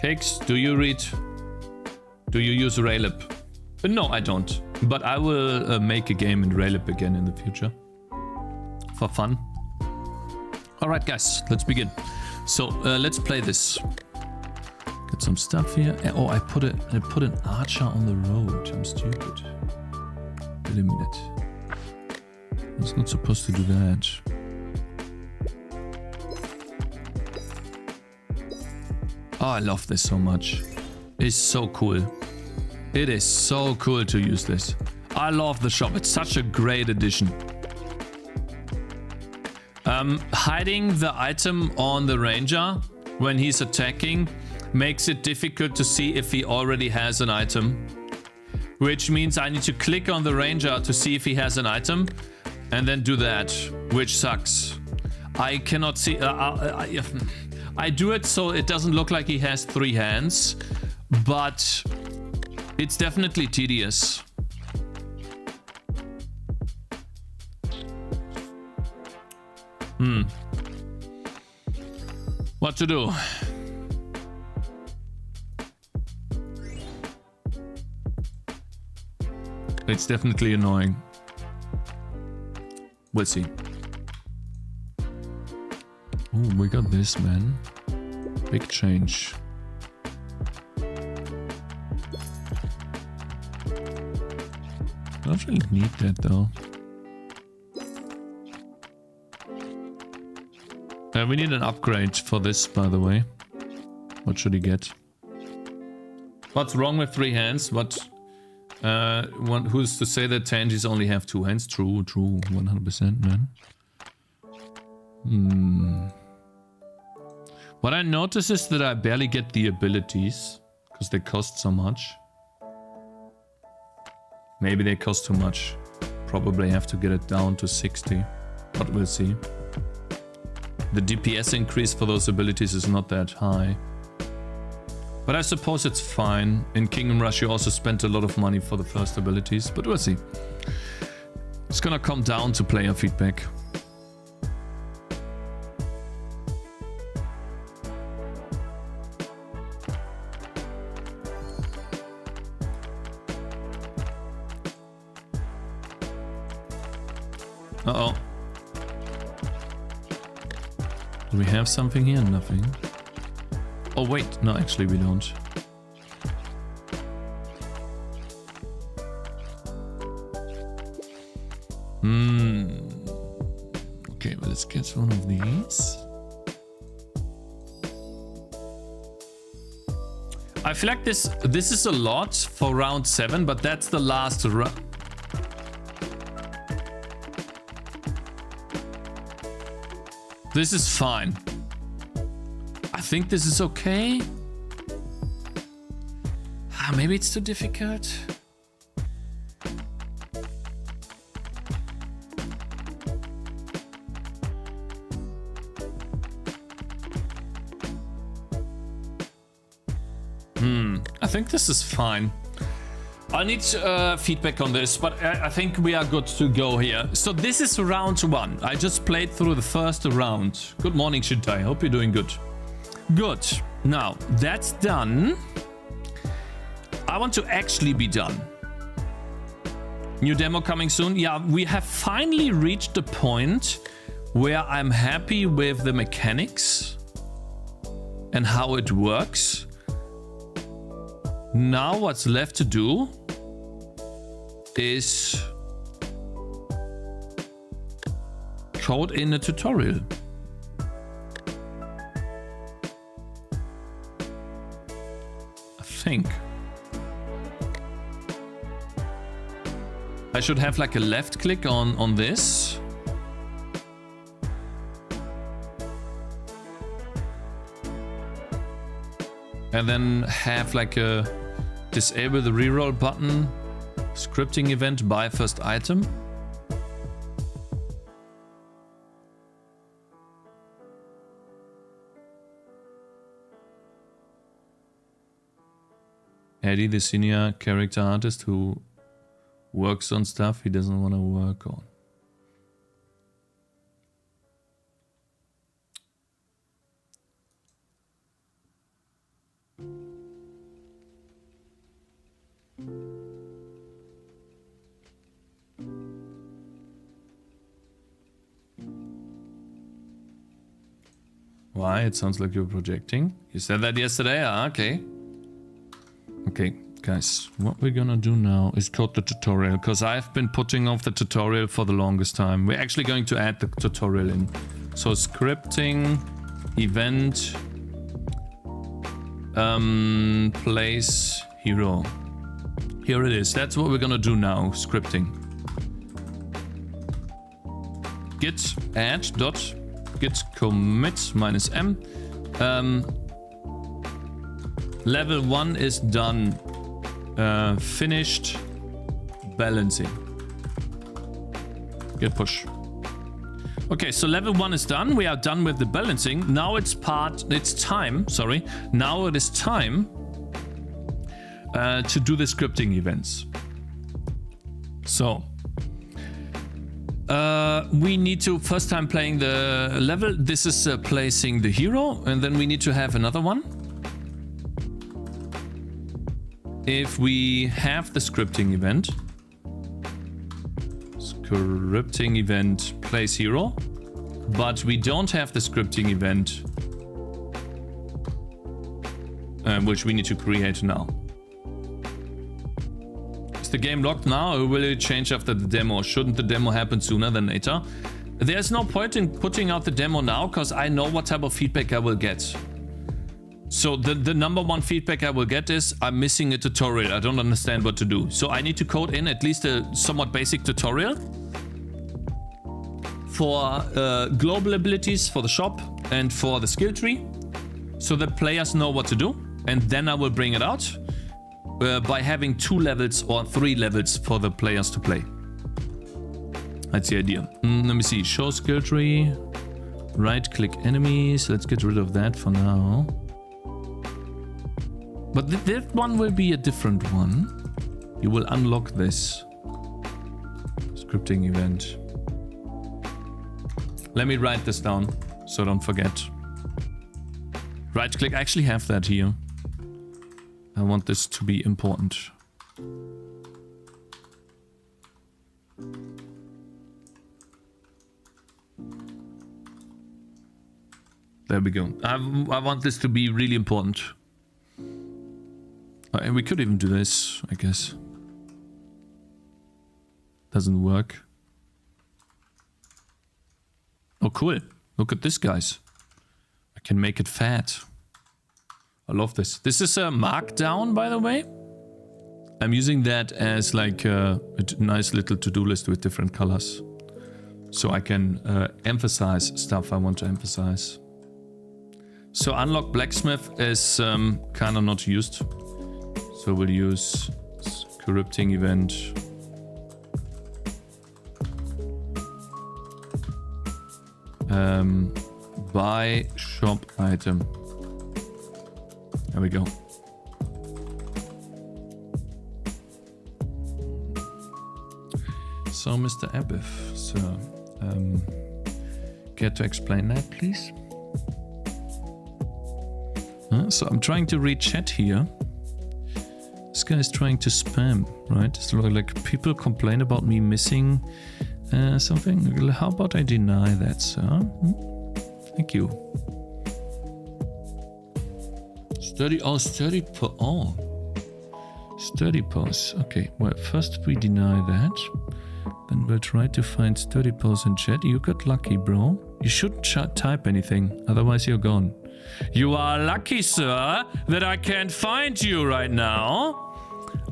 Cakez, do you read? Do you use Raylib? No, I don't. But I will make a game in Raylib again in the future. For fun. Alright guys, let's begin. So let's play this. Get some stuff here. Oh, I put an archer on the road. I'm stupid. Wait a minute. I was not supposed to do that. Oh, I love this so much. It's so cool. It is so cool to use this. I love the shop. It's such a great addition. Hiding the item on the ranger when he's attacking makes it difficult to see if he already has an item. Which means I need to click on the ranger to see if he has an item and then do that, which sucks. I cannot see... I do it so it doesn't look like he has 3 hands, but it's definitely tedious. What to do? It's definitely annoying. We'll see. Oh, we got this, man. Big change. I don't really need that though. We need an upgrade for this, by the way. What should he get? What's wrong with 3 hands? What? Who's to say that Tangies only have 2 hands? True, 100%, man. What I notice is that I barely get the abilities because they cost so much. Maybe they cost too much. Probably have to get it down to 60, but we'll see. The DPS increase for those abilities is not that high. But I suppose it's fine. In Kingdom Rush you also spent a lot of money for the first abilities, but we'll see. It's gonna come down to player feedback. Uh-oh. Do we have something here? Nothing. Oh wait, no, actually we don't. Okay, well, let's get one of these. I feel like this is a lot for round 7, but that's the last round. This is fine. I think this is okay. Maybe it's too difficult. I think this is fine. I need feedback on this, but I think we are good to go here. So this is round 1. I just played through the first round. Good morning, Shintai. Hope you're doing good. Good. Now, that's done. I want to actually be done. New demo coming soon. Yeah, we have finally reached the point where I'm happy with the mechanics and how it works. Now what's left to do is code in a tutorial. I think I should have like a left click on this. And then have like a disable the reroll button, scripting event, buy first item. Eddie, the senior character artist who works on stuff he doesn't want to work on. Why? It sounds like you're projecting. You said that yesterday? Ah, okay. Okay, guys, what we're gonna do now is code the tutorial, because I've been putting off the tutorial for the longest time. We're actually going to add the tutorial in. So scripting, event, place, hero. Here it is. That's what we're gonna do now, scripting. Git add dot git commit -m. Level 1 is done. Finished balancing. Git push. Okay, so level 1 is done. We are done with the balancing. Now it's time. Sorry. Now it is time to do the scripting events. So we need to first time playing the level. This is placing the hero, and then we need to have another one. If we have the scripting event, place hero, but we don't have the scripting event, which we need to create now. Is the game locked now, or will it change after the demo? Shouldn't the demo happen sooner than later? There's no point in putting out the demo now, because I know what type of feedback I will get. So the number one feedback I will get is, I'm missing a tutorial. I don't understand what to do. So I need to code in at least a somewhat basic tutorial for global abilities for the shop and for the skill tree, so that players know what to do. And then I will bring it out. by having 2 levels or 3 levels for the players to play. That's the idea. Let me see. Show skill tree. Right click enemies. Let's get rid of that for now. But that one will be a different one. You will unlock this scripting event. Let me write this down so don't forget. Right click. I actually have that here. I want this to be important. There we go. I want this to be really important. And we could even do this, I guess. Doesn't work. Oh, cool. Look at this, guys. I can make it fat. I love this. This is a markdown, by the way. I'm using that as like a nice little to-do list with different colors. So I can emphasize stuff I want to emphasize. So unlock blacksmith is kind of not used. So we'll use scripting event. Buy shop item. There we go. So Mr. Abiff, sir, care to explain that, please? So I'm trying to read chat here. This guy is trying to spam, right? So like people complain about me missing something. How about I deny that, sir? Thank you. Sturdy pose. Okay, well, first we deny that. Then we'll try to find sturdy pose in chat. You got lucky, bro. You shouldn't type anything, otherwise you're gone. You are lucky, sir, that I can't find you right now.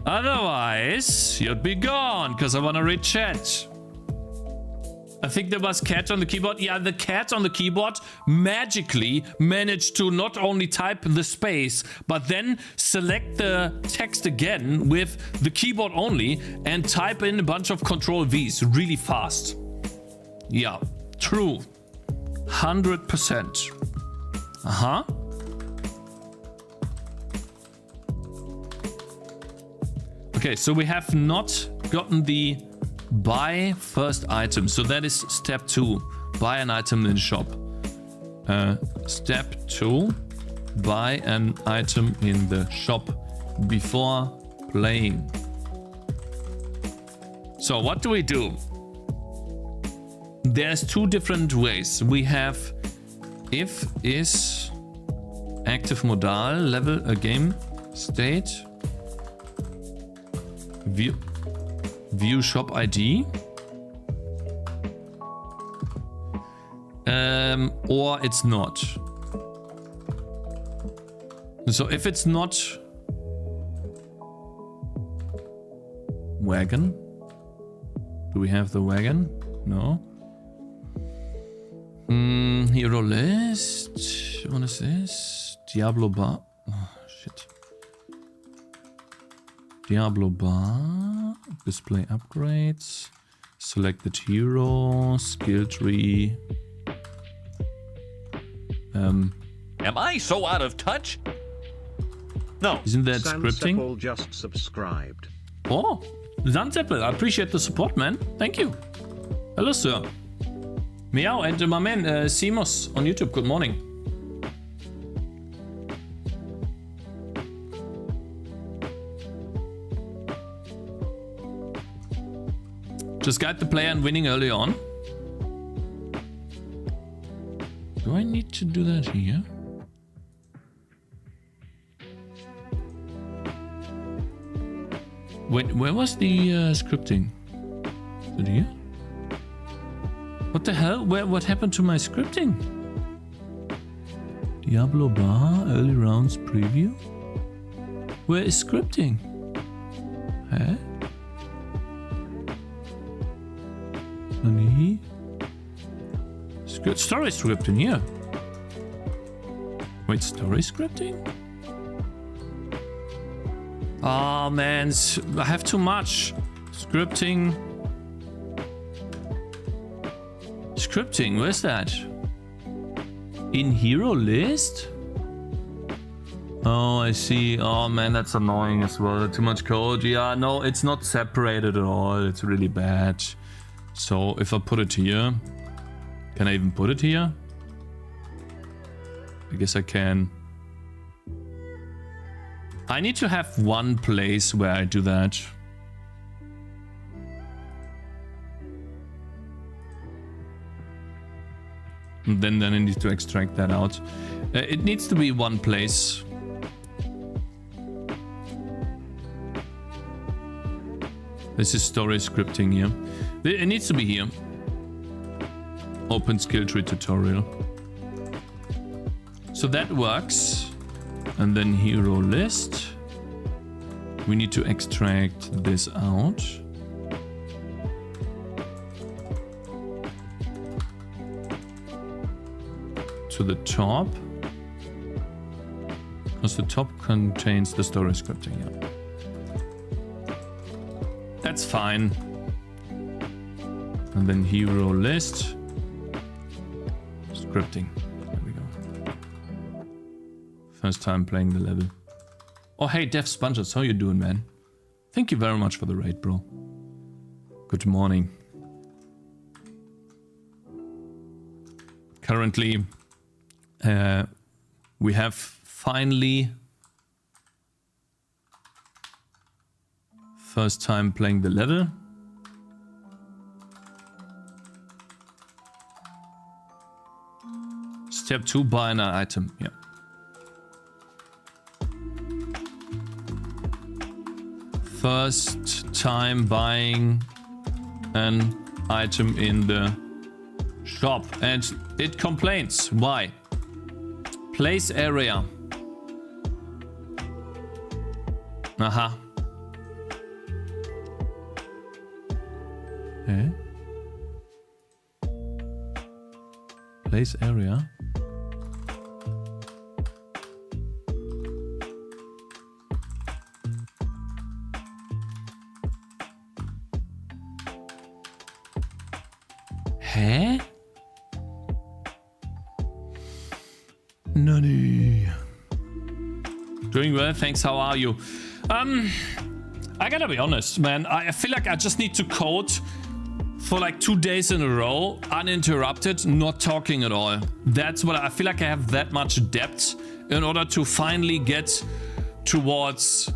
Otherwise, you'd be gone, because I want to read chat. I think there was cat on the keyboard. Yeah, the cat on the keyboard magically managed to not only type the space, but then select the text again with the keyboard only and type in a bunch of Control V's really fast. Yeah, true. 100%. Uh-huh. Okay, so we have not gotten the buy first item. So that is step 2. Buy an item in shop. Step 2. Buy an item in the shop before playing. So what do we do? There's 2 different ways. We have if is active modal level a game state view shop ID or it's not. So if it's not wagon, do we have the wagon? No. Hero list. What is this? Diablo bar. Oh, shit. Diablo bar. Display upgrades. Selected hero. Skill tree. Am I so out of touch? No. Isn't that scripting? Sanseppel just subscribed. Oh, Sanseppel, I appreciate the support, man. Thank you. Hello, sir. Meow, and my man, Simos on YouTube. Good morning. Just guide the player in winning early on. Do I need to do that here? Wait, where was the scripting? Is it here? What the hell? What happened to my scripting? Diablo bar, early rounds preview? Where is scripting? Huh? Nani? Story scripting here. Wait, story scripting? Oh man, I have too much. Scripting. Scripting, where's that? In hero list? Oh, I see. Oh man, that's annoying as well. Too much code. Yeah, no, it's not separated at all. It's really bad. So if I put it here, can I even put it here? I guess I can. I need to have one place where I do that. And then I need to extract that out. It needs to be one place. This is story scripting here. It needs to be here. Open skill tree tutorial. So that works. And then hero list. We need to extract this out. To the top. Because the top contains the story scripting. Yeah. That's fine. And then hero list. Scripting. There we go. First time playing the level. Oh, hey, Dev Spongers, how you doing, man? Thank you very much for the raid, bro. Good morning. Currently, we have finally first time playing the level. Step 2, buy an item. Yeah. First time buying an item in the shop, and it complains. Why? Place area. Aha. Okay. Place area. Hä? Nani. Doing well, thanks. How are you? I gotta be honest, man. I feel like I just need to code for like 2 days in a row, uninterrupted, not talking at all. That's what I feel like. I have that much depth in order to finally get towards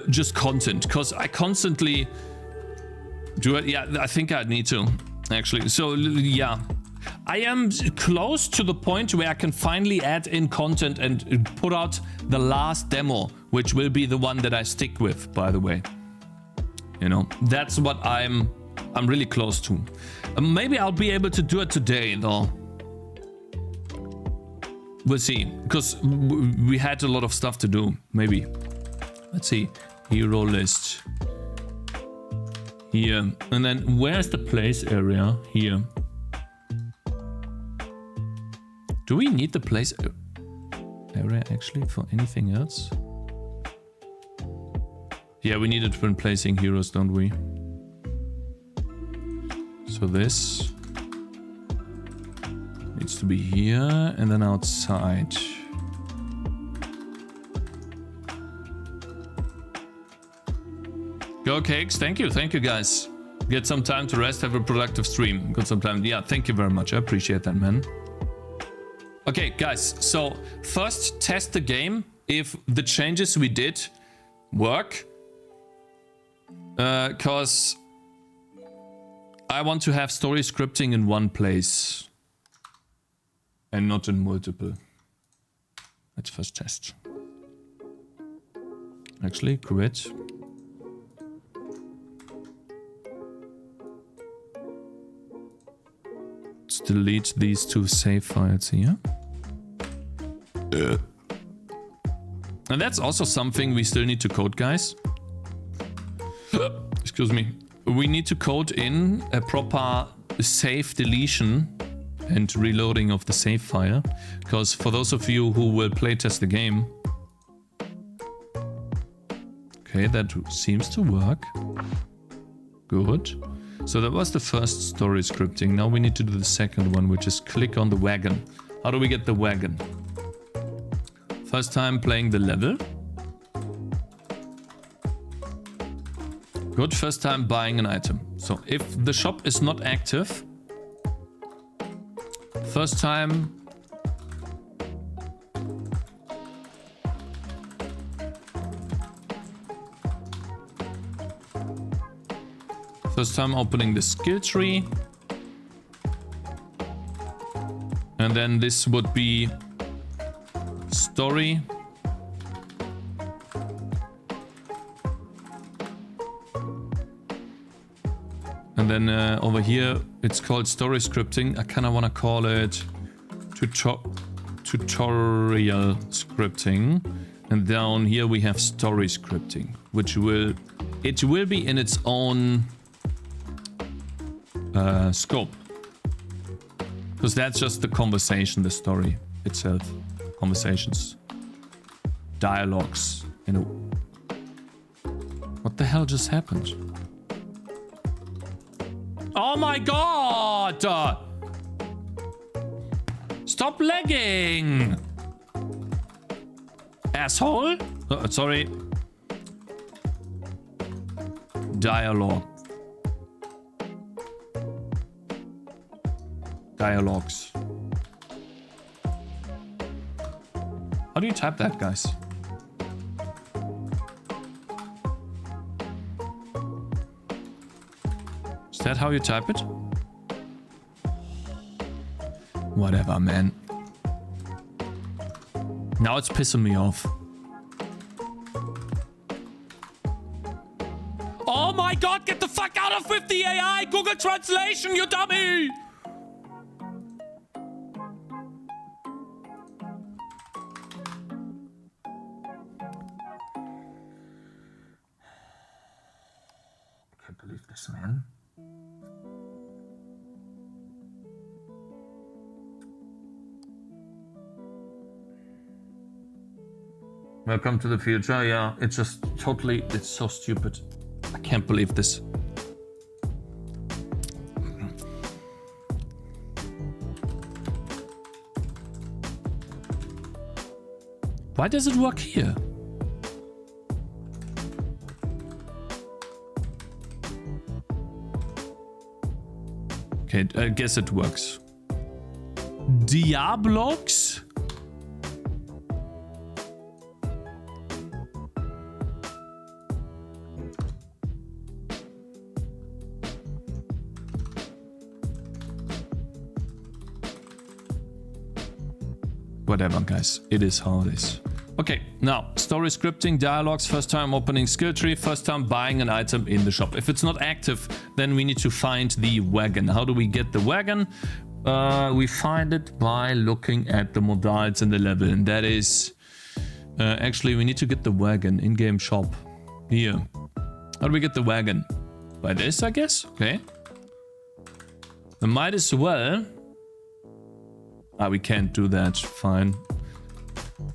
just content, because I constantly do it. Yeah, I think I need to actually. So yeah, I am close to the point where I can finally add in content and put out the last demo, which will be the one that I stick with, by the way. You know, that's what I'm really close to. Maybe I'll be able to do it today, though. We'll see, because we had a lot of stuff to do. Maybe. Let's see. Hero list. Here. And then where's the place area? Here. Do we need the place area actually for anything else? Yeah, we need it when placing heroes, don't we? So this needs to be here and then outside. Go Cakez, thank you guys. Get some time to rest, have a productive stream. Got some time, yeah, thank you very much. I appreciate that, man. Okay, guys, so first test the game if the changes we did work. Because I want to have story scripting in one place and not in multiple. Let's first test. Actually, quit. Let's delete these 2 save files here. And that's also something we still need to code, guys. Excuse me. We need to code in a proper save deletion and reloading of the save file. Because for those of you who will playtest the game, Okay, that seems to work. Good. So that was the first story scripting. Now we need to do the second one, which is click on the wagon. How do we get the wagon? First time playing the level. Good, first time buying an item. So if the shop is not active, first time opening the skill tree. And then this would be story. And then over here, it's called story scripting. I kind of want to call it tutorial scripting. And down here we have story scripting, which will be in its own scope. Because that's just the conversation, the story itself. Conversations. Dialogues. You know. What the hell just happened? Oh my god! Stop lagging! Asshole? Sorry. Dialogue. Dialogues. How do you type that, guys? Is that how you type it? Whatever, man. Now it's pissing me off. Oh my god, get the fuck out of with the AI! Google Translation, you dummy! I can't believe this, man. Welcome to the future. Yeah, it's just totally, it's so stupid. I can't believe this. Why does it work here? Okay, I guess it works. Devlogs? Whatever, guys. It is how it is. Okay, now, story scripting, dialogues, first time opening skill tree, first time buying an item in the shop. If it's not active, then we need to find the wagon. How do we get the wagon? We find it by looking at the modals in the level. And that is... actually, we need to get the wagon in-game shop. Here. How do we get the wagon? By this, I guess? Okay. We might as well... we can't do that. Fine.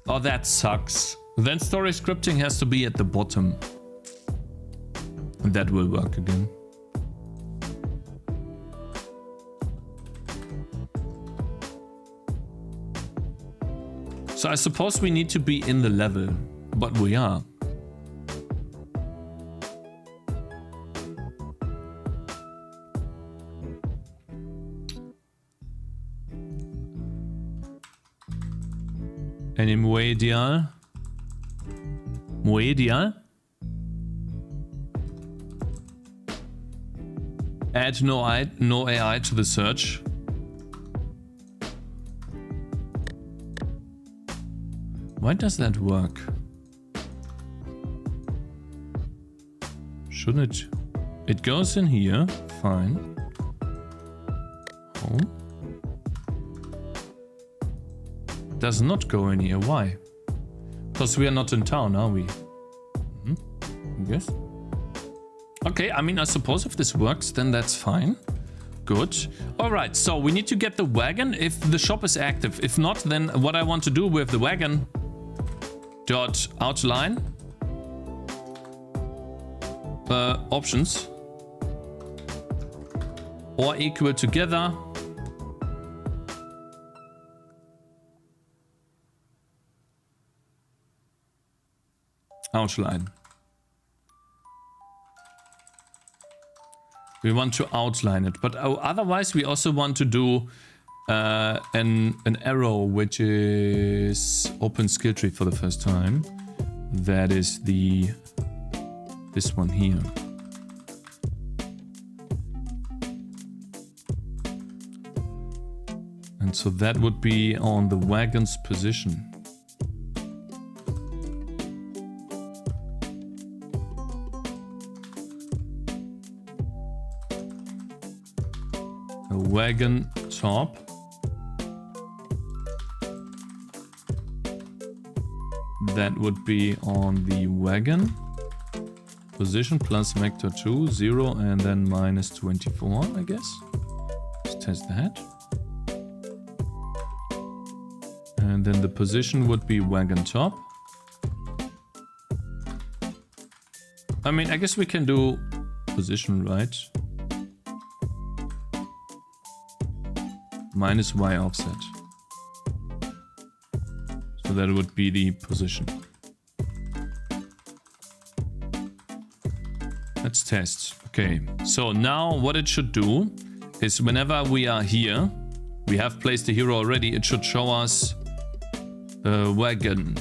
Oh, that sucks. Then story scripting has to be at the bottom. And that will work again. So I suppose we need to be in the level, but we are. Any Muedial? Muedial? Add no AI to the search. Why does that work? Shouldn't it? It goes in here. Fine. Home. Does not go in here. Why? Because we are not in town, are we? Yes. Okay, I mean, I suppose if this works, then that's fine. Good. All right, so we need to get the wagon if the shop is active. If not, then what I want to do with the wagon... dot outline. options or equal together. Outline. We want to outline it, but otherwise we also want to do an arrow, which is open skill tree for the first time. That is this one here. And so that would be on the wagon's position. A wagon top. That would be on the wagon position plus vector 2, 0, and then minus 24, I guess. Let's test that. And then the position would be wagon top. I mean, I guess we can do position right. Minus y offset. So that would be the position. Let's test. Okay, so now what it should do is whenever we are here, we have placed the hero already, it should show us a wagon.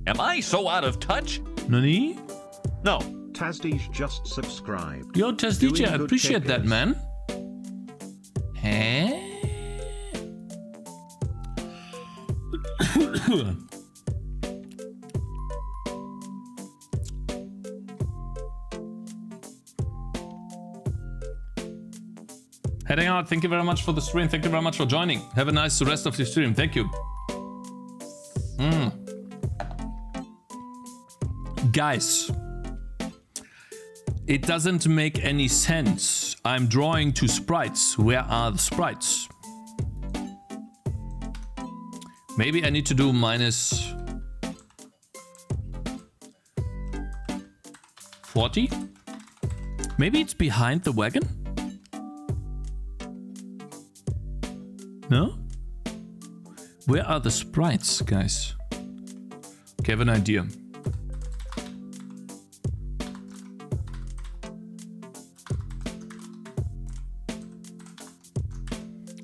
Am I so out of touch? Nani? No. Tasdish just subscribed. Yo, Tasdish, I Doing good, appreciate that, Cakez. man. Huh? Heading out, thank you very much for the stream. Thank you very much for joining. Have a nice rest of the stream. Thank you. Guys, it doesn't make any sense. I'm drawing two sprites. Where are the sprites? Maybe I need to do minus 40? Maybe it's behind the wagon? No? Where are the sprites, guys? Okay, I have an idea.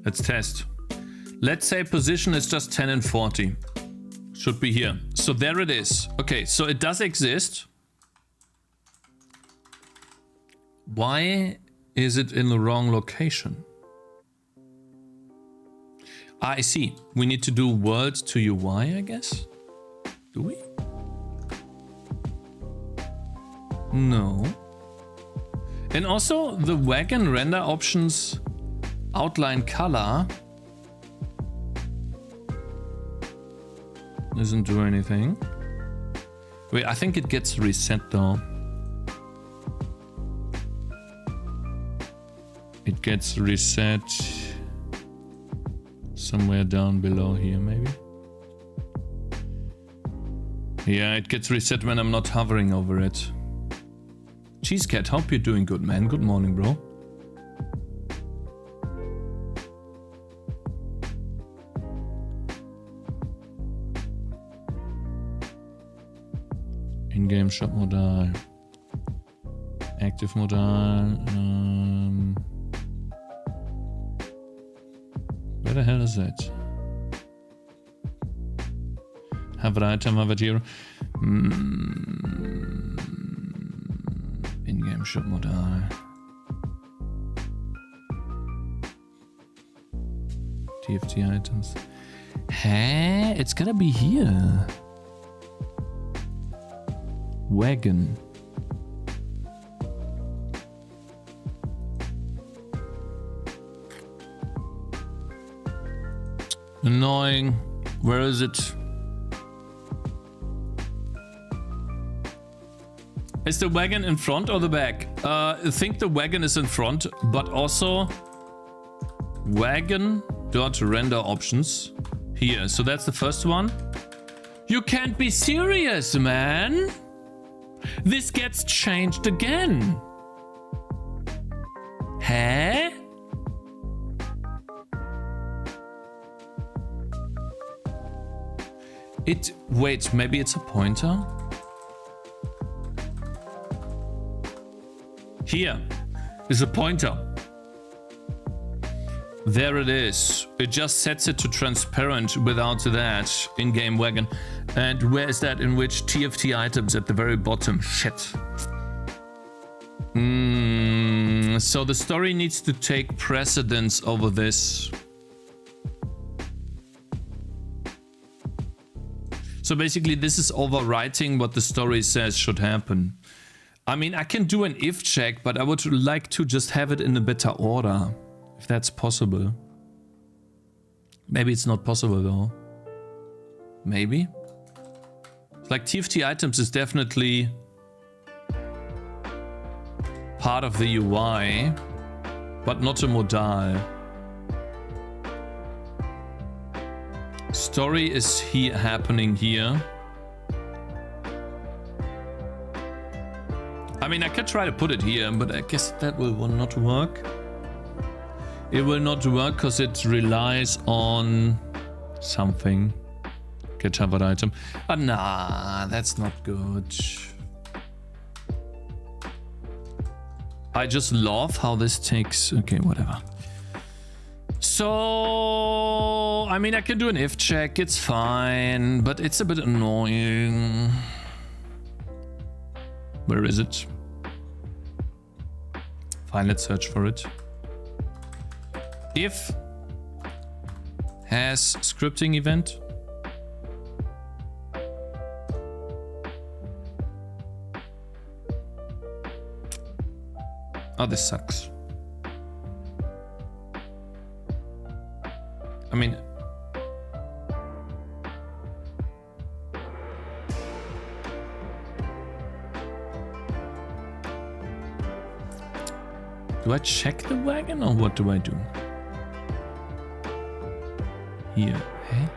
Let's test. Let's say position is just 10 and 40. Should be here. So there it is. Okay, so it does exist. Why is it in the wrong location? Ah, I see. We need to do world to UI, I guess? Do we? No. And also the wagon render options outline color doesn't do anything. Wait, I think it gets reset though. It gets reset somewhere down below here, maybe. Yeah, it gets reset when I'm not hovering over it. Cheesecat, hope you're doing good, man. Good morning, bro. In-game shop modal. Active modal. Where the hell is that? Have an item, have a hero. In-game shop modal. TFT items. Hä? It's gotta be here. Wagon. Annoying. Where is it? Is the wagon in front or the back? I think the wagon is in front, but also wagon dot render options here. So that's the first one. You can't be serious, man. This gets changed again. Huh? Wait, maybe it's a pointer? Here is a pointer. There it is. It just sets it to transparent without that in-game wagon. And where is that? In which TFT items at the very bottom? Shit. So the story needs to take precedence over this. So basically this is overwriting what the story says should happen. I mean, I can do an if check, but I would like to just have it in a better order. If that's possible. Maybe it's not possible though. Maybe? Like TFT items is definitely part of the UI, but not a modal. Story is happening here. I mean, I could try to put it here, but I guess that will not work. It will not work because it relies on something. Get covered item. Nah, that's not good. I just love how this takes... Okay, whatever. So... I mean, I can do an if check. It's fine, but it's a bit annoying. Where is it? Fine, let's search for it. If has scripting event. Oh, this sucks. I mean, do I check the wagon or what do I do? Here, hey?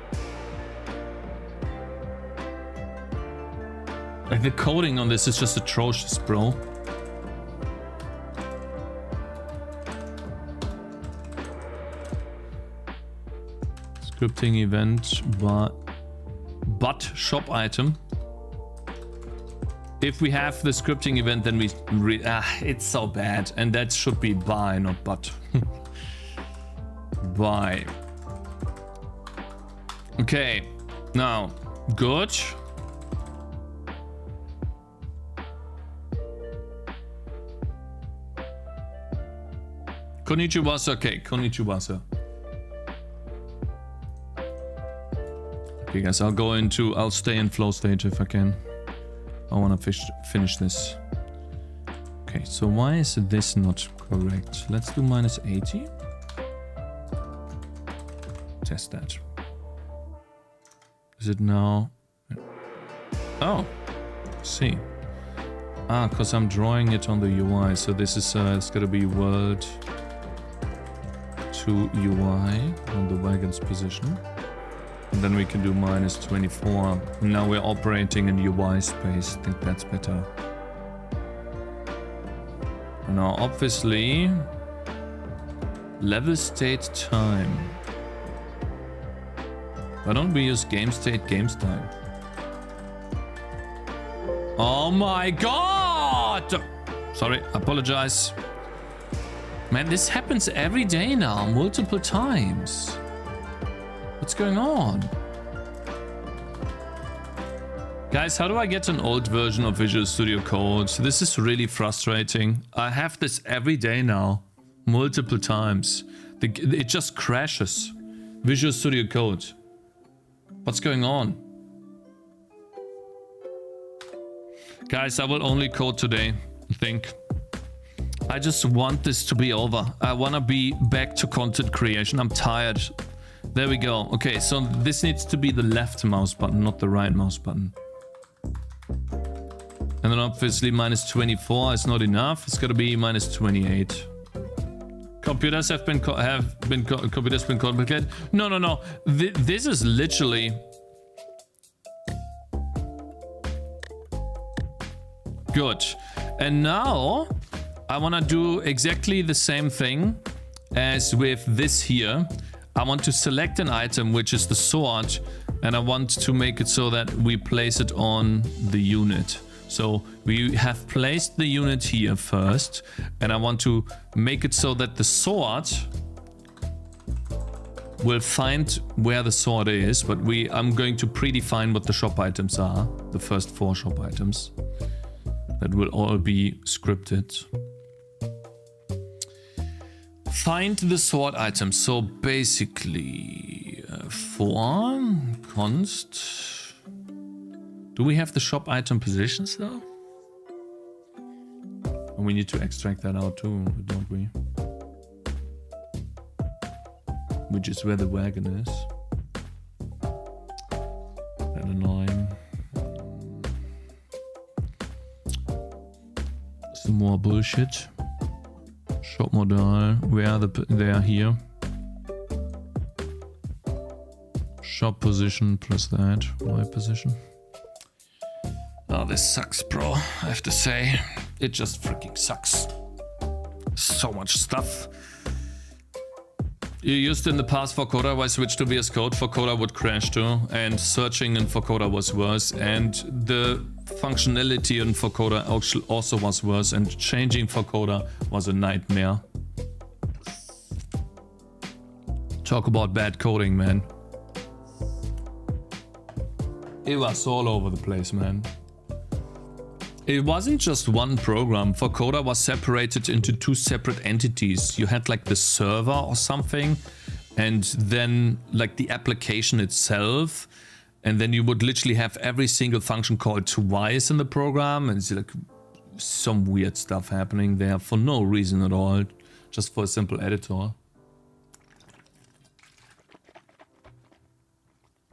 Like the coding on this is just atrocious, bro. Scripting event, but shop item. If we have the scripting event, then it's so bad, and that should be buy, not but. Buy. Okay, now, good. Konnichiwa, okay, konnichiwa. Okay, guys, I'll stay in flow stage if I can. I want to finish this. Okay, so why is this not correct? Let's do -80. Test that. Is it now? Oh, see. Ah, because I'm drawing it on the UI. So this is, it's gonna be world to UI on the wagon's position. And then we can do -24. Now we're operating in UI space. I think that's better. And now obviously, level state time. Why don't we use game state, game style? Oh my god! Sorry, apologize. Man, this happens every day now, multiple times. What's going on? Guys, how do I get an old version of Visual Studio Code? This is really frustrating. I have this every day now, multiple times. It just crashes. Visual Studio Code. What's going on? Guys, I will only code today, I think. I just want this to be over. I want to be back to content creation. I'm tired. There we go. Okay, so this needs to be the left mouse button, not the right mouse button. And then obviously -24 is not enough. It's got to be -28. Come computers have been complicated. No. This is literally good. And now I want to do exactly the same thing as with this here. I want to select an item, which is the sword, and I want to make it so that we place it on the unit. So we have placed the unit here first, and I want to make it so that the sword will find where the sword is, but I'm going to predefine what the shop items are, the first 4 shop items. That will all be scripted. Find the sword items. So basically, for const. Do we have the shop item positions though? And we need to extract that out too, don't we? Which is where the wagon is. And annoying. Some more bullshit. Shop model, they are here. Shop position plus that, my position. Oh, this sucks, bro. I have to say, it just freaking sucks. So much stuff. You used in the past for Coda, I switched to VS Code. For Coda would crash too, and searching in for Coda was worse, and the functionality in for Coda also was worse, and changing for Coda was a nightmare. Talk about bad coding, man. It was all over the place, man. It wasn't just one program. For Coda was separated into 2 separate entities. You had like the server or something, and then like the application itself, and then you would literally have every single function called twice in the program, and it's like some weird stuff happening there for no reason at all, just for a simple editor.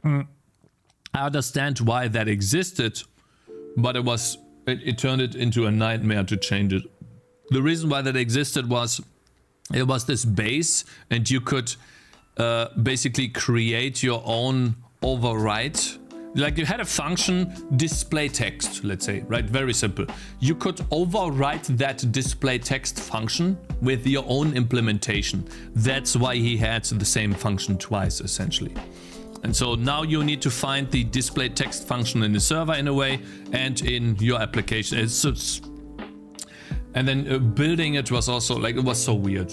I understand why that existed, but it turned it into a nightmare to change it. The reason why that existed was it was this base, and you could basically create your own override. Like you had a function display text, let's say, right? Very simple. You could override that display text function with your own implementation. That's why he had the same function twice, essentially. And so now you need to find the display text function in the server in a way, and in your application. And then building it was also like, it was so weird.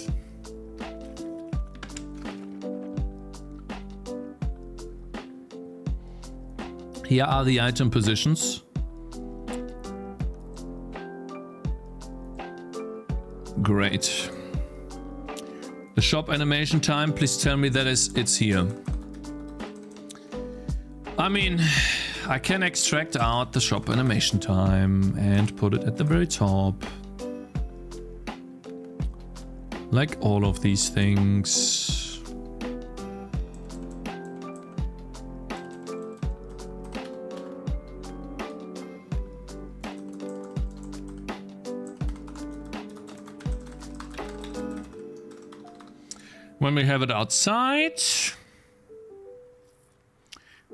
Here are the item positions. Great. The shop animation time, please tell me that it's here. I mean, I can extract out the shop animation time and put it at the very top. Like all of these things. When we have it outside,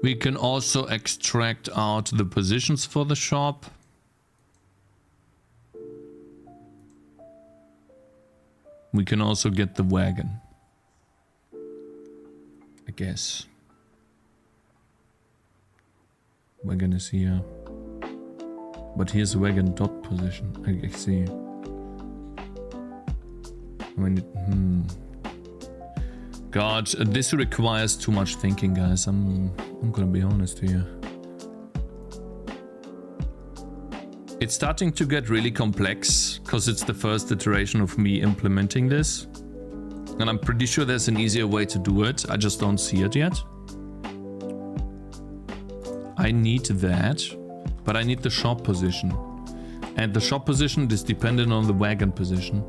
we can also extract out the positions for the shop. We can also get the wagon, I guess. Wagon is here. But here's the wagon dot position. I see. God, this requires too much thinking, guys. I'm gonna be honest here. It's starting to get really complex because it's the first iteration of me implementing this. And I'm pretty sure there's an easier way to do it. I just don't see it yet. I need that, but I need the shop position. And the shop position is dependent on the wagon position.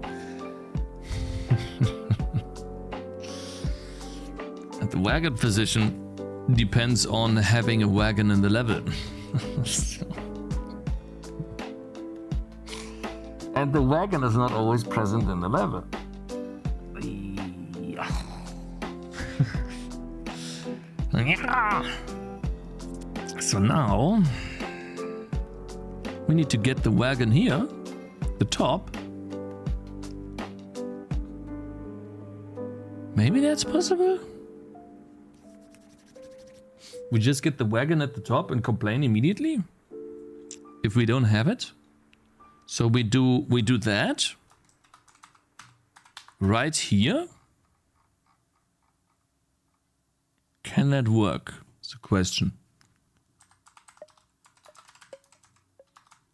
And the wagon position depends on having a wagon in the level. And the wagon is not always present in the level. So now we need to get the wagon here, the top. Maybe that's possible. We just get the wagon at the top and complain immediately if we don't have it. So we do that right here. Can that work? It's a question.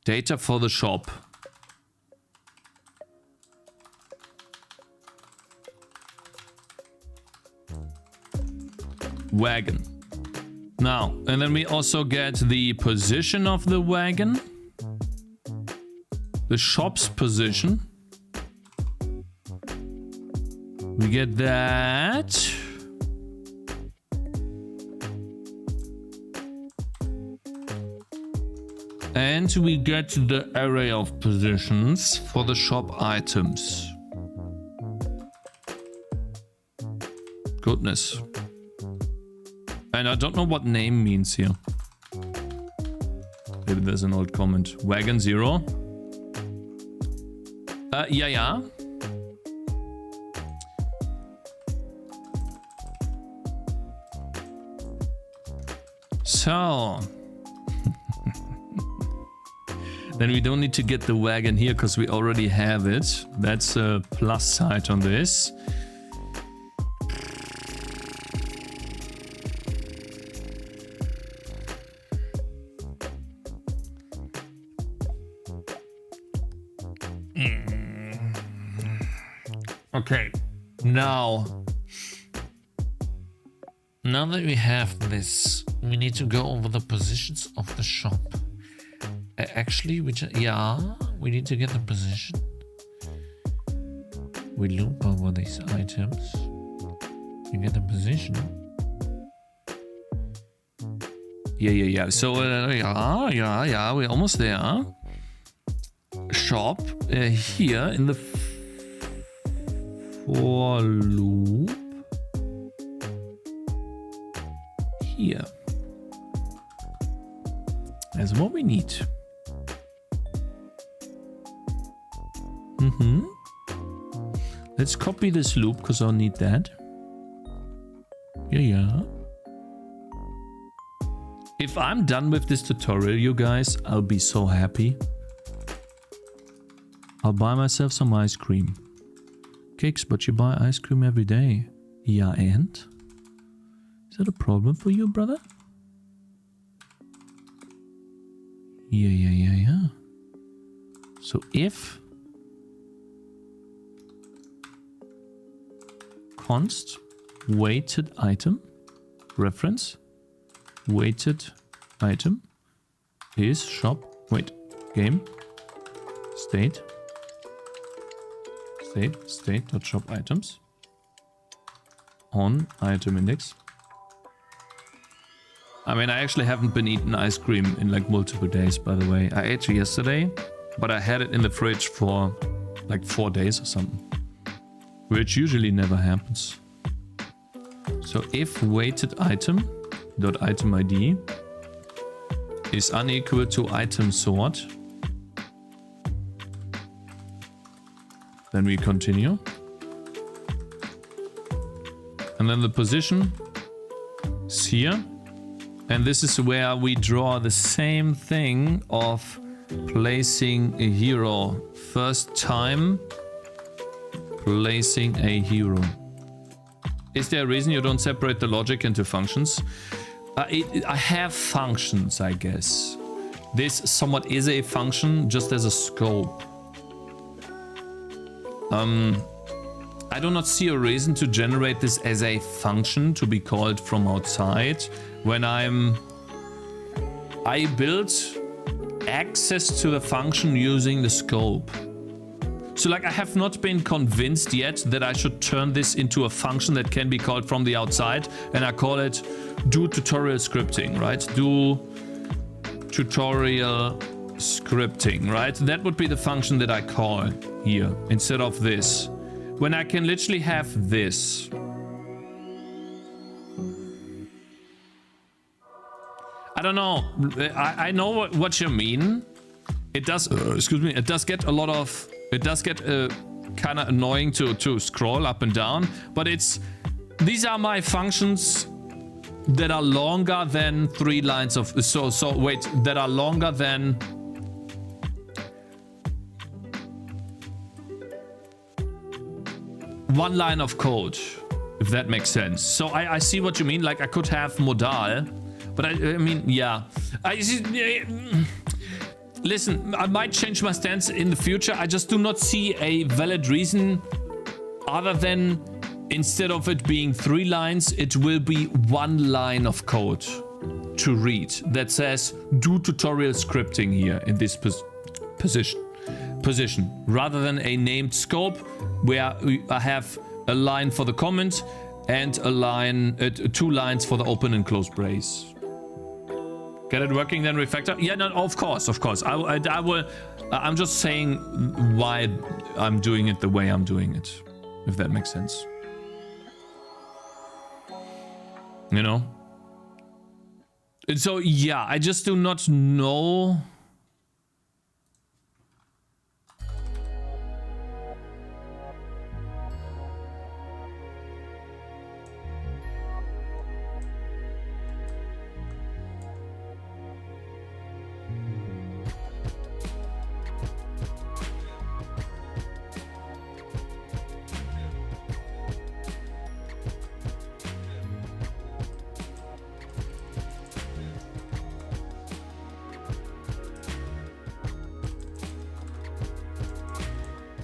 Data for the shop. Wagon. Now, and then we also get the position of the wagon. The shop's position. We get that. And we get the array of positions for the shop items. Goodness. And I don't know what name means here. Maybe there's an old comment. Wagon 0. Yeah. So. Then we don't need to get the wagon here because we already have it. That's a plus side on this. Okay, now that we have this, we need to go over the positions of the shop. Actually, we need to get the position. We loop over these items. You get the position. Yeah. So, we're almost there. Shop here in the for loop here. That's what we need. Let's copy this loop because I'll need that. Yeah. If I'm done with this tutorial, you guys, I'll be so happy. I'll buy myself some ice cream. Cakes, but you buy ice cream every day. Yeah, and? Is that a problem for you, brother? Yeah. So if const weighted item reference weighted item is shop game state dot shop items on item index. I mean, I actually haven't been eating ice cream in like multiple days, by the way. I ate it yesterday, but I had it in the fridge for like 4 days or something, which usually never happens. So if weighted item dot item ID is unequal to item sort, then we continue. And then the position is here. And this is where we draw the same thing of placing a hero. First time placing a hero. Is there a reason you don't separate the logic into functions? I have functions, I guess. This somewhat is a function just as a scope. I do not see a reason to generate this as a function to be called from outside when I build access to the function using the scope. So like I have not been convinced yet that I should turn this into a function that can be called from the outside, and I call it do tutorial scripting, right? Do tutorial scripting, right? That would be the function that I call here instead of this. When I can literally have this. don't know. I know what you mean. It does, excuse me, it does get a lot of, it does get kind of annoying to scroll up and down, but these are my functions that are longer than 3 lines of, that are longer than one line of code, if that makes sense. So I see what you mean. Like I could have modal, but I mean, yeah. Listen, I might change my stance in the future. I just do not see a valid reason other than instead of it being 3 lines, it will be 1 line of code to read that says do tutorial scripting here in this position, rather than a named scope where I have a line for the comment and a line, 2 lines for the open and close brace. Get it working then, refactor? Yeah, no, of course. I will. I'm just saying why I'm doing it the way I'm doing it, if that makes sense. You know? And so, yeah, I just do not know.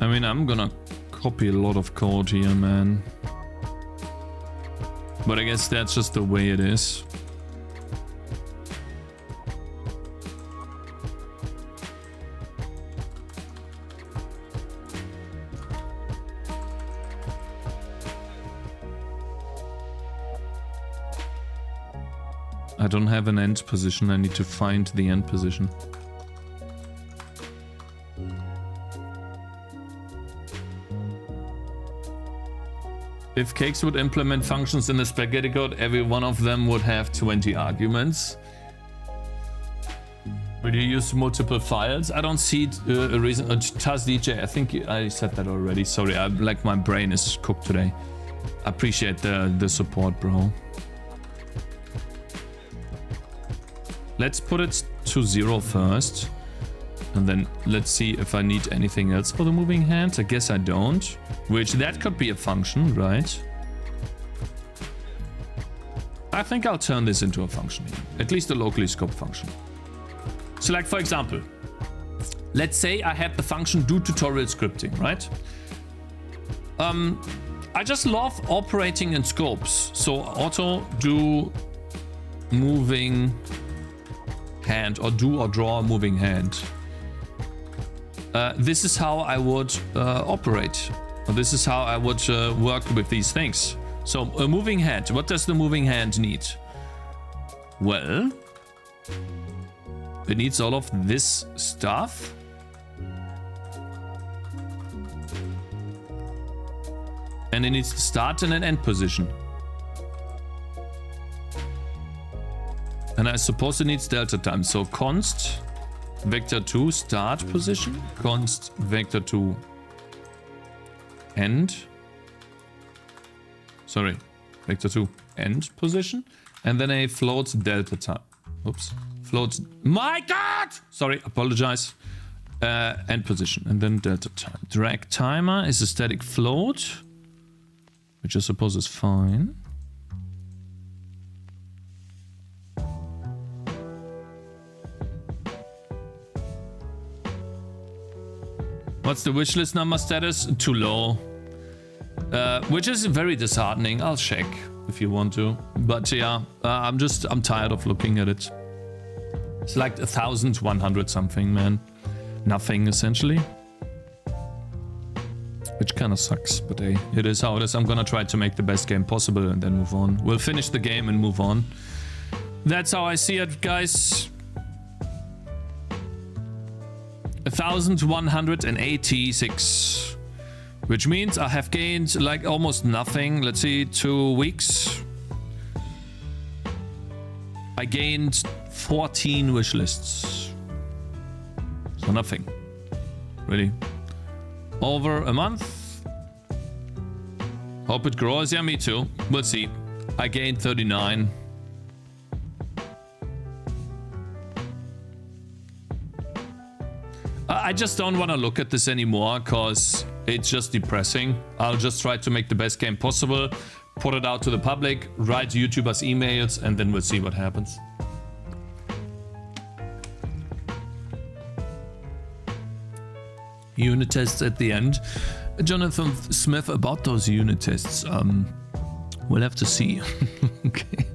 I mean, I'm gonna copy a lot of code here, man. But I guess that's just the way it is. I don't have an end position. I need to find the end position. If Cakez would implement functions in the spaghetti code, every one of them would have 20 arguments. Would you use multiple files? I don't see a reason. Taz DJ, I think I said that already. Sorry, like my brain is cooked today. I appreciate the support, bro. Let's put it to 0 first. And then let's see if I need anything else for the moving hand. I guess I don't. Which that could be a function, right? I think I'll turn this into a function here. At least a locally scoped function. So like for example, let's say I have the function do tutorial scripting, right? I just love operating in scopes. So auto do moving hand or do or draw a moving hand. This is how I would operate. Or this is how I would work with these things. So a moving hand. What does the moving hand need? Well, it needs all of this stuff. And it needs to start in an end position. And I suppose it needs delta time. So const vector 2 start position, const vector 2 end. Sorry, vector 2 end position. And then a float delta time. Oops. Float. My God! Sorry, apologize. End position. And then delta time. Drag timer is a static float, which I suppose is fine. What's the wishlist number status? Too low. Which is very disheartening. I'll check if you want to. But yeah, I'm tired of looking at it. It's like 1,100 something, man. Nothing, essentially. Which kind of sucks, but hey, it is how it is. I'm gonna try to make the best game possible and then move on. We'll finish the game and move on. That's how I see it, guys. 1,186. Which means I have gained like almost nothing. Let's see, 2 weeks. I gained 14 wish lists. So nothing. Really. Over a month. Hope it grows. Yeah, me too. We'll see. I gained 39. I just don't want to look at this anymore because it's just depressing. I'll just try to make the best game possible, put it out to the public, write YouTubers emails, and then we'll see what happens. Unit tests at the end. Jonathan Smith, about those unit tests, we'll have to see. Okay.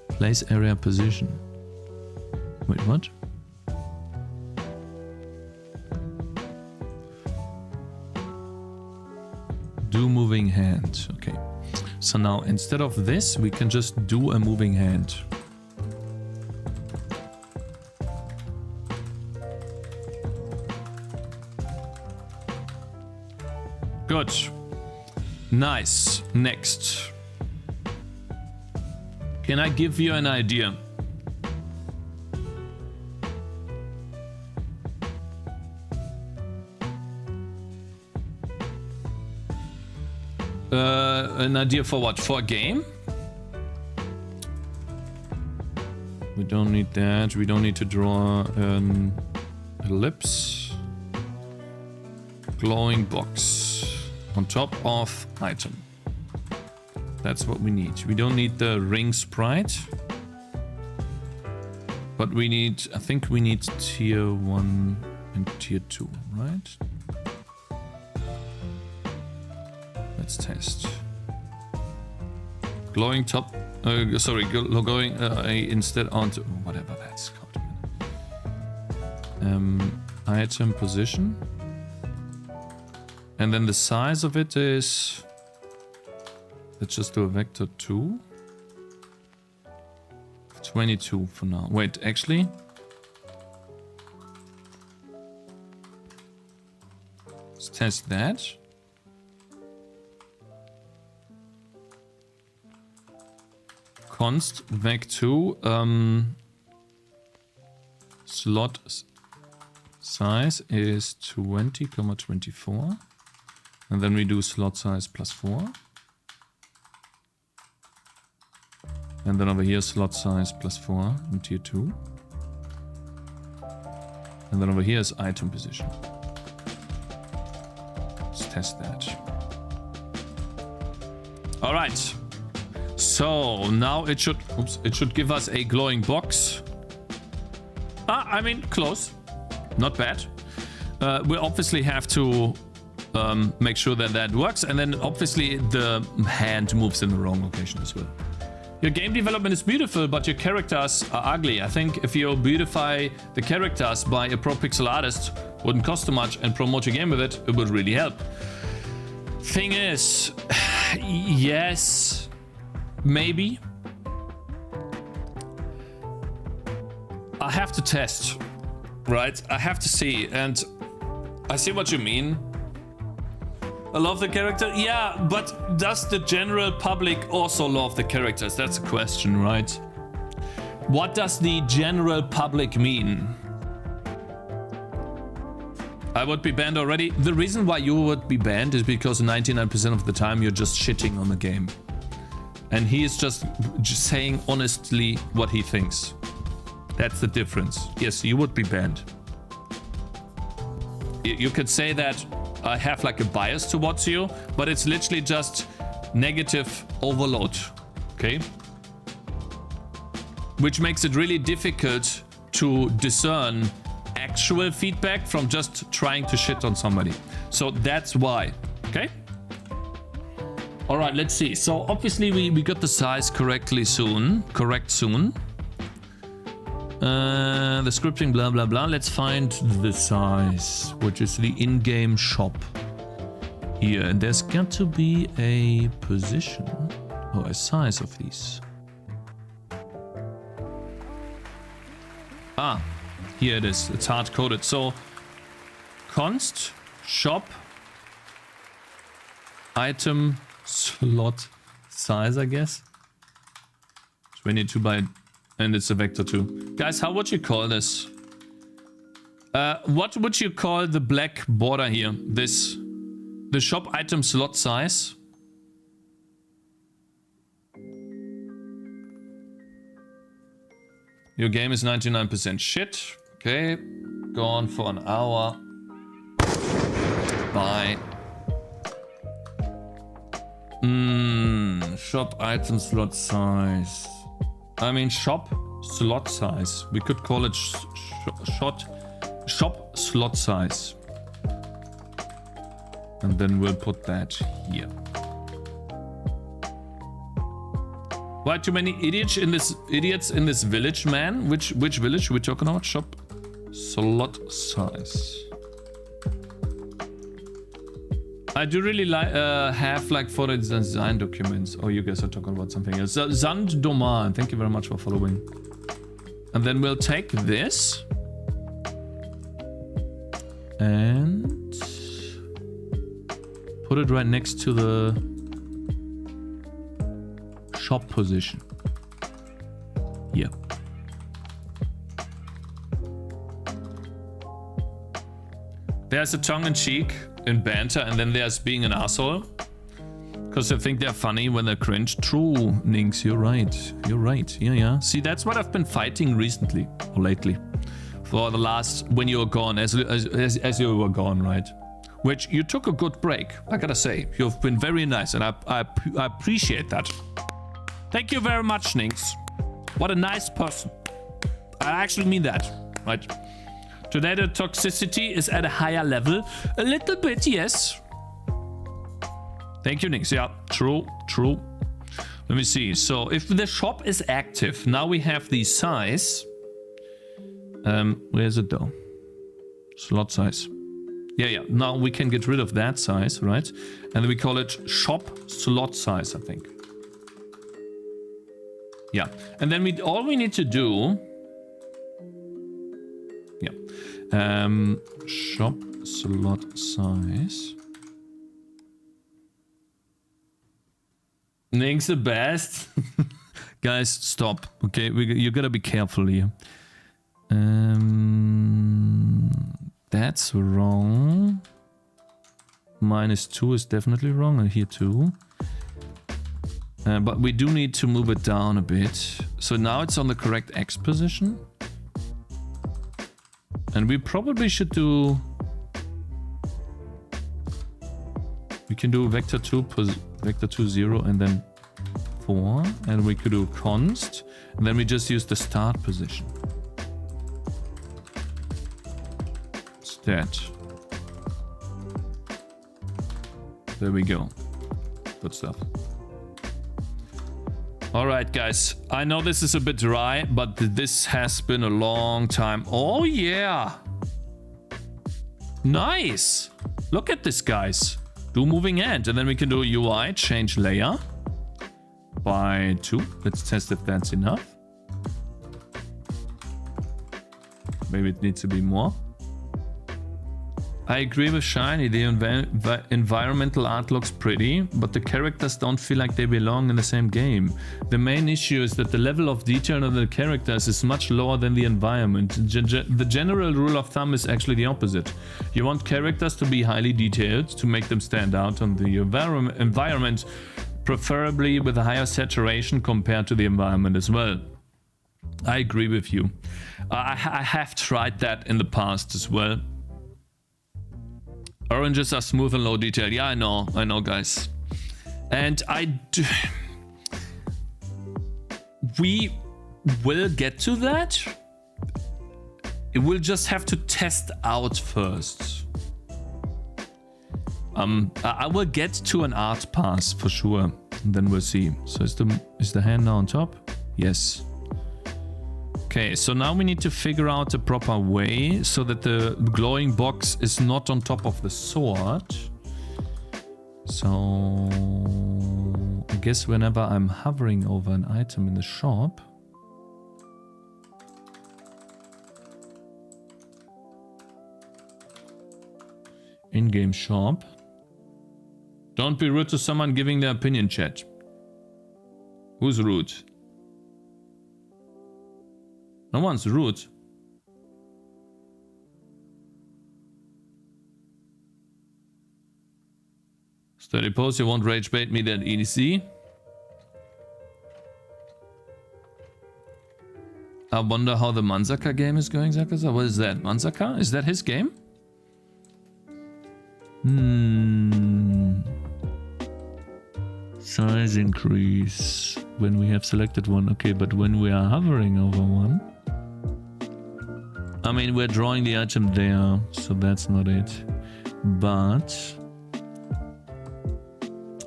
Place area position. Wait, what? Do moving hand. Okay. So now instead of this, we can just do a moving hand. Good. Nice. Next. Can I give you an idea? An idea for what? For a game? We don't need that. We don't need to draw an ellipse. Glowing box on top of item. That's what we need. We don't need the ring sprite. But we need, I think we need tier 1 and tier 2, right? Let's test. Glowing top, glowing instead onto whatever that's called. Item position. And then the size of it is, let's just do a vector 2. 22 for now. Wait, actually, let's test that. Const vec2 slot size is 20,24, and then we do slot size +4, and then over here slot size +4 in tier 2, and then over here is item position. Let's test that. All right. So now it should, it should give us a glowing box. I mean, close. Not bad. We obviously have to make sure that that works. And then obviously the hand moves in the wrong location as well. Your game development is beautiful, but your characters are ugly. I think if you beautify the characters by a pro pixel artist, wouldn't cost too much, and promote your game with it, it would really help. Thing is, yes... Maybe. I have to test, right? I have to see, and I see what you mean. I love the character. Yeah, but does the general public also love the characters? That's a question, right? What does the general public mean? I would be banned already. The reason why you would be banned is because 99% of the time you're just shitting on the game. And he is just saying honestly what he thinks. That's the difference. Yes, you would be banned. You could say that I have like a bias towards you, but it's literally just negative overload, okay? Which makes it really difficult to discern actual feedback from just trying to shit on somebody. So that's why, okay? All right, let's see. So obviously we got the size correct soon. The scripting, blah, blah, blah. Let's find the size, which is the in-game shop here. And there's got to be a position or a size of these. Ah, here it is. It's hard-coded. So const shop item slot size, I guess. 22 by And it's a vector too. Guys, how would you call this? What would you call the black border here? This. The shop item slot size. Your game is 99% shit. Okay. Go on for an hour. Bye. Shop item slot size. I mean shop slot size. We could call it shop slot size. And then we'll put that here. Why too many idiots in this village, man? Which village we're talking about? Shop slot size. I do really have like for the design documents. Oh, you guys are talking about something else. Zand Doman, thank you very much for following. And then we'll take this and put it right next to the shop position. Here. There's a tongue-in-cheek in banter, and then there's being an asshole. Because I think they're funny when they're cringe. True, Ninx, you're right. You're right. Yeah. See, that's what I've been fighting recently, or lately. For the last, when you were gone, as you were gone, right? Which you took a good break, I gotta say. You've been very nice, and I appreciate that. Thank you very much, Ninx. What a nice person. I actually mean that, right? Today the toxicity is at a higher level. A little bit, yes. Thank you, Ninx. Yeah, true. Let me see. So if the shop is active, now we have the size. Where's it though? Slot size. Yeah. Now we can get rid of that size, right? And then we call it shop slot size, I think. Yeah. And then all we need to do. Yeah. Shop slot size. Ninx the best. Guys, stop. Okay, you gotta be careful here. That's wrong. -2 is definitely wrong, and here too. But we do need to move it down a bit. So now it's on the correct X position. And we probably should do... We can do vector 2 0 and then 4. And we could do const. And then we just use the start position. That. There we go. Good stuff. All right, guys. I know this is a bit dry, but this has been a long time. Oh, yeah. Nice. Look at this, guys. Do moving end. And then we can do UI, change layer by 2. Let's test if that's enough. Maybe it needs to be more. I agree with Shiny, the environmental art looks pretty, but the characters don't feel like they belong in the same game. The main issue is that the level of detail of the characters is much lower than the environment. The general rule of thumb is actually the opposite. You want characters to be highly detailed to make them stand out on the environment, preferably with a higher saturation compared to the environment as well. I agree with you. I have tried that in the past as well. Oranges are smooth and low detail. Yeah, I know, guys. And we will get to that. We'll just have to test out first. I will get to an art pass for sure. And then we'll see. So is the hand now on top? Yes. Okay, so now we need to figure out a proper way so that the glowing box is not on top of the sword. So I guess whenever I'm hovering over an item in the shop, in-game shop, don't be rude to someone giving their opinion, chat. Who's rude? No one's rude. Steady pose, you won't rage bait me that easy. I wonder how the Manzaka game is going, Zakaza. What is that? Manzaka? Is that his game? Size increase when we have selected one. Okay, but when we are hovering over one. I mean, we're drawing the item there, so that's not it. But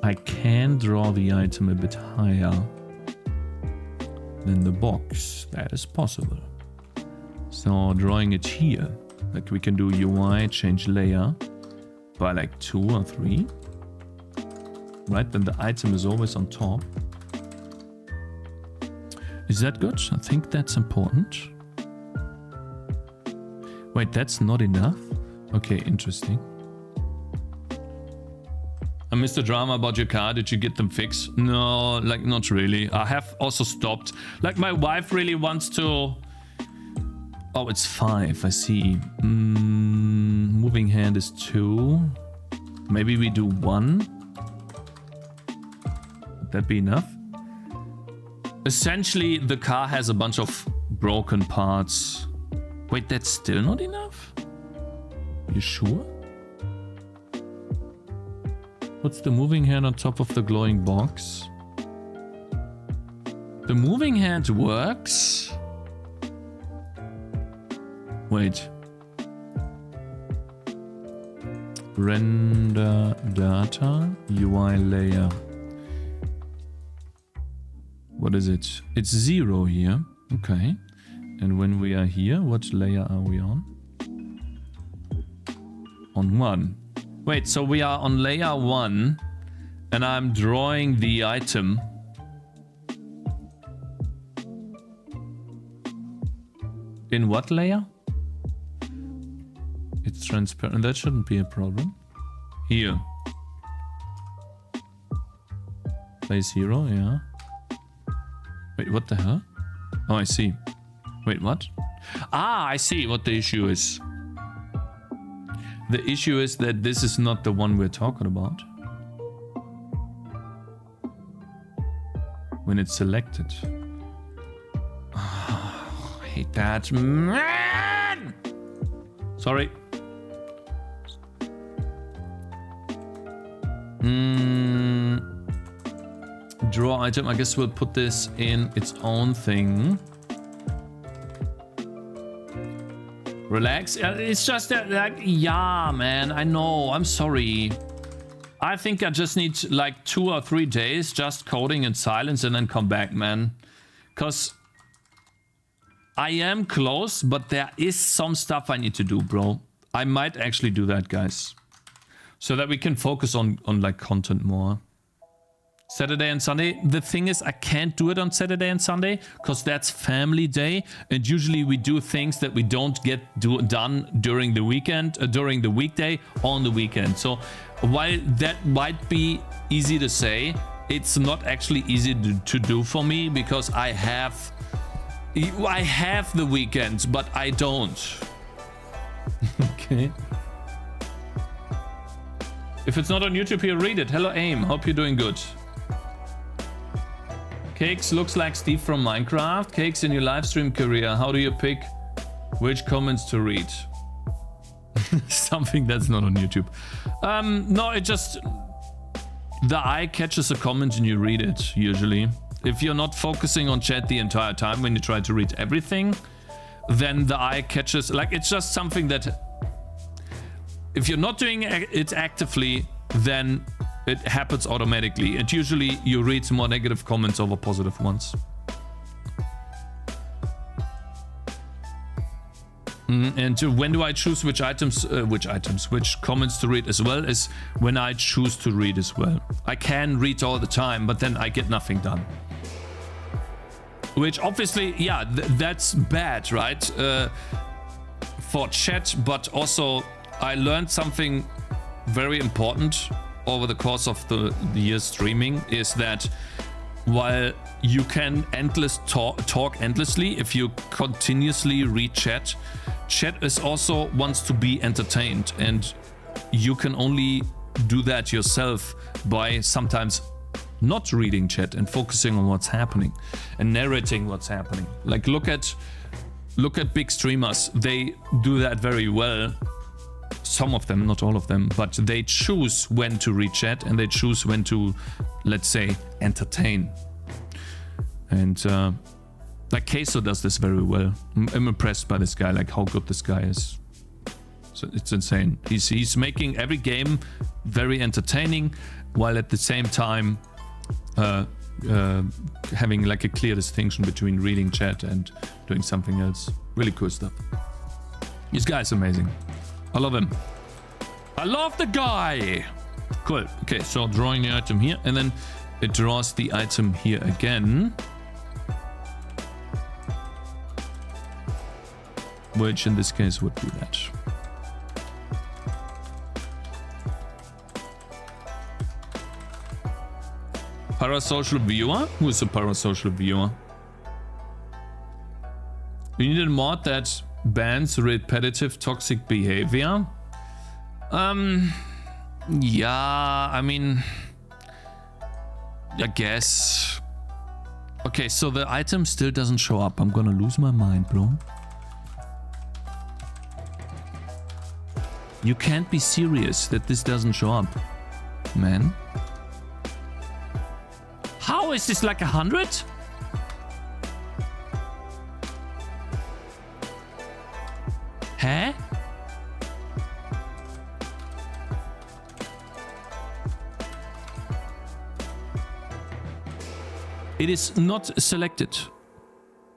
I can draw the item a bit higher than the box. That is possible. So drawing it here, like we can do UI, change layer by like 2 or 3. Right, then the item is always on top. Is that good? I think that's important. Wait, that's not enough? Okay, interesting. I missed the drama about your car. Did you get them fixed? No, like not really. I have also stopped. Like my wife really wants to... Oh, it's 5, I see. Moving hand is 2. Maybe we do 1. Would that be enough? Essentially, the car has a bunch of broken parts. Wait, that's still not enough? You sure? What's the moving hand on top of the glowing box? The moving hand works? Wait. Render data, UI layer. What is it? It's 0 here. Okay. And when we are here, what layer are we on? On 1. Wait, so we are on layer 1 and I'm drawing the item. In what layer? It's transparent. That shouldn't be a problem. Here. Place 0, yeah. Wait, what the hell? Oh, I see. Wait, what? Ah, I see what the issue is. The issue is that this is not the one we're talking about. When it's selected. Oh, I hate that. Man! Sorry. Draw item. I guess we'll put this in its own thing. Relax. It's just that, like, yeah, man. I know. I'm sorry. I think I just need like 2 or 3 days just coding in silence and then come back, man. Because I am close, but there is some stuff I need to do, bro. I might actually do that, guys. So that we can focus on like content more. Saturday and Sunday. The thing is, I can't do it on Saturday and Sunday because that's family day, and usually we do things that we don't get done during the weekend, during the weekday on the weekend. So while that might be easy to say, it's not actually easy to do for me because I have the weekends, but I don't. Okay. If it's not on YouTube here, read it. Hello, AIM. Hope you're doing good. Cakez looks like Steve from Minecraft. Cakez, in your live stream career, how do you pick which comments to read? Something that's not on YouTube. No, it just... The eye catches a comment and you read it, usually. If you're not focusing on chat the entire time when you try to read everything, then the eye catches... Like, it's just something that... If you're not doing it actively, then... it happens automatically, and usually you read more negative comments over positive ones. And when do I choose which comments to read as well is when I choose to read as well. I can read all the time, but then I get nothing done. Which obviously, yeah, that's bad, right? For chat, but also I learned something very important over the course of the year streaming, is that while you can talk endlessly if you continuously read chat. Chat is also wants to be entertained, and you can only do that yourself by sometimes not reading chat and focusing on what's happening and narrating what's happening. Like look at big streamers. They do that very well. Some of them, not all of them, but they choose when to read chat and they choose when to, let's say, entertain. And like Cakez does this very well. I'm impressed by this guy, like how good this guy is. So it's insane. He's making every game very entertaining, while at the same time having like a clear distinction between reading chat and doing something else. Really cool stuff. This guy's amazing. I love him. I love the guy. Cool. Okay, so drawing the item here, and then it draws the item here again. Which in this case would be that. Parasocial viewer? Who is a parasocial viewer? We need a mod that bans repetitive toxic behavior. Yeah, I mean, I guess. Okay, so the item still doesn't show up. I'm gonna lose my mind, bro. You can't be serious that this doesn't show up, man. How is this like 100? Huh? It is not selected.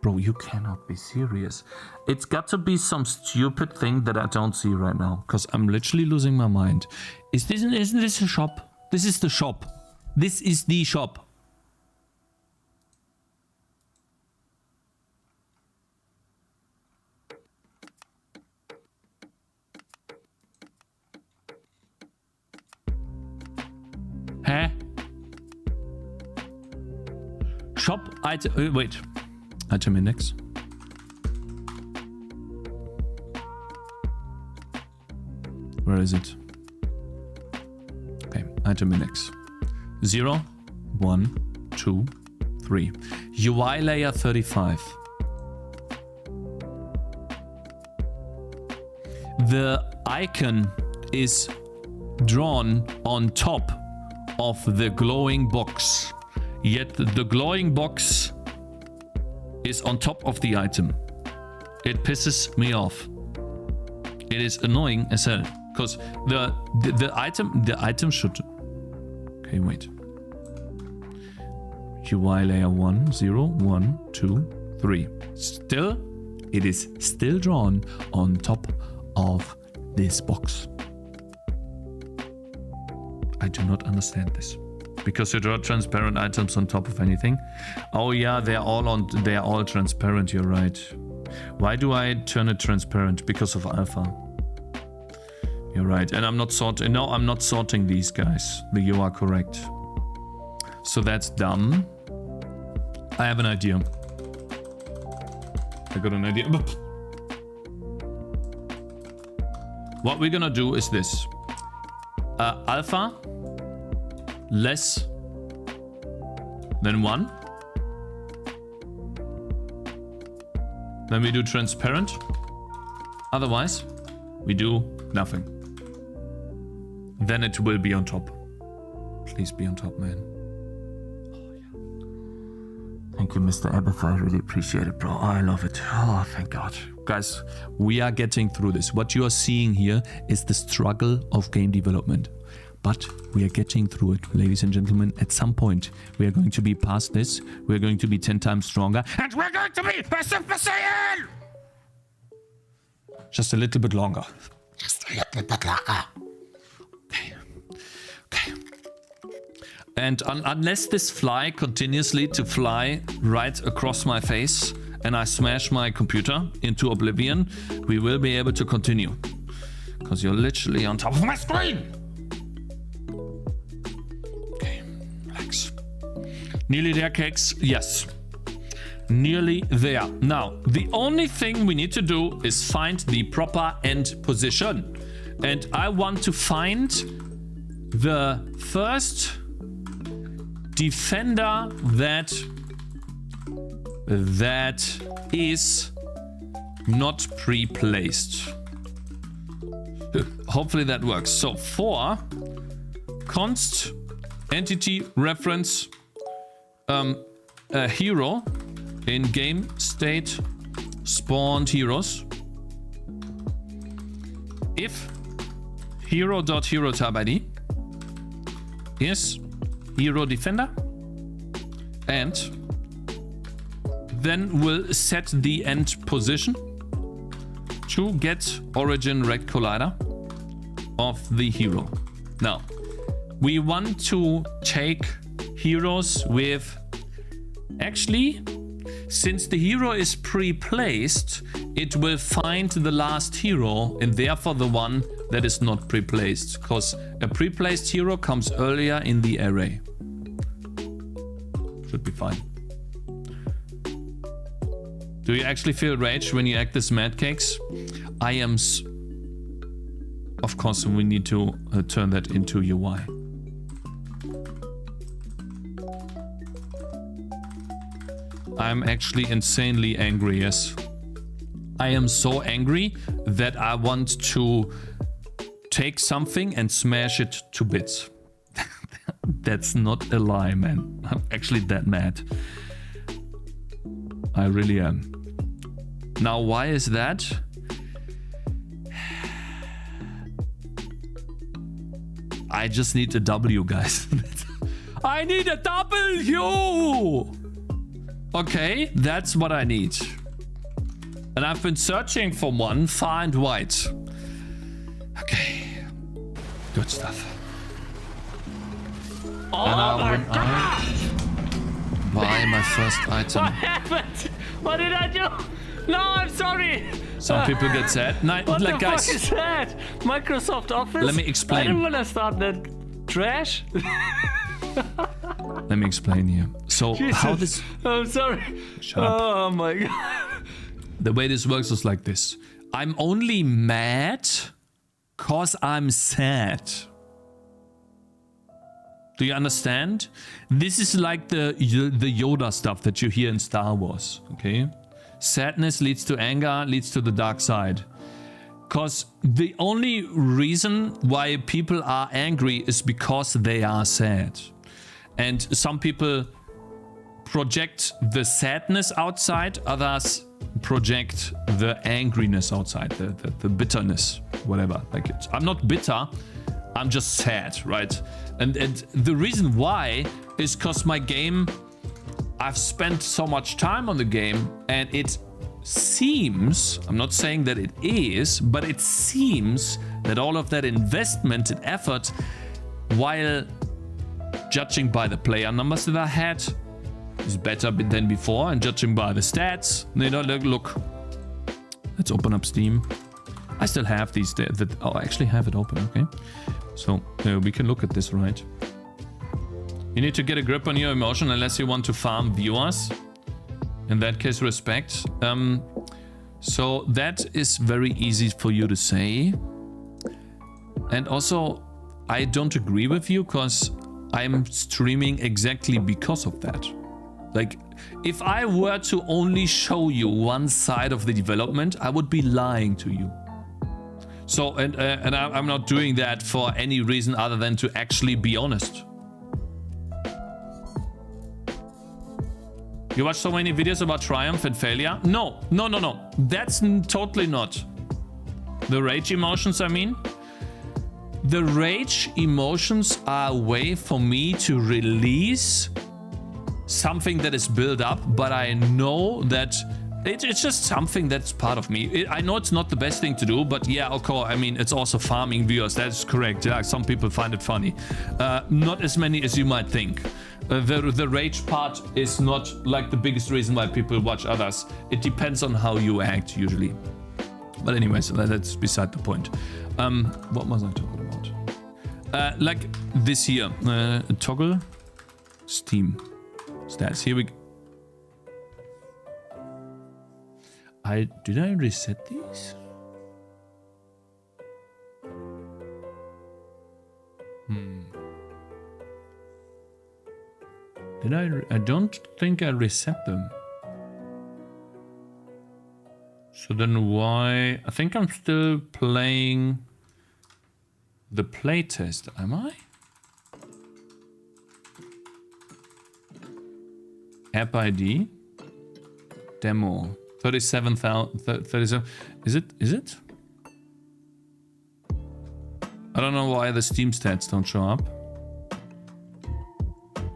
Bro, you cannot be serious. It's got to be some stupid thing that I don't see right now, because I'm literally losing my mind. Isn't this a shop? This is the shop. This is the shop. Huh? Shop item. Wait. Item index. Where is it? Okay. Item index. 0, 1, 2, 3. UI layer 35. The icon is drawn on top of the glowing box, yet the glowing box is on top of the item. It pisses me off. It is annoying as hell, because the item should. Okay, wait. UI layer 1, 0, 1, 2, 3. Still, it is still drawn on top of this box. I do not understand this. Because you draw transparent items on top of anything. Oh yeah, they're all transparent, you're right. Why do I turn it transparent? Because of alpha. You're right. And I'm not sorting. No, I'm not sorting these guys. You are correct. So that's dumb. I have an idea. I got an idea. What we're gonna do is this. Alpha less than 1. Then we do transparent. Otherwise, we do nothing. Then it will be on top. Please be on top, man. Oh, yeah. Thank you, Mr. Abath. I really appreciate it, bro. Oh, I love it. Oh, thank God. Guys, we are getting through this. What you are seeing here is the struggle of game development. But we are getting through it, ladies and gentlemen. At some point, we are going to be past this. We are going to be 10 times stronger. And we're going to be a Super Saiyan! Just a little bit longer. Just a little bit longer. Okay. Okay. And unless this fly continuously to fly right across my face and I smash my computer into oblivion, we will be able to continue. Because you're literally on top of my screen! Nearly there, Cakez. Yes. Nearly there. Now, the only thing we need to do is find the proper end position. And I want to find the first defender that is not pre-placed. Hopefully that works. So for const entity reference hero in game state spawned heroes, if hero.hero tab ID is hero defender, and then we'll set the end position to get origin rect collider of the hero. Now we want to take heroes with, actually, since the hero is pre-placed, it will find the last hero and therefore the one that is not pre-placed, because a pre-placed hero comes earlier in the array. Should be fine. Do you actually feel rage when you act this mad, Cakez? I am. Of course, we need to turn that into UI. I'm actually insanely angry, yes. I am so angry that I want to take something and smash it to bits. That's not a lie, man. I'm actually that mad. I really am. Now, why is that? I just need a W, guys. I need a W! Okay, that's what I need. And I've been searching for one far and wide. Okay. Good stuff. Oh my god! Buy my first item. What happened? What did I do? No, I'm sorry. Some people get sad. What Like, the guys, fuck is that? Microsoft Office? let me explain. I didn't want to start that trash. Let me explain here. So Jesus. how this... I'm sorry. Shut up. Oh my god. The way this works is like this. I'm only mad cause I'm sad. Do you understand? This is like the Yoda stuff that you hear in Star Wars, okay? Sadness leads to anger, leads to the dark side. Because the only reason why people are angry is because they are sad. And some people project the sadness outside, others project the angriness outside, the bitterness, whatever. Like it. I'm not bitter, I'm just sad, right? And the reason why is because my game, I've spent so much time on the game, and it seems, I'm not saying that it is, but it seems that all of that investment and effort, while judging by the player numbers that I had, is better than before, and judging by the stats, you know, look, let's open up Steam. I still have these, oh, I actually have it open, okay. So we can look at this, right? You need to get a grip on your emotion unless you want to farm viewers. In that case, respect. So that is very easy for you to say. And also, I don't agree with you because I'm streaming exactly because of that. Like, if I were to only show you one side of the development, I would be lying to you. So, and I'm not doing that for any reason other than to actually be honest. You watch so many videos about triumph and failure? No. That's totally not. The rage emotions, I mean. The rage emotions are a way for me to release something that is built up, but I know that it's just something that's part of me. I know it's not the best thing to do, but yeah, of course, I mean, it's also farming viewers. That's correct. Yeah, some people find it funny. Not as many as you might think. The rage part is not like the biggest reason why people watch others. It depends on how you act usually. But anyways, that's beside the point. What was I talking about? Like this here, toggle Steam. Stats. Here we go. Did I reset these? Did I don't think I reset them. So then why? I think I'm still playing the playtest, am I? App ID. Demo. 37,000. 37. Is it? I don't know why the Steam stats don't show up.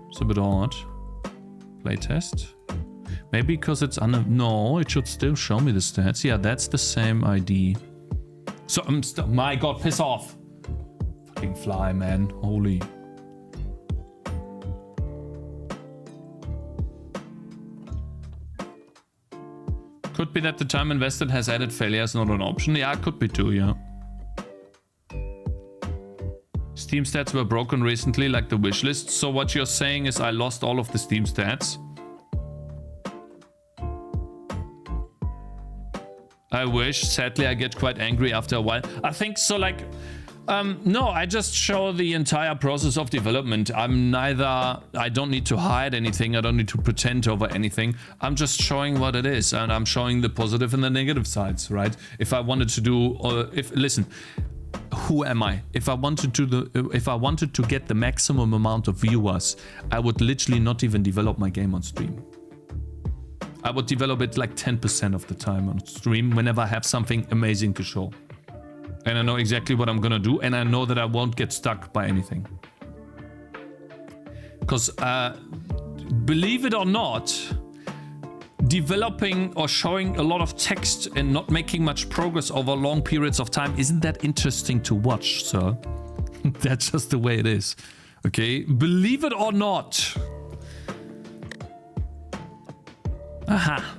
It's a bit odd. Playtest. Maybe because it's no, it should still show me the stats. Yeah, that's the same ID. So I'm still. My God, piss off! Fucking fly, man. Holy. Could be that the time invested has added failures, not an option. Yeah, it could be too. Yeah. Steam stats were broken recently, like the wishlist. So what you're saying is I lost all of the Steam stats. I wish. Sadly, I get quite angry after a while. I think so, like... no, I just show the entire process of development. I don't need to hide anything. I don't need to pretend over anything. I'm just showing what it is. And I'm showing the positive and the negative sides, right? If I wanted to do... listen... Who am I? If I wanted to get the maximum amount of viewers, I would literally not even develop my game on stream. I would develop it like 10% of the time on stream whenever I have something amazing to show. And I know exactly what I'm gonna do, and I know that I won't get stuck by anything. Because, believe it or not, developing or showing a lot of text and not making much progress over long periods of time isn't that interesting to watch, sir. That's just the way it is. Okay? Believe it or not. Aha.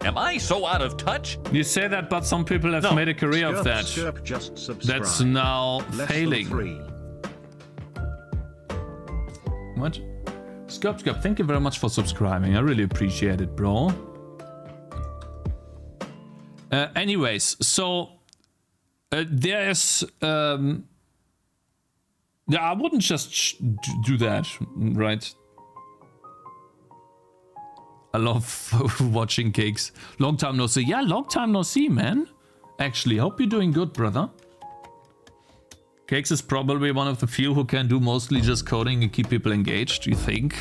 Am I so out of touch? You say that, but some people have made a career of that. Just That's now Less failing. than 3. What? Skirp, thank you very much for subscribing. I really appreciate it, bro. Anyways, so there's yeah, I wouldn't just do that, right? I love watching Cakez. Long time no see. Yeah, long time no see, man. Actually, hope you're doing good, brother. Cakez is probably one of the few who can do mostly just coding and keep people engaged, you think?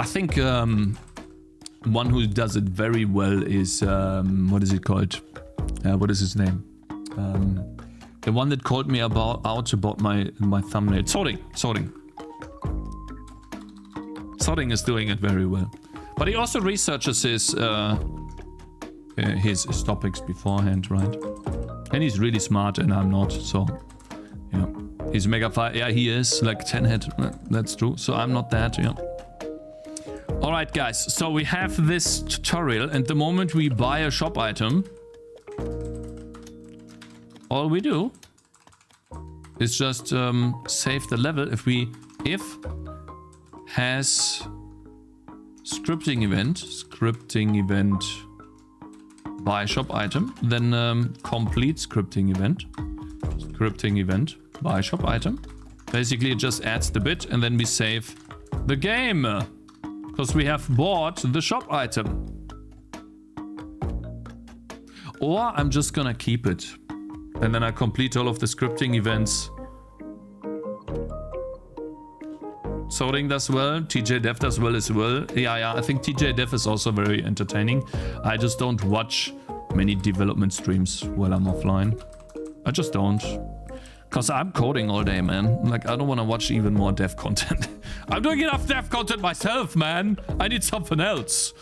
I think one who does it very well is, what is it called? What is his name? The one that called me out about my thumbnail. Sorting is doing it very well. But he also researches his topics beforehand, right? And he's really smart, and I'm not, so yeah. He's mega fire. Yeah, he is like 10 head. That's true. So I'm not that. Yeah. All right, guys. So we have this tutorial, and the moment we buy a shop item, all we do is just save the level. If has scripting event buy shop item, then complete scripting event buy shop item. Basically, it just adds the bit, and then we save the game because we have bought the shop item. Or I'm just gonna keep it, and then I complete all of the scripting events. Sorting does well, TJ Dev does well as well. Yeah, I think TJ Dev is also very entertaining. I just don't watch many development streams while I'm offline. I just don't. Because I'm coding all day, man. Like, I don't want to watch even more dev content. I'm doing enough dev content myself, man. I need something else.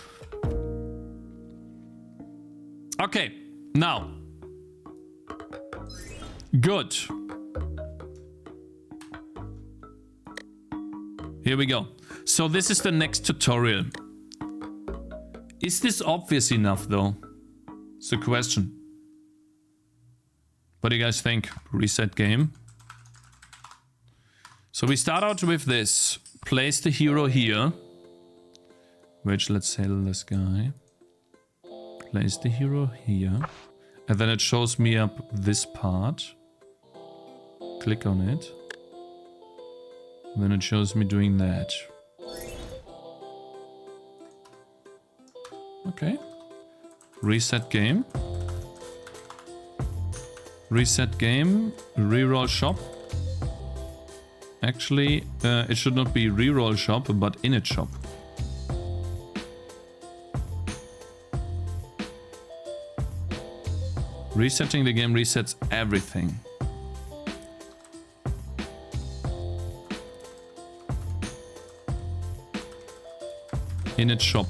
Okay, now. Good. here we go. So this is the next tutorial. Is this obvious enough though? It's the question. What do you guys think? Reset game. So we start out with this. Place the hero here. Which, let's sail this guy. Place the hero here. And then it shows me up this part. Click on it. And then it shows me doing that. Okay. Reset game. Reset game. Reroll shop. Actually, it should not be reroll shop, but init shop. Resetting the game resets everything. Init shop.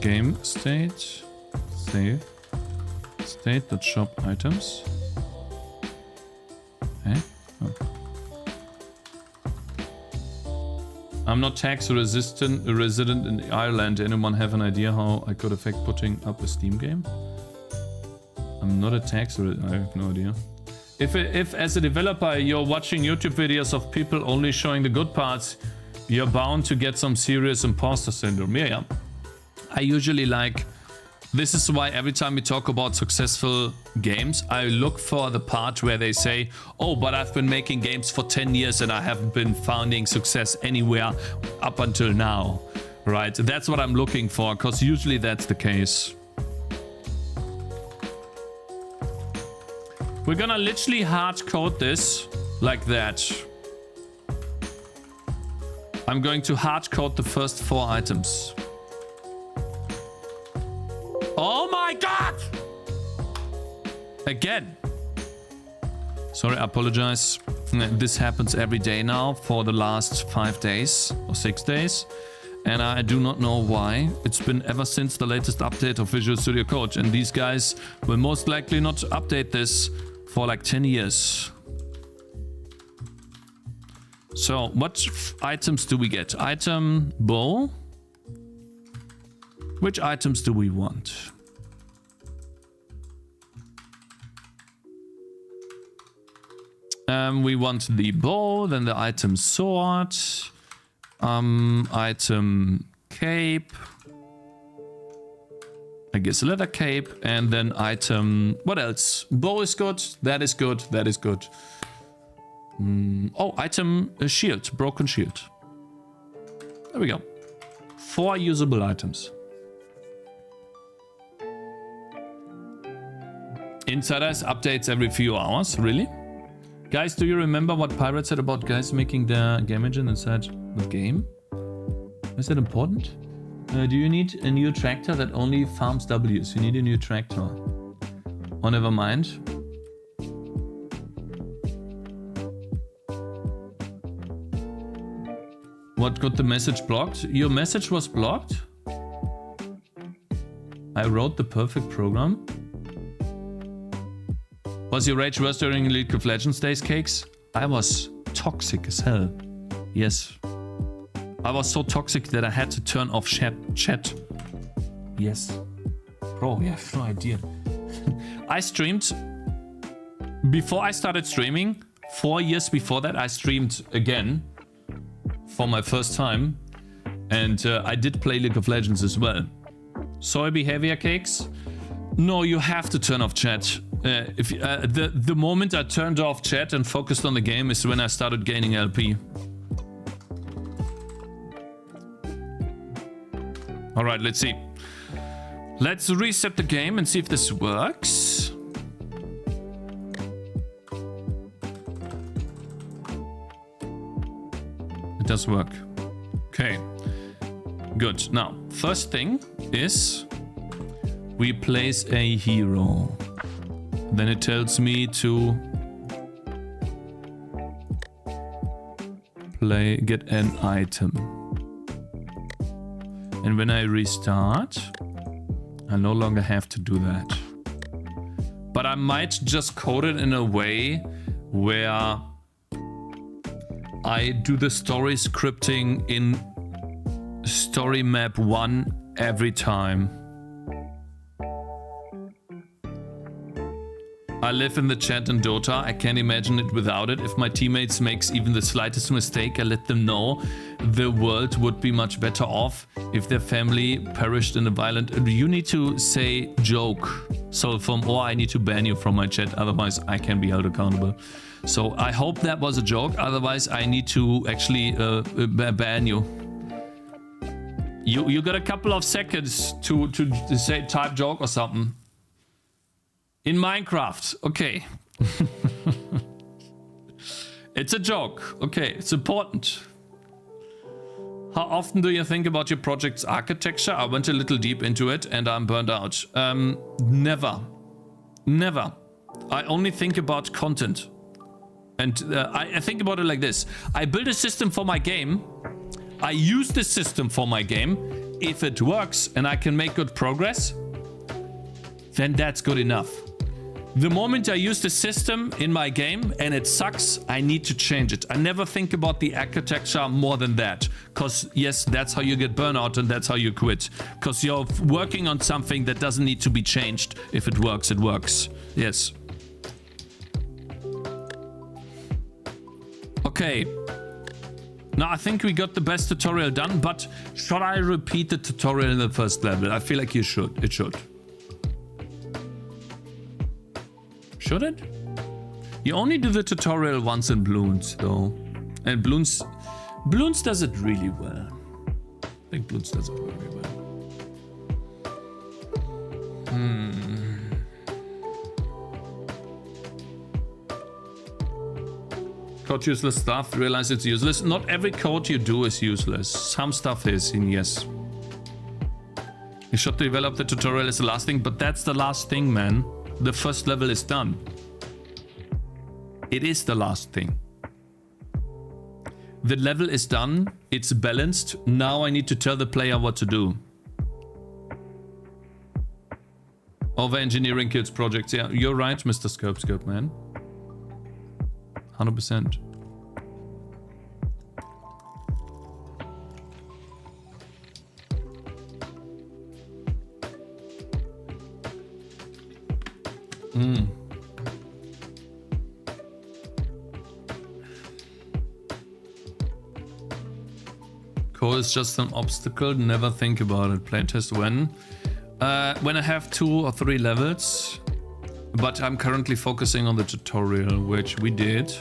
Game state. Save. State.shop items. Okay. Oh. I'm not tax resident in Ireland. Anyone have an idea how I could affect putting up a Steam game? I'm not a tax resident. I have no idea. If as a developer you're watching YouTube videos of people only showing the good parts, you're bound to get some serious imposter syndrome. Yeah. I usually like... This is why every time we talk about successful games, I look for the part where they say, oh, but I've been making games for 10 years and I haven't been finding success anywhere up until now, right? That's what I'm looking for, because usually that's the case. We're gonna literally hard code this like that. I'm going to hard code the first 4 items. Oh my god! Again. Sorry, I apologize. This happens every day now for the last 5 days or 6 days. And I do not know why. It's been ever since the latest update of Visual Studio Code. And these guys will most likely not update this for like 10 years. So, what items do we get? Item bow. Which items do we want? We want the bow, then the item sword, item cape, I guess leather cape, and then item... What else? Bow is good, that is good, that is good. Oh, item shield, broken shield. There we go. 4 usable items. Insiders updates every few hours, really? Guys, do you remember what Pirate said about guys making their game engine inside the game? Is that important? Do you need a new tractor that only farms W's? You need a new tractor. Oh, never mind. What got the message blocked? Your message was blocked? I wrote the perfect program. Was your rage worse during League of Legends days, Cakez? I was toxic as hell. Yes. I was so toxic that I had to turn off chat. Yes. Bro, you have no idea. I streamed... Before I started streaming, 4 years before that, I streamed again. For my first time. And I did play League of Legends as well. Soy behavior, Cakez? No, you have to turn off chat. The moment I turned off chat and focused on the game is when I started gaining LP. Alright, let's see. Let's reset the game and see if this works. It does work. Okay. Good. Now, first thing is we place a hero. Then it tells me to get an item. And when I restart, I no longer have to do that. But I might just code it in a way where I do the story scripting in story map 1 every time. I live in the chat in Dota. I can't imagine it without it. If my teammates makes even the slightest mistake, I let them know the world would be much better off if their family perished in a violent... You need to say joke, Sulfum, or I need to ban you from my chat. Otherwise, I can be held accountable. So I hope that was a joke. Otherwise, I need to actually ban you. You got a couple of seconds to say type joke or something. In Minecraft, okay. It's a joke, okay, it's important. How often do you think about your project's architecture? I went a little deep into it and I'm burned out. Never. Never. I only think about content. And I think about it like this. I build a system for my game. I use the system for my game. If it works and I can make good progress, then that's good enough. The moment I use the system in my game and it sucks, I need to change it. I never think about the architecture more than that. Because yes, that's how you get burnout and that's how you quit. Because you're working on something that doesn't need to be changed. If it works, it works. Yes. Okay. Now I think we got the best tutorial done, but should I repeat the tutorial in the first level? I feel like you should. It should. Should it? You only do the tutorial once in Bloons, though. And Bloons does it really well. I think Bloons does it very well. Code useless stuff, realize it's useless. Not every code you do is useless. Some stuff is, and yes. You should develop the tutorial as the last thing, but that's the last thing, man. The first level is done. It is the last thing. The level is done. It's balanced. Now I need to tell the player what to do. Over engineering kills projects. Yeah, you're right, Mr. Scope, man. 100%. Code is just an obstacle. Never think about it. Playtest when I have 2 or 3 levels, but I'm currently focusing on the tutorial, which we did.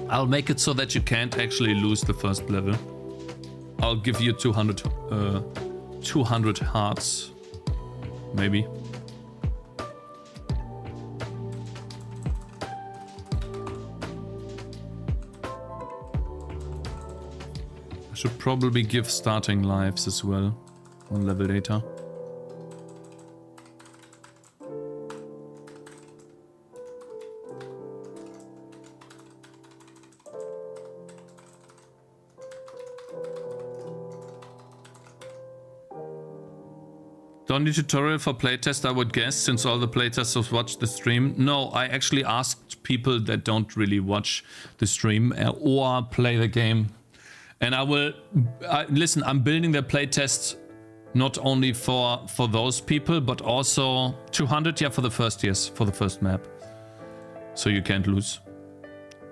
I'll make it so that you can't actually lose the first level. I'll give you 200 hearts, maybe. Should probably give starting lives as well on level data. Don't need tutorial for playtest, I would guess, since all the playtesters watch the stream. No, I actually asked people that don't really watch the stream or play the game. And I will listen. I'm building the playtest not only for those people, but also 200. Yeah, for the first for the first map. So you can't lose.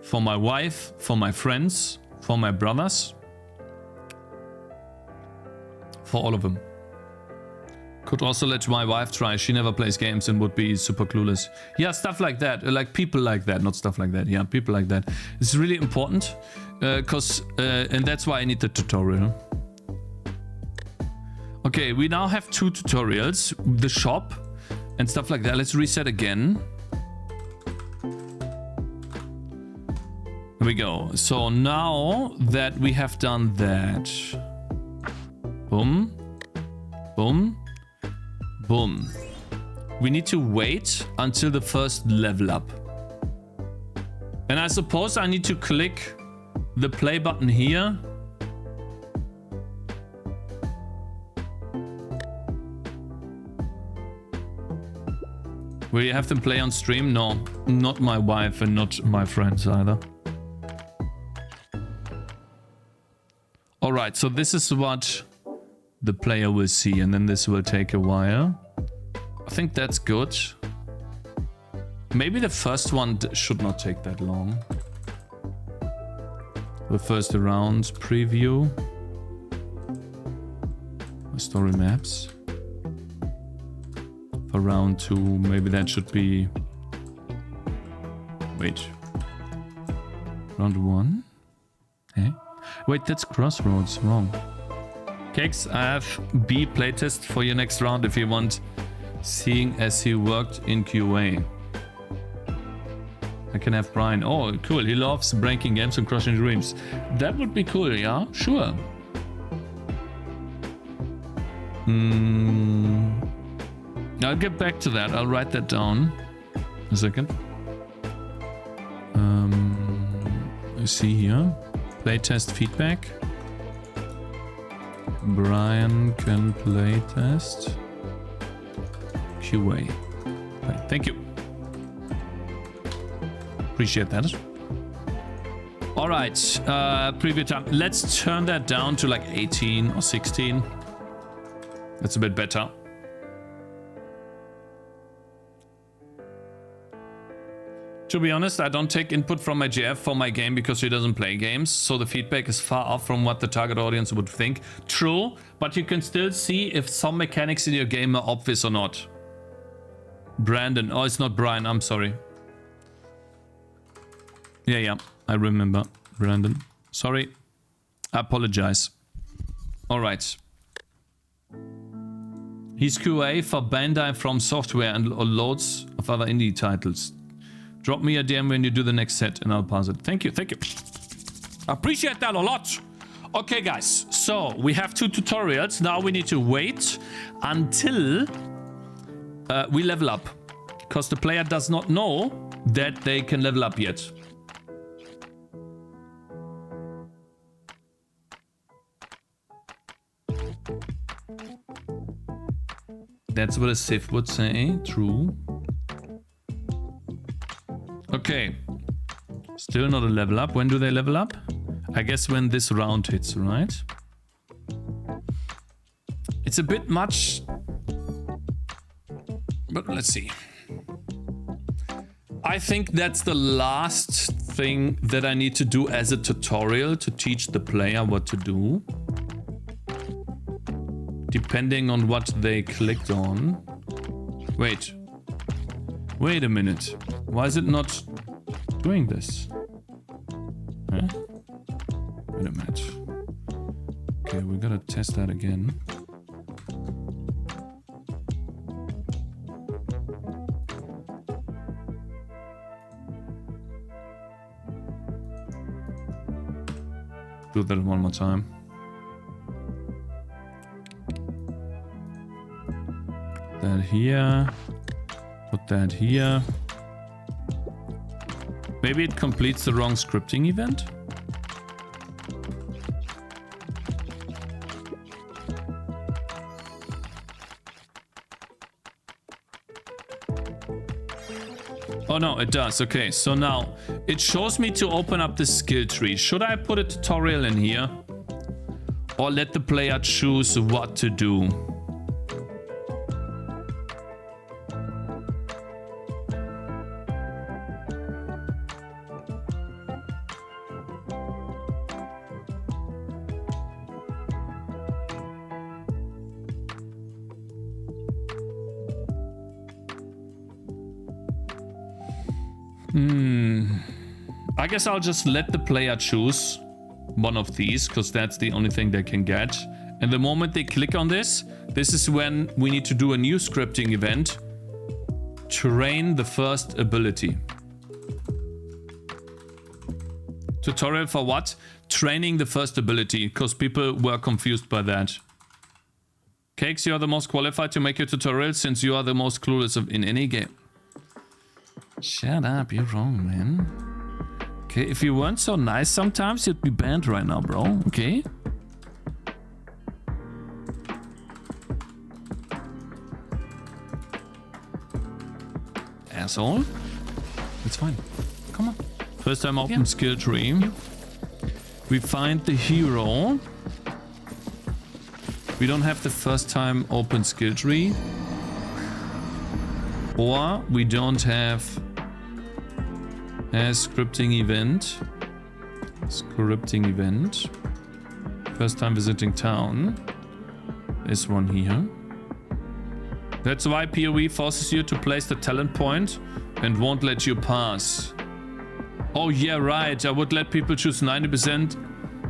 For my wife, for my friends, for my brothers, for all of them. Could also let my wife try. She never plays games and would be super clueless. Yeah, stuff like that. Like people like that, not stuff like that. Yeah, people like that. It's really important. And that's why I need the tutorial. Okay, we now have 2 tutorials. The shop and stuff like that. Let's reset again. Here we go. So now that we have done that. Boom. Boom. Boom. We need to wait until the first level up. And I suppose I need to click the play button here. Will you have them play on stream? No, not my wife and not my friends either. Alright, so this is what the player will see, and then this will take a while. I think that's good. Maybe the first one should not take that long. The first round preview. Story maps. For round 2, maybe that should be... Wait. Round 1? Eh? Wait, that's Crossroads. Wrong. Cakez, I have B playtest for your next round if you want, seeing as he worked in QA. I can have Brian. Oh, cool. He loves breaking games and crushing dreams. That would be cool, yeah? Sure. I'll get back to that. I'll write that down. A second. Let's see here. Playtest feedback. Brian can playtest. QA. Okay, thank you. Appreciate that. All right. Preview time. Let's turn that down to like 18 or 16. That's a bit better. To be honest, I don't take input from my GF for my game because he doesn't play games, so the feedback is far off from what the target audience would think. True, but you can still see if some mechanics in your game are obvious or not. Brandon. Oh, it's not Brian. I'm sorry. Yeah, I remember. Brandon. Sorry. I apologize. All right. He's QA for Bandai From Software and loads of other indie titles. Drop me a DM when you do the next set and I'll pass it. Thank you, thank you. I appreciate that a lot. Okay, guys. So we have 2 tutorials. Now we need to wait until we level up. Because the player does not know that they can level up yet. That's what a Sif would say. True. Okay. Still not a level up. When do they level up? I guess when this round hits, right? It's a bit much. But let's see. I think that's the last thing that I need to do as a tutorial to teach the player what to do. Depending on what they clicked on. Wait. Wait a minute. Why is it not doing this? Huh? Wait a minute. Okay, we gotta test that again. Do that one more time. That here. Put that here. Maybe it completes the wrong scripting event? Oh no, it does. Okay, so now it shows me to open up the skill tree. Should I put a tutorial in here? Or let the player choose what to do? I guess I'll just let the player choose one of these, because that's the only thing they can get. And the moment they click on this, this is when we need to do a new scripting event. Train the first ability. Tutorial for what? Training the first ability, because people were confused by that. Cakez, you are the most qualified to make your tutorial since you are the most clueless in any game. Shut up, you're wrong, man. Okay, if you weren't so nice sometimes, you'd be banned right now, bro. Okay? asshole. It's fine. Come on. First time open skill tree. We find the hero. We don't have the first time open skill tree. Or we don't have a scripting event. Scripting event. First time visiting town. This one here. That's why PoE forces you to place the talent point and won't let you pass. Oh yeah, right. I would let people choose 90%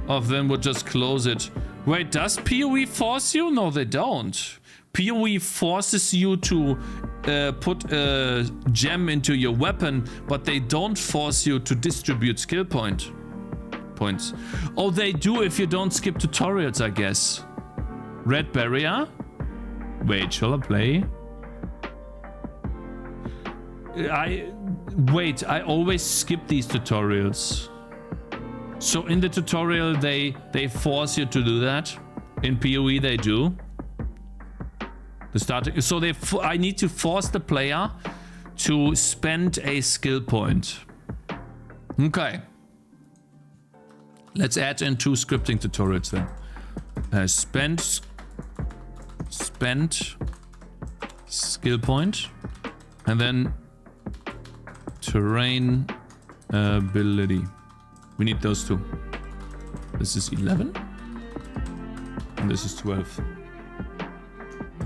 of them would just close it. Wait, does PoE force you? No, they don't. PoE forces you to put a gem into your weapon, but they don't force you to distribute skill points. Oh, they do if you don't skip tutorials, I guess. Red barrier? Wait, shall I play? I always skip these tutorials. So in the tutorial they force you to do that. In PoE they do. The starting, so I need to force the player to spend a skill point. Okay. Let's add in 2 scripting tutorials then. Spend skill point, and then terrain ability. We need those 2. This is 11 and this is 12.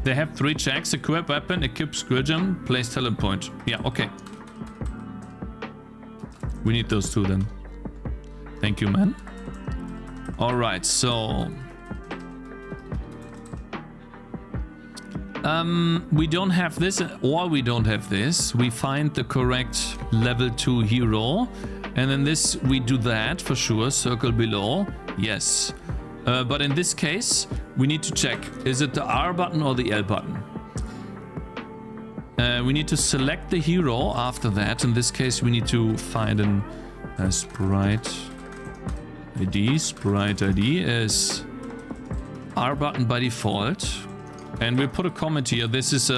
They have 3 checks: equip weapon, equip skill gem, place talent point. Yeah, okay. We need those 2 then. Thank you, man. All right, so we don't have this, or we don't have this. We find the correct level 2 hero, and then this we do that for sure. Circle below, yes. But in this case, we need to check: is it the R button or the L button? We need to select the hero after that. In this case, we need to find a sprite ID. Sprite ID is R button by default. And we'll put a comment here. This is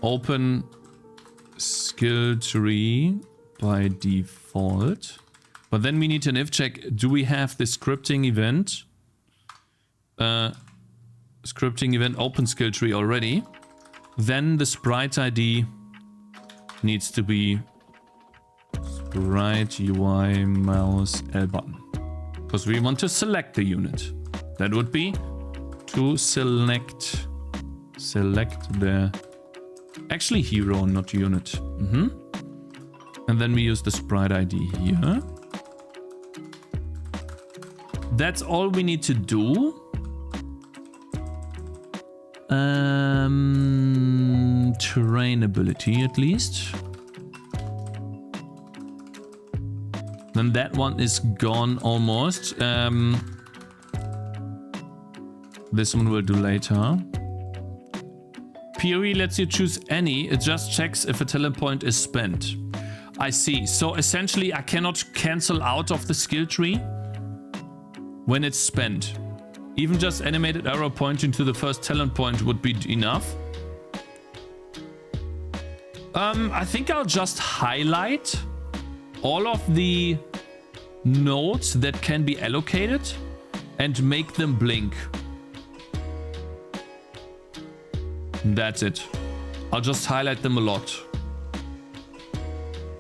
open skill tree by default. But then we need an if check. Do we have the scripting event? Scripting event open skill tree already. Then the sprite ID needs to be sprite UI mouse L button. Because we want to select the unit. That would be to select the actually hero, not unit. And then we use the sprite ID here. That's all we need to do. Terrain ability at least. Then that one is gone almost. This one we'll do later. PoE lets you choose any. It just checks if a talent point is spent. I see. So essentially I cannot cancel out of the skill tree when it's spent. Even just animated arrow pointing to the first talent point would be enough. I think I'll just highlight all of the nodes that can be allocated and make them blink. That's it. I'll just highlight them a lot.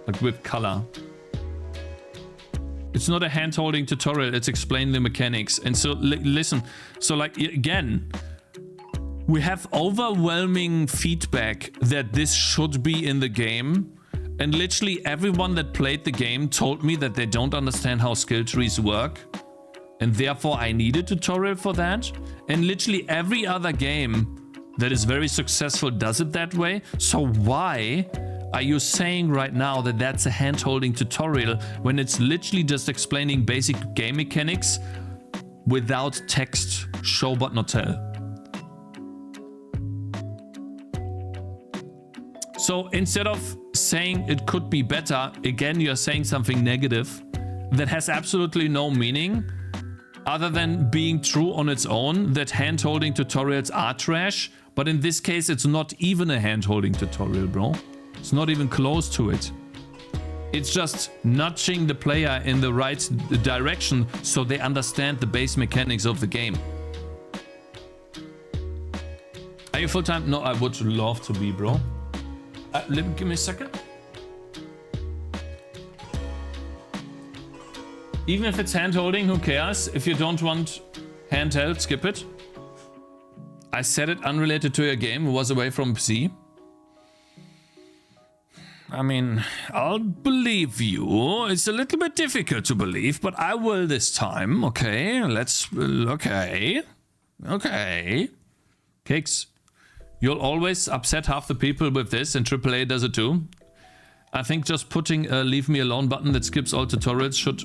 Like with color. It's not a hand-holding tutorial, it's explaining the mechanics. And so, listen. So like, again, we have overwhelming feedback that this should be in the game. And literally everyone that played the game told me that they don't understand how skill trees work. And therefore I need a tutorial for that. And literally every other game that is very successful does it that way. So why are you saying right now that that's a hand-holding tutorial when it's literally just explaining basic game mechanics without text, show but not tell? So instead of saying it could be better, again you're saying something negative that has absolutely no meaning other than being true on its own, that hand-holding tutorials are trash. But in this case, it's not even a hand-holding tutorial, bro. It's not even close to it. It's just nudging the player in the right direction so they understand the base mechanics of the game. Are you full-time? No, I would love to be, bro. Give me a second. Even if it's hand-holding, who cares? If you don't want handheld, skip it. I said it unrelated to your game, who was away from PC. I mean, I'll believe you. It's a little bit difficult to believe, but I will this time. Okay, okay. Cakes, you'll always upset half the people with this, and AAA does it too. I think just putting a leave me alone button that skips all tutorials should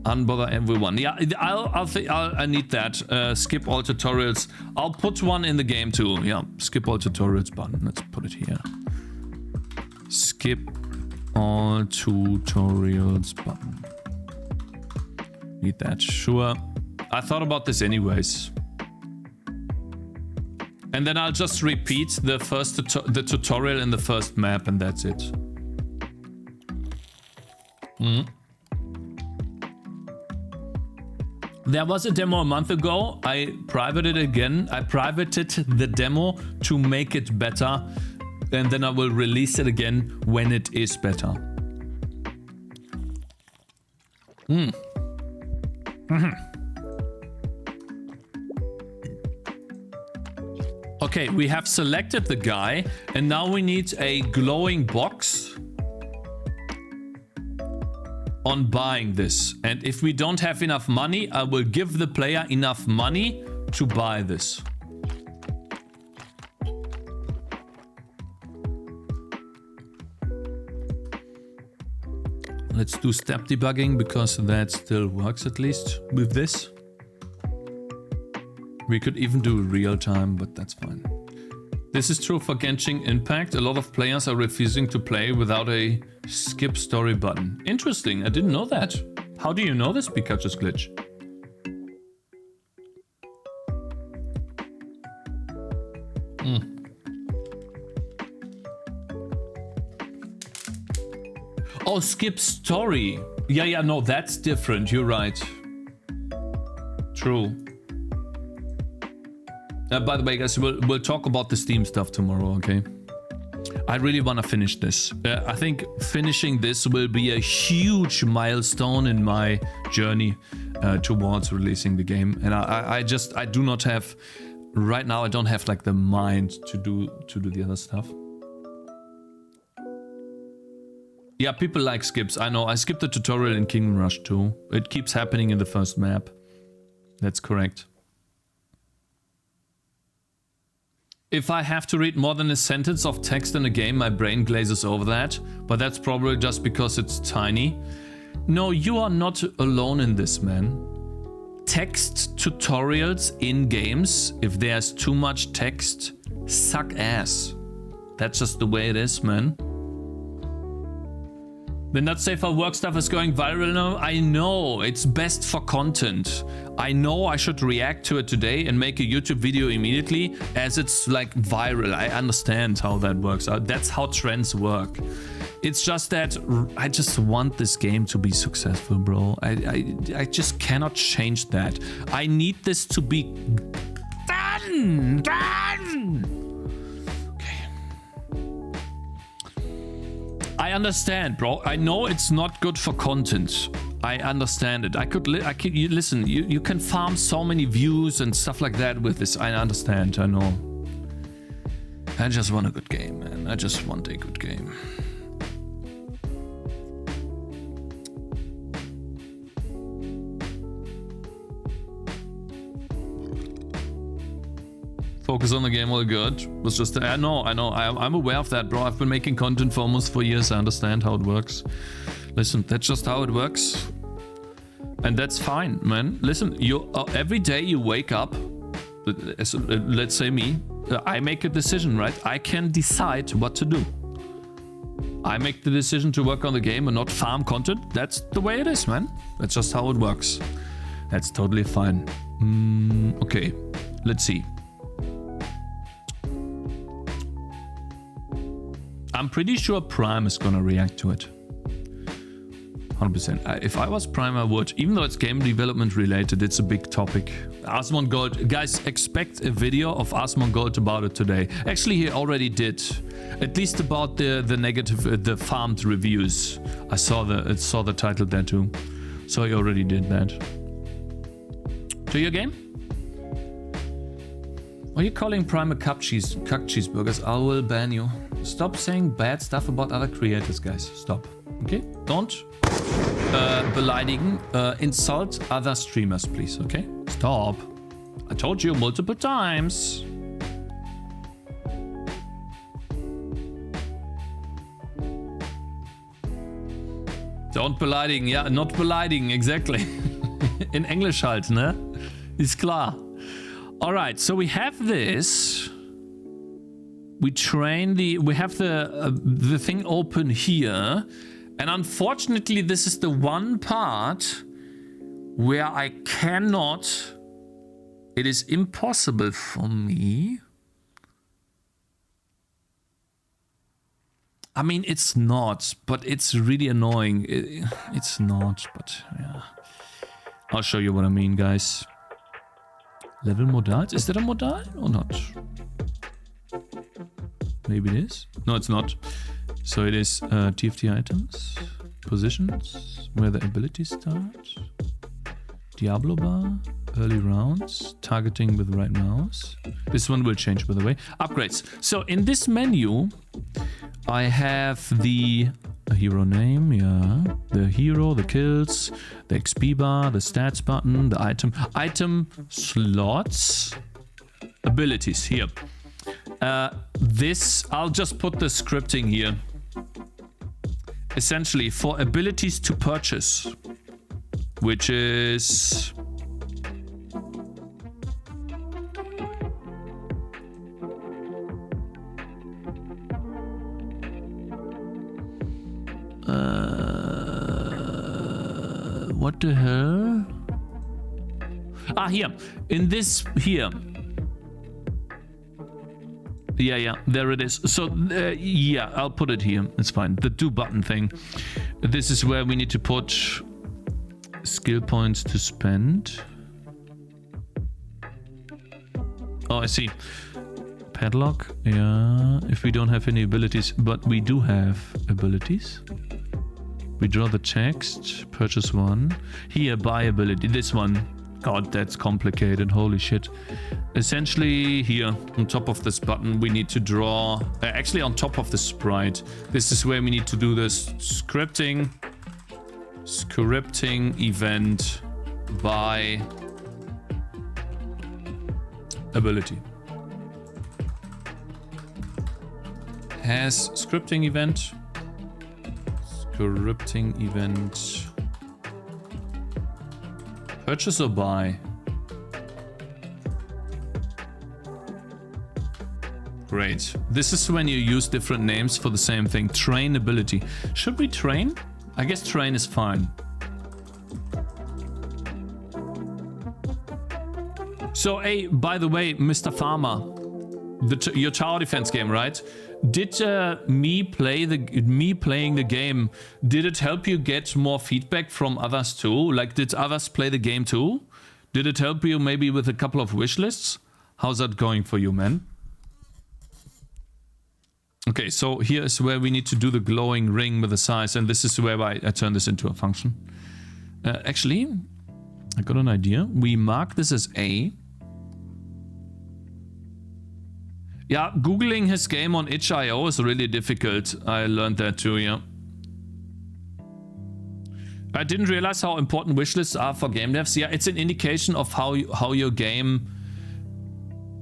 unbother everyone. Yeah, I need that. Skip all tutorials. I'll put one in the game too. Yeah, skip all tutorials button. Let's put it here. Skip all tutorials button. Need that. Sure. I thought about this anyways. And then I'll just repeat the first the tutorial in the first map, and that's it. There was a demo a month ago. I privated it again. I privated the demo to make it better. And then I will release it again when it is better. Okay, we have selected the guy, and now we need a glowing box on buying this. And if we don't have enough money, I will give the player enough money to buy this. Let's do step debugging because that still works at least with this. We could even do real time, but that's fine. This is true for Genshin Impact. A lot of players are refusing to play without a skip story button. Interesting, I didn't know that. How do you know this, Pikachu's glitch? Oh, skip story. Yeah, no, that's different. You're right. True. By the way, guys, we'll talk about the Steam stuff tomorrow, okay? I really want to finish this. I think finishing this will be a huge milestone in my journey towards releasing the game. And I do not have, right now I don't have like the mind to do the other stuff. Yeah, people like skips. I know. I skipped the tutorial in Kingdom Rush 2. It keeps happening in the first map. That's correct. If I have to read more than a sentence of text in a game, my brain glazes over that. But that's probably just because it's tiny. No, you are not alone in this, man. Text tutorials in games, if there's too much text, suck ass. That's just the way it is, man. The not safe for work stuff is going viral now. I know, it's best for content. I know I should react to it today and make a YouTube video immediately as it's like viral. I understand how that works out. That's how trends work. It's just that I just want this game to be successful, bro. I just cannot change that. I need this to be done. I understand, bro. I know it's not good for content. I understand it. Listen, you can farm so many views and stuff like that with this. I understand, I know. I just want a good game, man. I just want a good game. Focus on the game, all good. Was just I know. I'm aware of that, bro. I've been making content for almost 4 years. I understand how it works. Listen, that's just how it works, and that's fine, man. Listen, every day you wake up. Let's say me. I make a decision, right? I can decide what to do. I make the decision to work on the game and not farm content. That's the way it is, man. That's just how it works. That's totally fine. Okay, let's see. I'm pretty sure Prime is gonna react to it. 100%. If I was Prime, I would. Even though it's game development related, it's a big topic. Asmongold, guys, expect a video of Asmongold about it today. Actually, he already did. At least about the negative, the farmed reviews. I saw the title there too. So he already did that. To your game? Why are you calling Prime a cuck cheeseburgers? I will ban you. Stop saying bad stuff about other creators, guys. Stop. Okay? Don't beleidigen, insult other streamers, please. Okay? Stop. I told you multiple times. Don't beleidigen. Ja, not beleidigen. Exactly. In Englisch halt, ne? Ist klar. Alright, so we have this. We have the thing open here. And unfortunately, this is the one part where I cannot... It is impossible for me. I mean, it's not, but it's really annoying. It's not, but yeah. I'll show you what I mean, guys. Level modals? Is that a modal or not? Maybe it is. No, it's not. So it is TFT items, positions, where the abilities start, Diablo bar, early rounds, targeting with right mouse. This one will change, by the way. Upgrades. So in this menu, I have the hero name, yeah, the hero, the kills, the XP bar, the stats button, the item slots, abilities here. This, I'll just put the scripting here. Essentially for abilities to purchase, which is what the hell? Ah, here. In this here. Yeah, there it is. So, yeah, I'll put it here. It's fine. The do button thing. This is where we need to put skill points to spend. Oh, I see. Padlock. Yeah, if we don't have any abilities, but we do have abilities. We draw the text, purchase one. Here, buy ability. This one. God, that's complicated. Holy shit. Essentially, here, on top of this button, we need to draw... actually, on top of the sprite. This is where we need to do this scripting event by ability. Has scripting event. Scripting event... Purchase or buy? Great. This is when you use different names for the same thing. Train ability. Should we train? I guess train is fine. So, hey, by the way, Mr. Farmer, your tower defense game, right? Did me playing the game, did it help you get more feedback from others too? Like, did others play the game too? Did it help you maybe with a couple of wish lists? How's that going for you, man? Okay, so here is where we need to do the glowing ring with the size, and this is where I turn this into a function. Actually, I got an idea. We mark this as A. Yeah, googling his game on itch.io is really difficult. I learned that too, yeah. I didn't realize how important wishlists are for game devs. Yeah, it's an indication of how your game,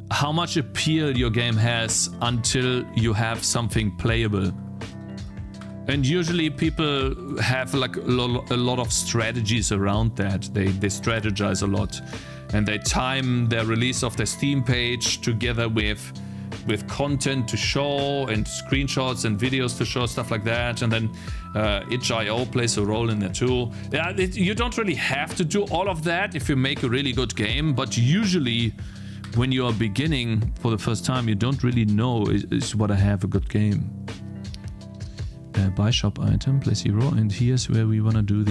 how much appeal your game has until you have something playable. And usually people have like a lot of strategies around that. They strategize a lot, and they time their release of their Steam page together with content to show and screenshots and videos to show, stuff like that. And then itch.io plays a role in there too. Yeah, you don't really have to do all of that if you make a really good game, but usually when you are beginning for the first time, you don't really know is what I have a good game. buy shop item, place 0, and here's where we want to do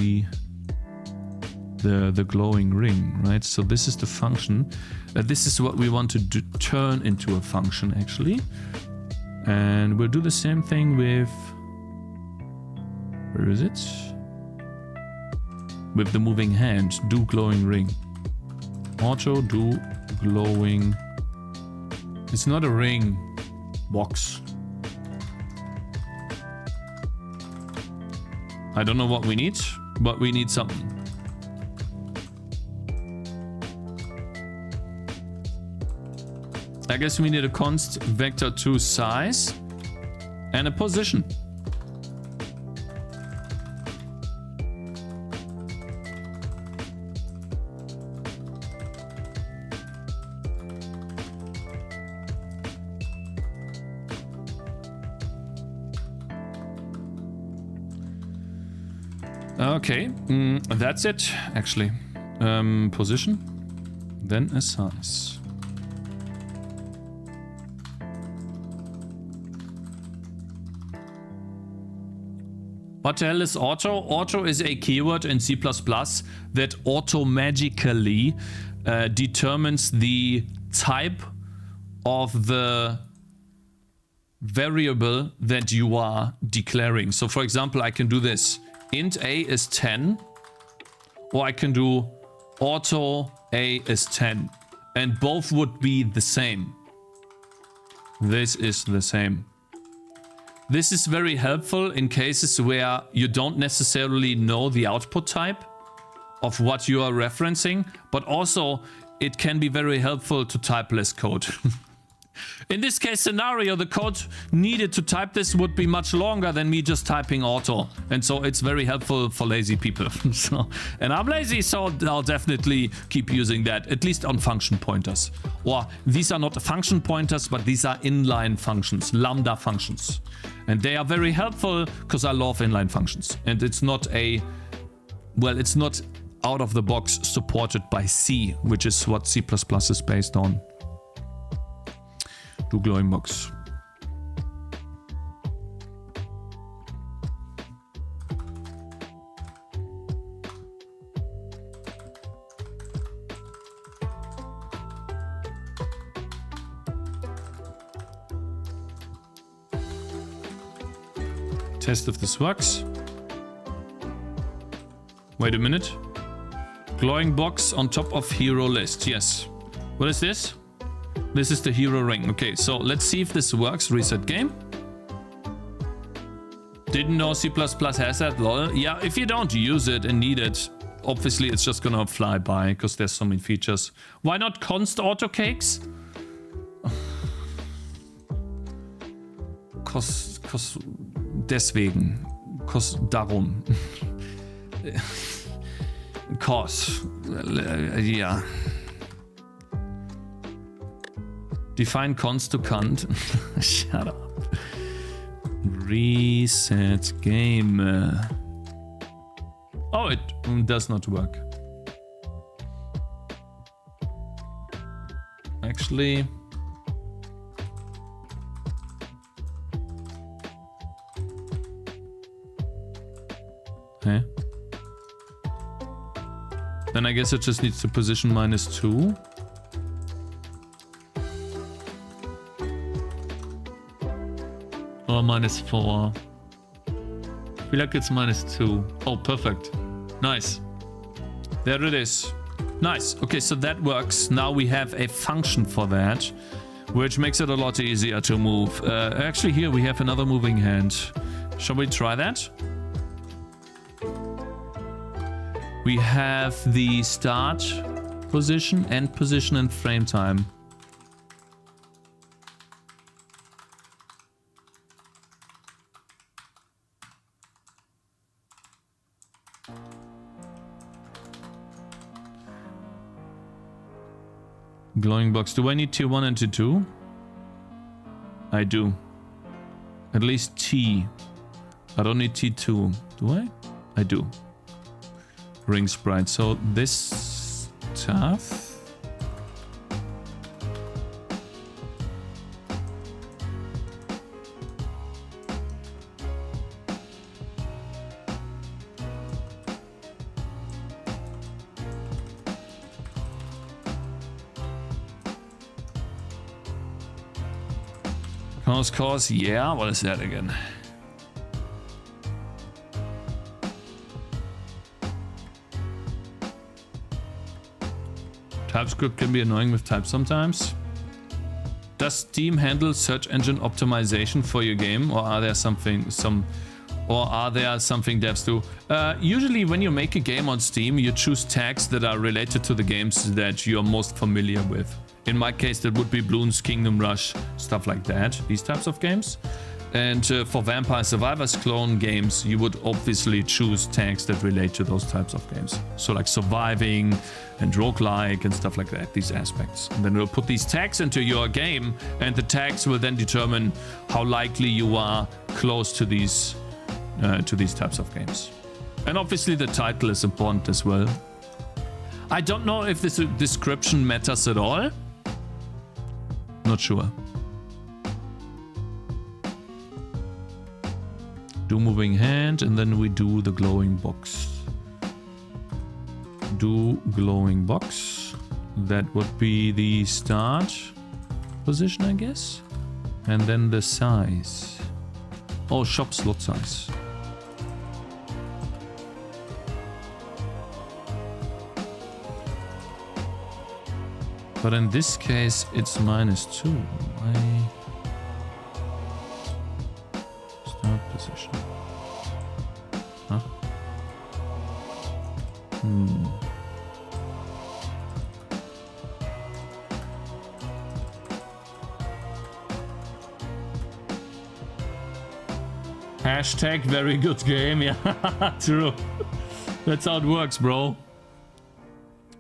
the glowing ring, right? So this is the function. This is what we want to turn into a function, actually. And we'll do the same thing with... Where is it? With the moving hand. Do glowing ring. Auto do glowing... It's not a ring. Box. I don't know what we need, but we need something. I guess we need a const vector2 size and a position. Okay, that's it, actually. Position, then a size. What the hell is auto? Auto is a keyword in C++ that automatically determines the type of the variable that you are declaring. So for example, I can do this. Int a is 10, or I can do auto a is 10, and both would be the same. This is the same. This is very helpful in cases where you don't necessarily know the output type of what you are referencing, but also it can be very helpful to type less code. In this case scenario, the code needed to type this would be much longer than me just typing auto. And so it's very helpful for lazy people. And I'm lazy, so I'll definitely keep using that, at least on function pointers. Or these are not function pointers, but these are inline functions, lambda functions. And they are very helpful because I love inline functions. And it's not it's not out of the box supported by C, which is what C++ is based on. Do glowing box. Test if this works. Wait a minute. Glowing box on top of hero list. Yes. What is this? This is the hero ring. Okay, so let's see if this works. Reset game. Didn't know C++ has that, lol. Yeah, if you don't use it and need it, obviously it's just gonna fly by because there's so many features. Why not const auto cakes? Cause deswegen. Cause darum. Cause. Ja. Define const to cant. Shut up. Reset game. Oh, it does not work. Actually. Okay. Then I guess it just needs to position -2. Or -4. I feel like it's -2. Oh, perfect. Nice. There it is. Nice. Okay, so that works. Now we have a function for that, which makes it a lot easier to move. Actually, here we have another moving hand. Shall we try that? We have the start position, end position, and frame time. Glowing box. Do I need tier 1 and tier 2? I do. At least T. I don't need T2. Do I? I do. Ring sprite. So this stuff. Course, yeah. What is that again? TypeScript can be annoying with type sometimes. Does Steam handle search engine optimization for your game, or are there something devs do? Usually when you make a game on Steam, you choose tags that are related to the games that you're most familiar with. In my case, that would be Bloons, Kingdom Rush, stuff like that, these types of games. And for Vampire Survivors clone games, you would obviously choose tags that relate to those types of games. So like surviving and roguelike and stuff like that, these aspects. And then we'll put these tags into your game, and the tags will then determine how likely you are close to these types of games. And obviously the title is important as well. I don't know if this description matters at all. Not sure. Do moving hand, and then we do the glowing box. Do glowing box. That would be the start position, I guess. And then the size. Oh, shop slot size. But in this case, it's -2. Why? Start position. Huh? Hashtag very good game. Yeah, true. That's how it works, bro.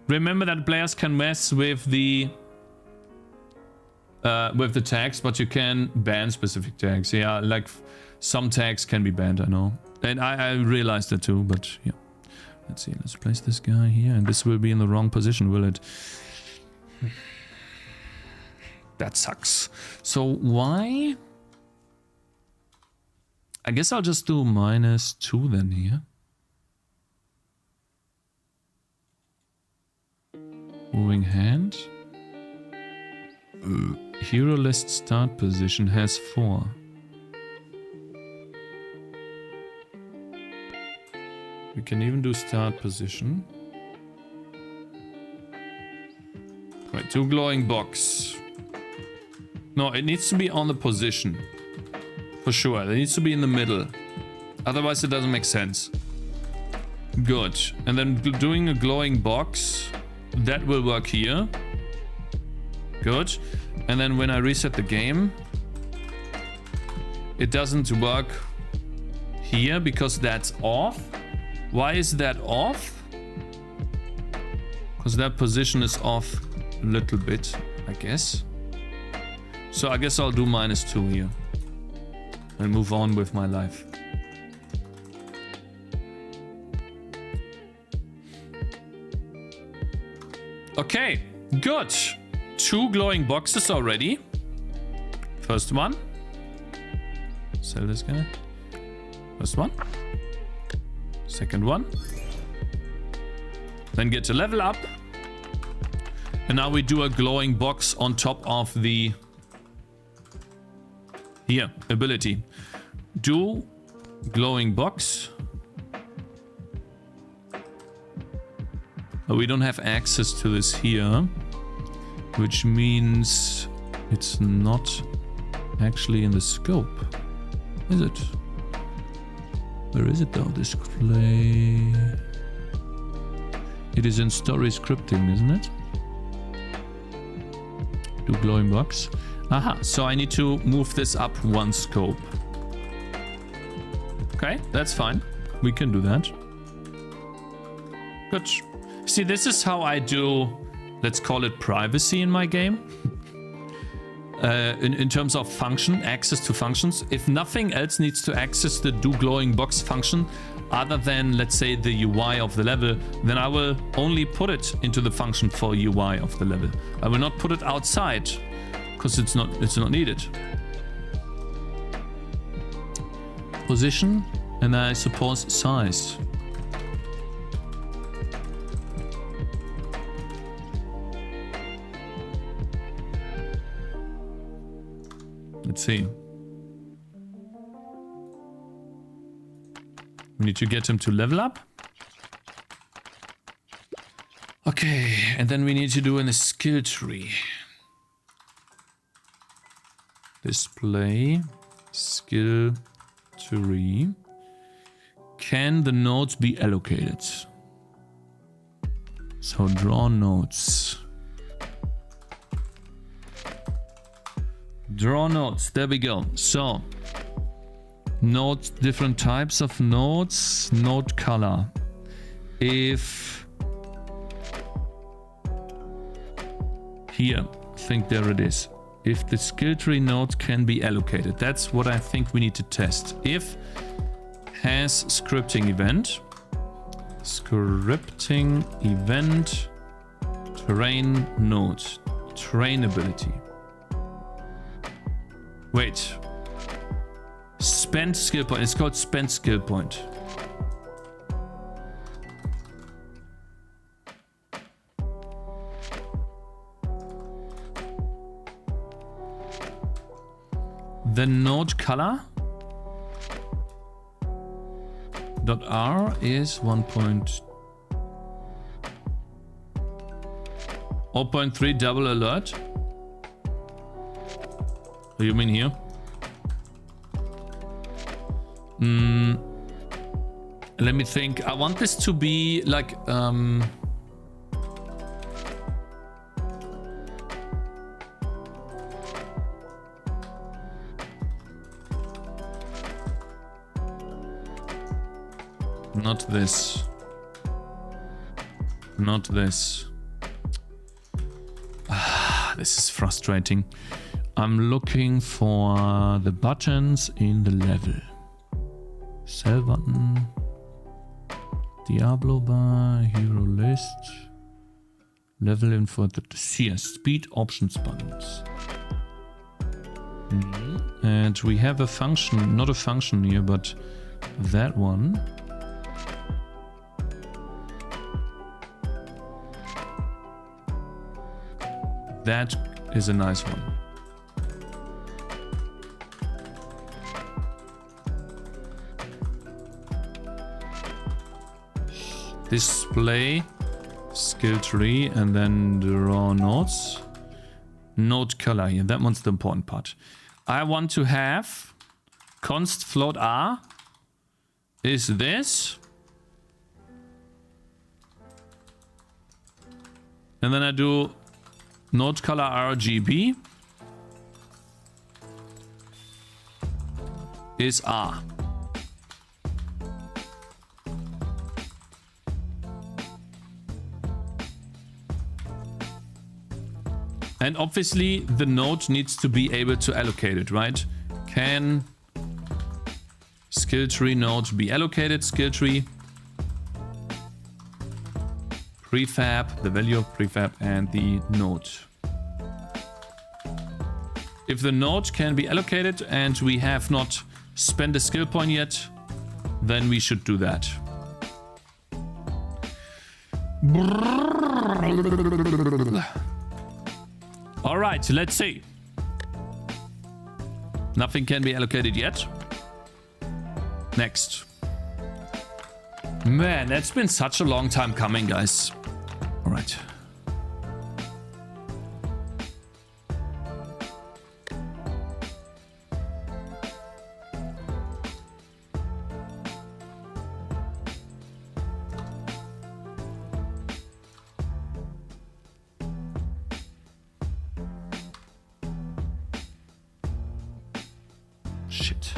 Remember that players can mess with the tags, but you can ban specific tags. Yeah, like some tags can be banned, I know. And I realized that too, but yeah. Let's see, let's place this guy here, and this will be in the wrong position, will it? That sucks. So why? I guess I'll just do -2 then here. Moving hand. Hero list start position has 4. We can even do start position. Right, 2 glowing box. No, it needs to be on the position. For sure, it needs to be in the middle. Otherwise it doesn't make sense. Good. And then doing a glowing box. That will work here. Good. And then when I reset the game, it doesn't work here because that's off. Why is that off? Because that position is off a little bit, I guess. So I guess I'll do -2 here. And move on with my life. Okay, good. 2 glowing boxes already. First one. Sell this guy. First one. Second one. Then get a level up. And now we do a glowing box on top of the... Here, ability. Do glowing box. We don't have access to this here, which means it's not actually in the scope, is it? Where is it though? Display. It is in story scripting, isn't it? Do glowing box. Aha, so I need to move this up 1 scope. Okay, that's fine. We can do that. Good. See, this is how I do, let's call it privacy in my game. In terms of function, access to functions. If nothing else needs to access the do glowing box function other than, let's say, the UI of the level, then I will only put it into the function for UI of the level. I will not put it outside because it's not needed. Position, and I suppose size. Let's see. We need to get him to level up. Okay, and then we need to do in a skill tree. Display skill tree. Can the nodes be allocated? So draw nodes. Draw nodes. There we go. So nodes, different types of nodes. Node color. If here, I think there it is. If the skill tree node can be allocated. That's what I think we need to test. If has scripting event. Scripting event. Train node. Trainability. Wait. Spent skill point. It's called spent skill point. The node color dot R is 0.3 double alert. What do you mean here? Let me think. I want this to be like not this. Not this. This is frustrating. I'm looking for the buttons in the level. Cell button. Diablo bar. Hero list. Level info. Here. Speed options buttons. And we have a function. Not a function here, but that one. That is a nice one. Display skill tree and then draw nodes. Node color here. That one's the important part. I want to have const float R is this. And then I do node color RGB is R. And obviously the node needs to be able to allocate it, right? Can skill tree node be allocated? Skill tree prefab, the value of prefab and the node. If the node can be allocated and we have not spent a skill point yet, then we should do that. All right, let's see. Nothing can be allocated yet. Next. Man, that's been such a long time coming, guys. All right. Shit.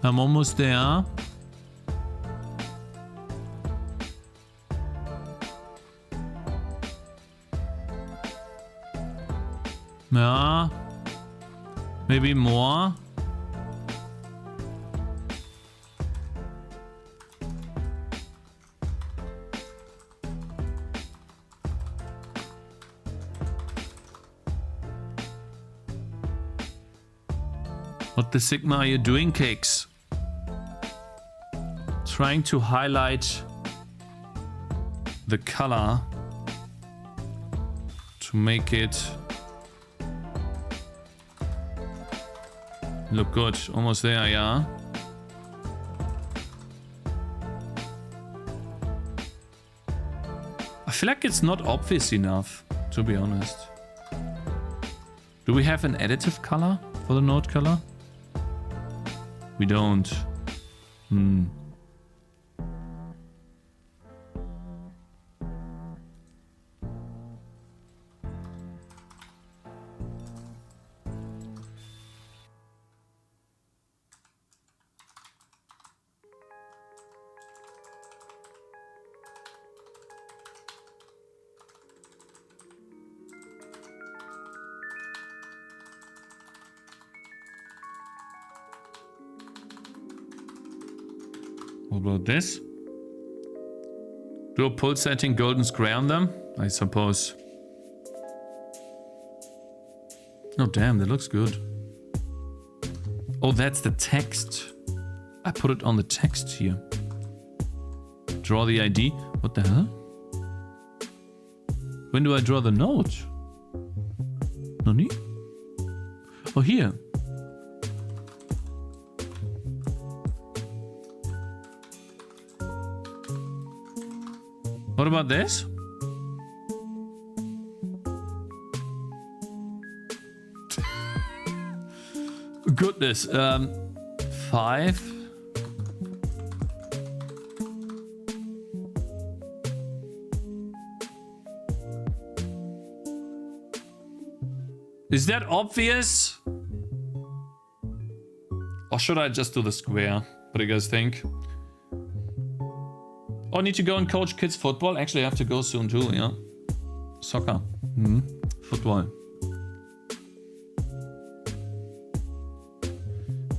I'm almost there. Yeah. Maybe more. What the Sigma are you doing, Cakez? Trying to highlight the color to make it look good. Almost there, yeah. I feel like it's not obvious enough, to be honest. Do we have an additive color for the node color? We don't. What about this? Do a pulsating golden square on them, I suppose. Oh damn, that looks good. Oh, that's the text. I put it on the text here. Draw the ID. What the hell? When do I draw the node? Nani? Oh, here. What about this? Goodness. 5. Is that obvious? Or should I just do the square? What do you guys think? Oh, I need to go and coach kids football. Actually, I have to go soon too, yeah. Soccer. Football.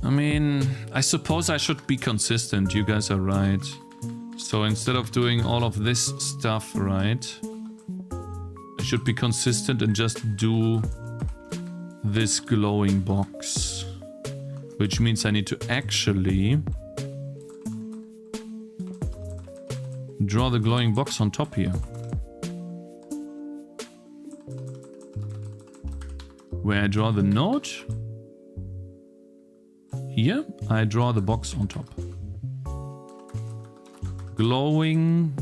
I mean, I suppose I should be consistent. You guys are right. So instead of doing all of this stuff, right, I should be consistent and just do this glowing box. Which means I need to actually draw the glowing box on top here. Where I draw the node. Here, I draw the box on top. Glowing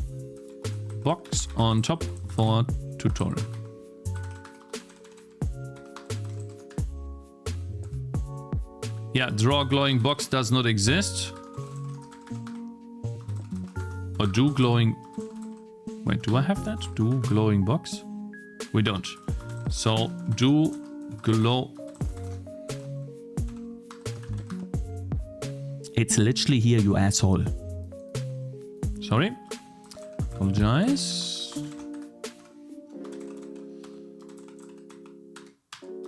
box on top for tutorial. Yeah, draw glowing box does not exist. Or do glowing... Wait, do I have that? Do glowing box? We don't. So, do glow... It's literally here, you asshole. Sorry. Apologize.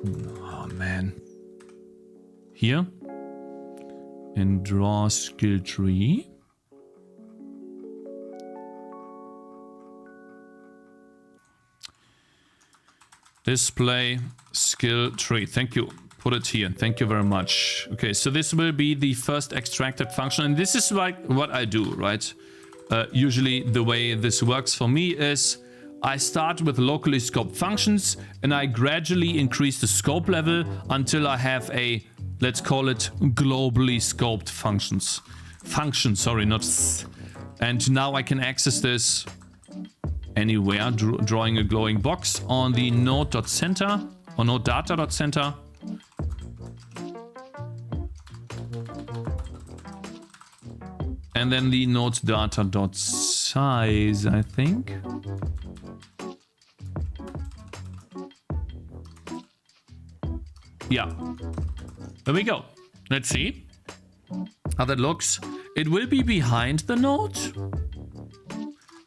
Oh, man. Here. And draw skill tree. Display skill tree. Thank you. Put it here. Thank you very much. Okay, so this will be the first extracted function. And this is like what I do, right? Usually the way this works for me is I start with locally scoped functions and I gradually increase the scope level until I have a, let's call it globally scoped functions. Sorry, not... And now I can access this anywhere, drawing a glowing box on the node.center or node.data.center. And then the node.data.size, I think. Yeah. There we go. Let's see. how that looks. It will be behind the node.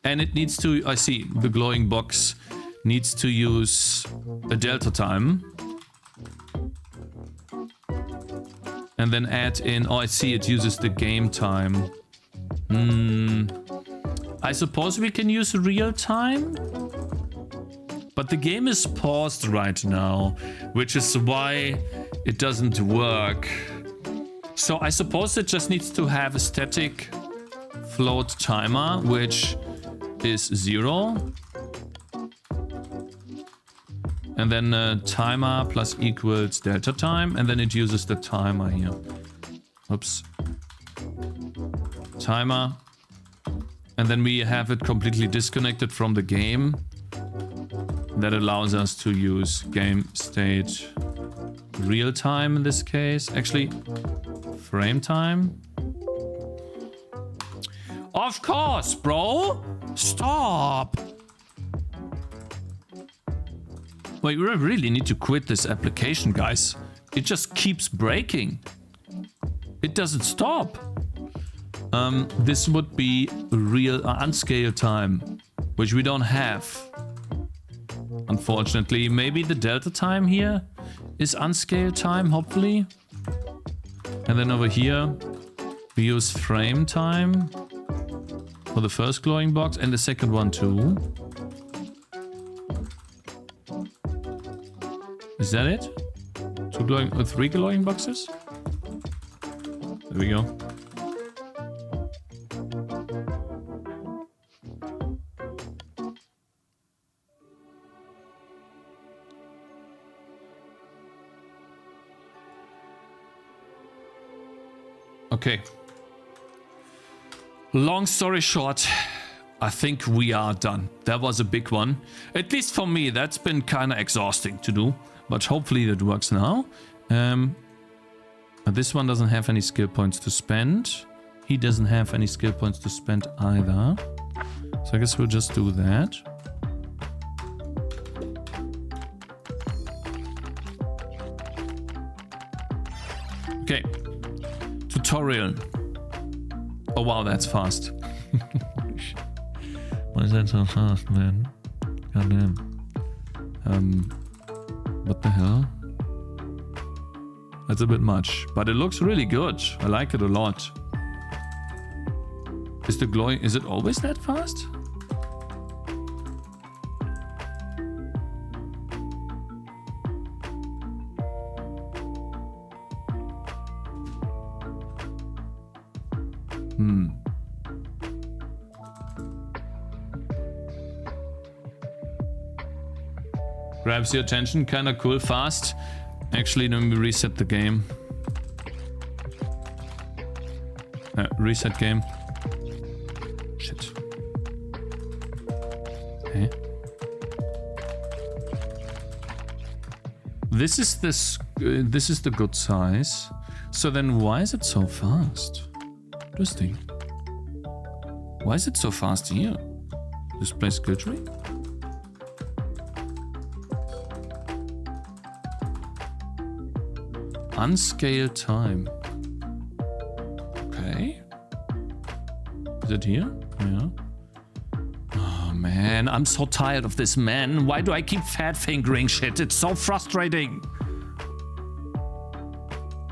And it needs to, I see, the glowing box needs to use a delta time. And then add in, oh, I see, it uses the game time. I suppose we can use real time? But the game is paused right now, which is why it doesn't work. So I suppose it just needs to have a static float timer, which is 0. And then timer plus equals delta time, and then it uses the timer here. Oops. Timer. And then we have it completely disconnected from the game. That allows us to use game state real time in this case. Actually, frame time. Of course, bro. Stop. Wait, we really need to quit this application, guys. It just keeps breaking. It doesn't stop. This would be real unscaled time, which we don't have. Unfortunately, maybe the delta time here is unscaled time, hopefully. And then over here, we use frame time for the first glowing box and the second one too. Is that it? 3 glowing boxes? There we go. Okay. Long story short, I think we are done. That was a big one. At least for me, that's been kind of exhausting to do. But hopefully that works now. This one doesn't have any skill points to spend. He doesn't have any skill points to spend either. So I guess we'll just do that. Okay. Tutorial. Oh wow, that's fast. Why is that so fast, man? Goddamn. What the hell? That's a bit much, but it looks really good. I like it a lot. Is the glowing, is it always that fast? Grabs your attention, kinda cool, fast. Actually, let me reset the game. Reset game. Shit. Okay. This is the good size. So then why is it so fast? Interesting. Why is it so fast here? Display skill tree? Unscaled time. Okay. Is it here? Yeah. Oh man, I'm so tired of this, man. Why do I keep fat fingering shit? It's so frustrating.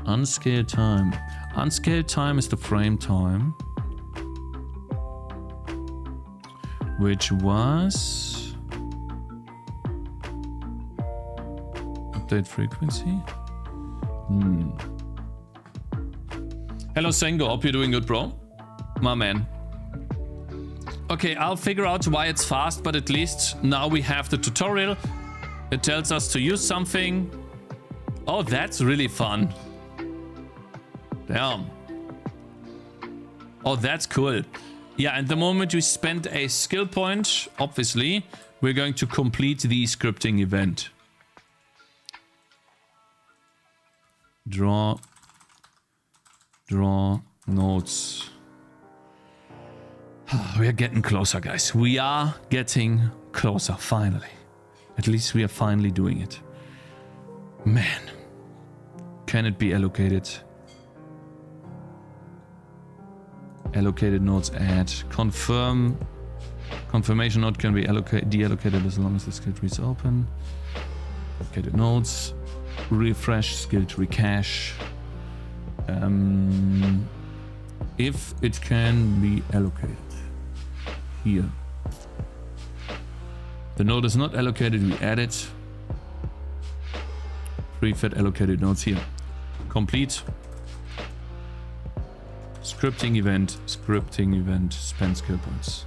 Unscaled time. Unscaled time is the frame time. Which was... Update frequency. Hello Sengo, hope you're doing good, bro. My man. Okay, I'll figure out why it's fast, but at least now we have the tutorial. It tells us to use something. Oh, that's really fun. Damn. Oh, that's cool. Yeah, and the moment we spend a skill point, obviously, we're going to complete the scripting event. Draw nodes. We are getting closer, guys. We are getting closer, finally. At least we are finally doing it. Man. Can it be allocated? Allocated nodes add. Confirmation node can be deallocated as long as the skill tree is open. Allocated nodes. Refresh skill tree cache. If it can be allocated. Here. The node is not allocated, we add it. Prefed allocated nodes here. Complete. Scripting event, spend skill points.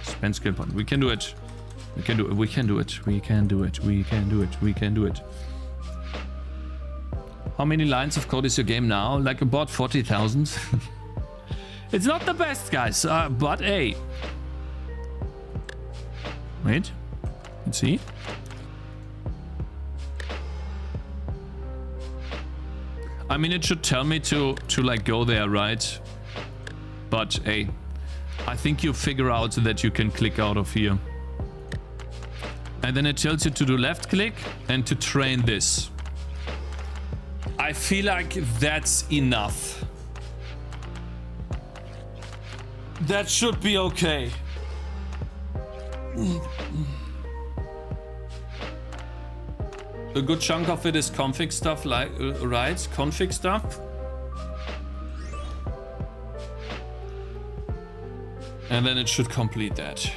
Spend skill points. We can do it. We can do it. We can do it. We can do it. We can do it. We can do it. How many lines of code is your game now? Like about 40,000. It's not the best, guys, but hey. Wait. Let's see. I mean, it should tell me to like go there, right? But hey, I think you figure out that you can click out of here. And then it tells you to do left click and to train this. I feel like that's enough. That should be okay. A good chunk of it is config stuff, like right? Config stuff. And then it should complete that.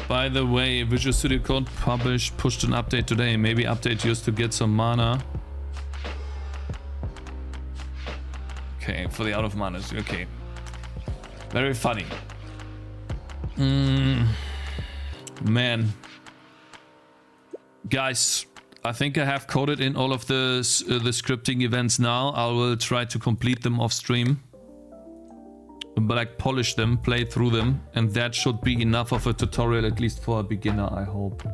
By the way, Visual Studio Code pushed an update today. Maybe update used to get some mana. Okay, for the out of mana. Okay. Very funny. Man. Guys, I think I have coded in all of the scripting events now. I will try to complete them off stream. But like polish them, play through them, and that should be enough of a tutorial, at least for a beginner, I hope.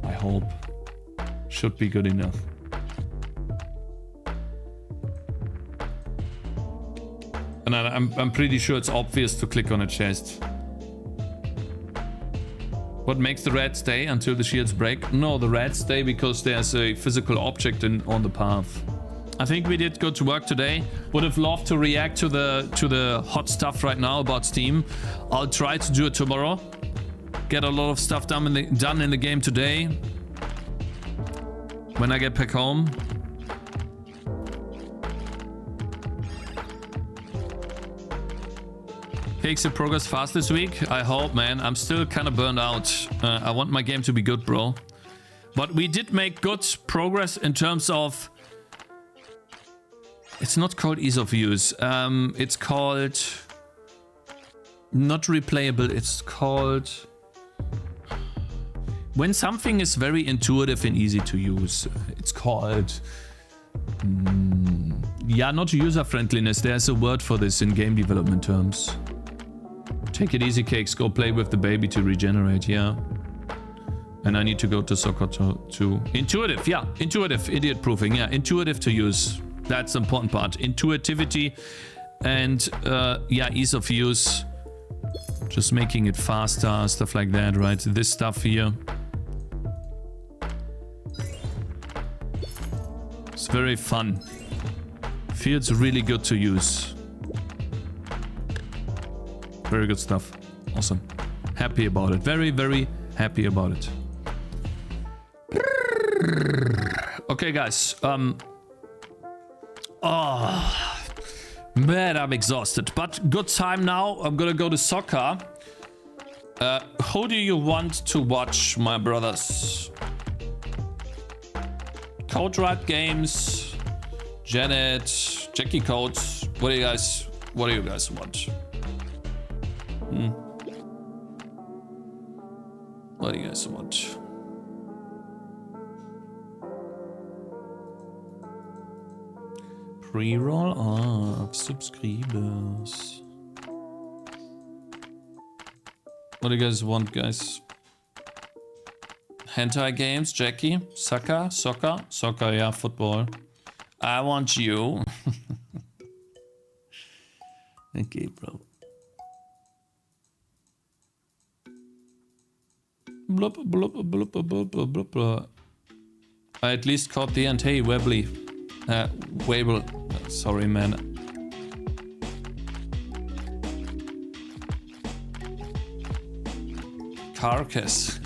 I hope. Should be good enough. And I'm pretty sure it's obvious to click on a chest. What makes the red stay until the shields break? No, the red stay because there's a physical object on the path. I think we did good work today. Would have loved to react to the hot stuff right now about Steam. I'll try to do it tomorrow. Get a lot of stuff done in the game today. When I get back home. Cakez, your progress fast this week? I hope, man. I'm still kind of burned out. I want my game to be good, bro. But we did make good progress in terms of... It's not called ease of use. It's called... Not replayable. It's called... When something is very intuitive and easy to use. It's called... Yeah, not user-friendliness. There's a word for this in game development terms. Take it easy, Cakez. Go play with the baby to regenerate, yeah. And I need to go to soccer to... Intuitive, yeah. Intuitive. Idiot-proofing, yeah. Intuitive to use. That's the important part. Intuitivity and, yeah, ease of use. Just making it faster, stuff like that, right? This stuff here. It's very fun. Feels really good to use. Very good stuff. Awesome. Happy about it. Very, very happy about it. Okay, guys. Oh, man, I'm exhausted. But good time now. I'm gonna go to soccer. Who do you want to watch, my brothers? Code Right Games, Janet, Jackie Codes. What do you guys want? What do you guys want? Pre-roll of subscribers. What do you guys want, guys? Hentai games, Jackie? Soccer, yeah, football. I want you. Okay, bro. Blup, blup, blup, blup, blup, blup, blup. I at least caught the end. Hey, Webley. Wable, sorry, man. Cakez.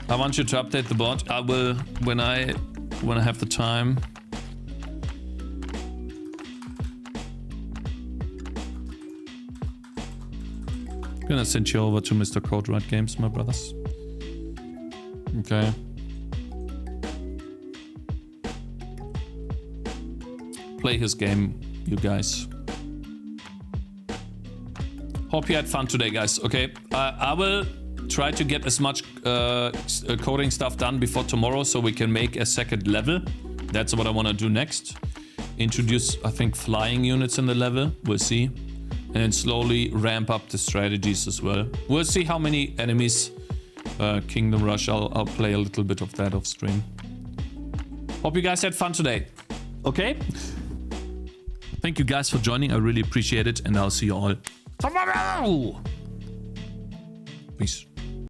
I want you to update the bot. I will when I have the time. I'm gonna send you over to Mr. Code Red Games, my brothers. Okay. Play his game, you guys. Hope you had fun today, guys. Okay, I will try to get as much coding stuff done before tomorrow so we can make a second level. That's what I want to do next. Introduce, I think, flying units in the level. We'll see. And then slowly ramp up the strategies as well. We'll see how many enemies. Kingdom Rush, I'll play a little bit of that off stream. Hope you guys had fun today. Okay? Thank you guys for joining. I really appreciate it. And I'll see you all tomorrow. Peace.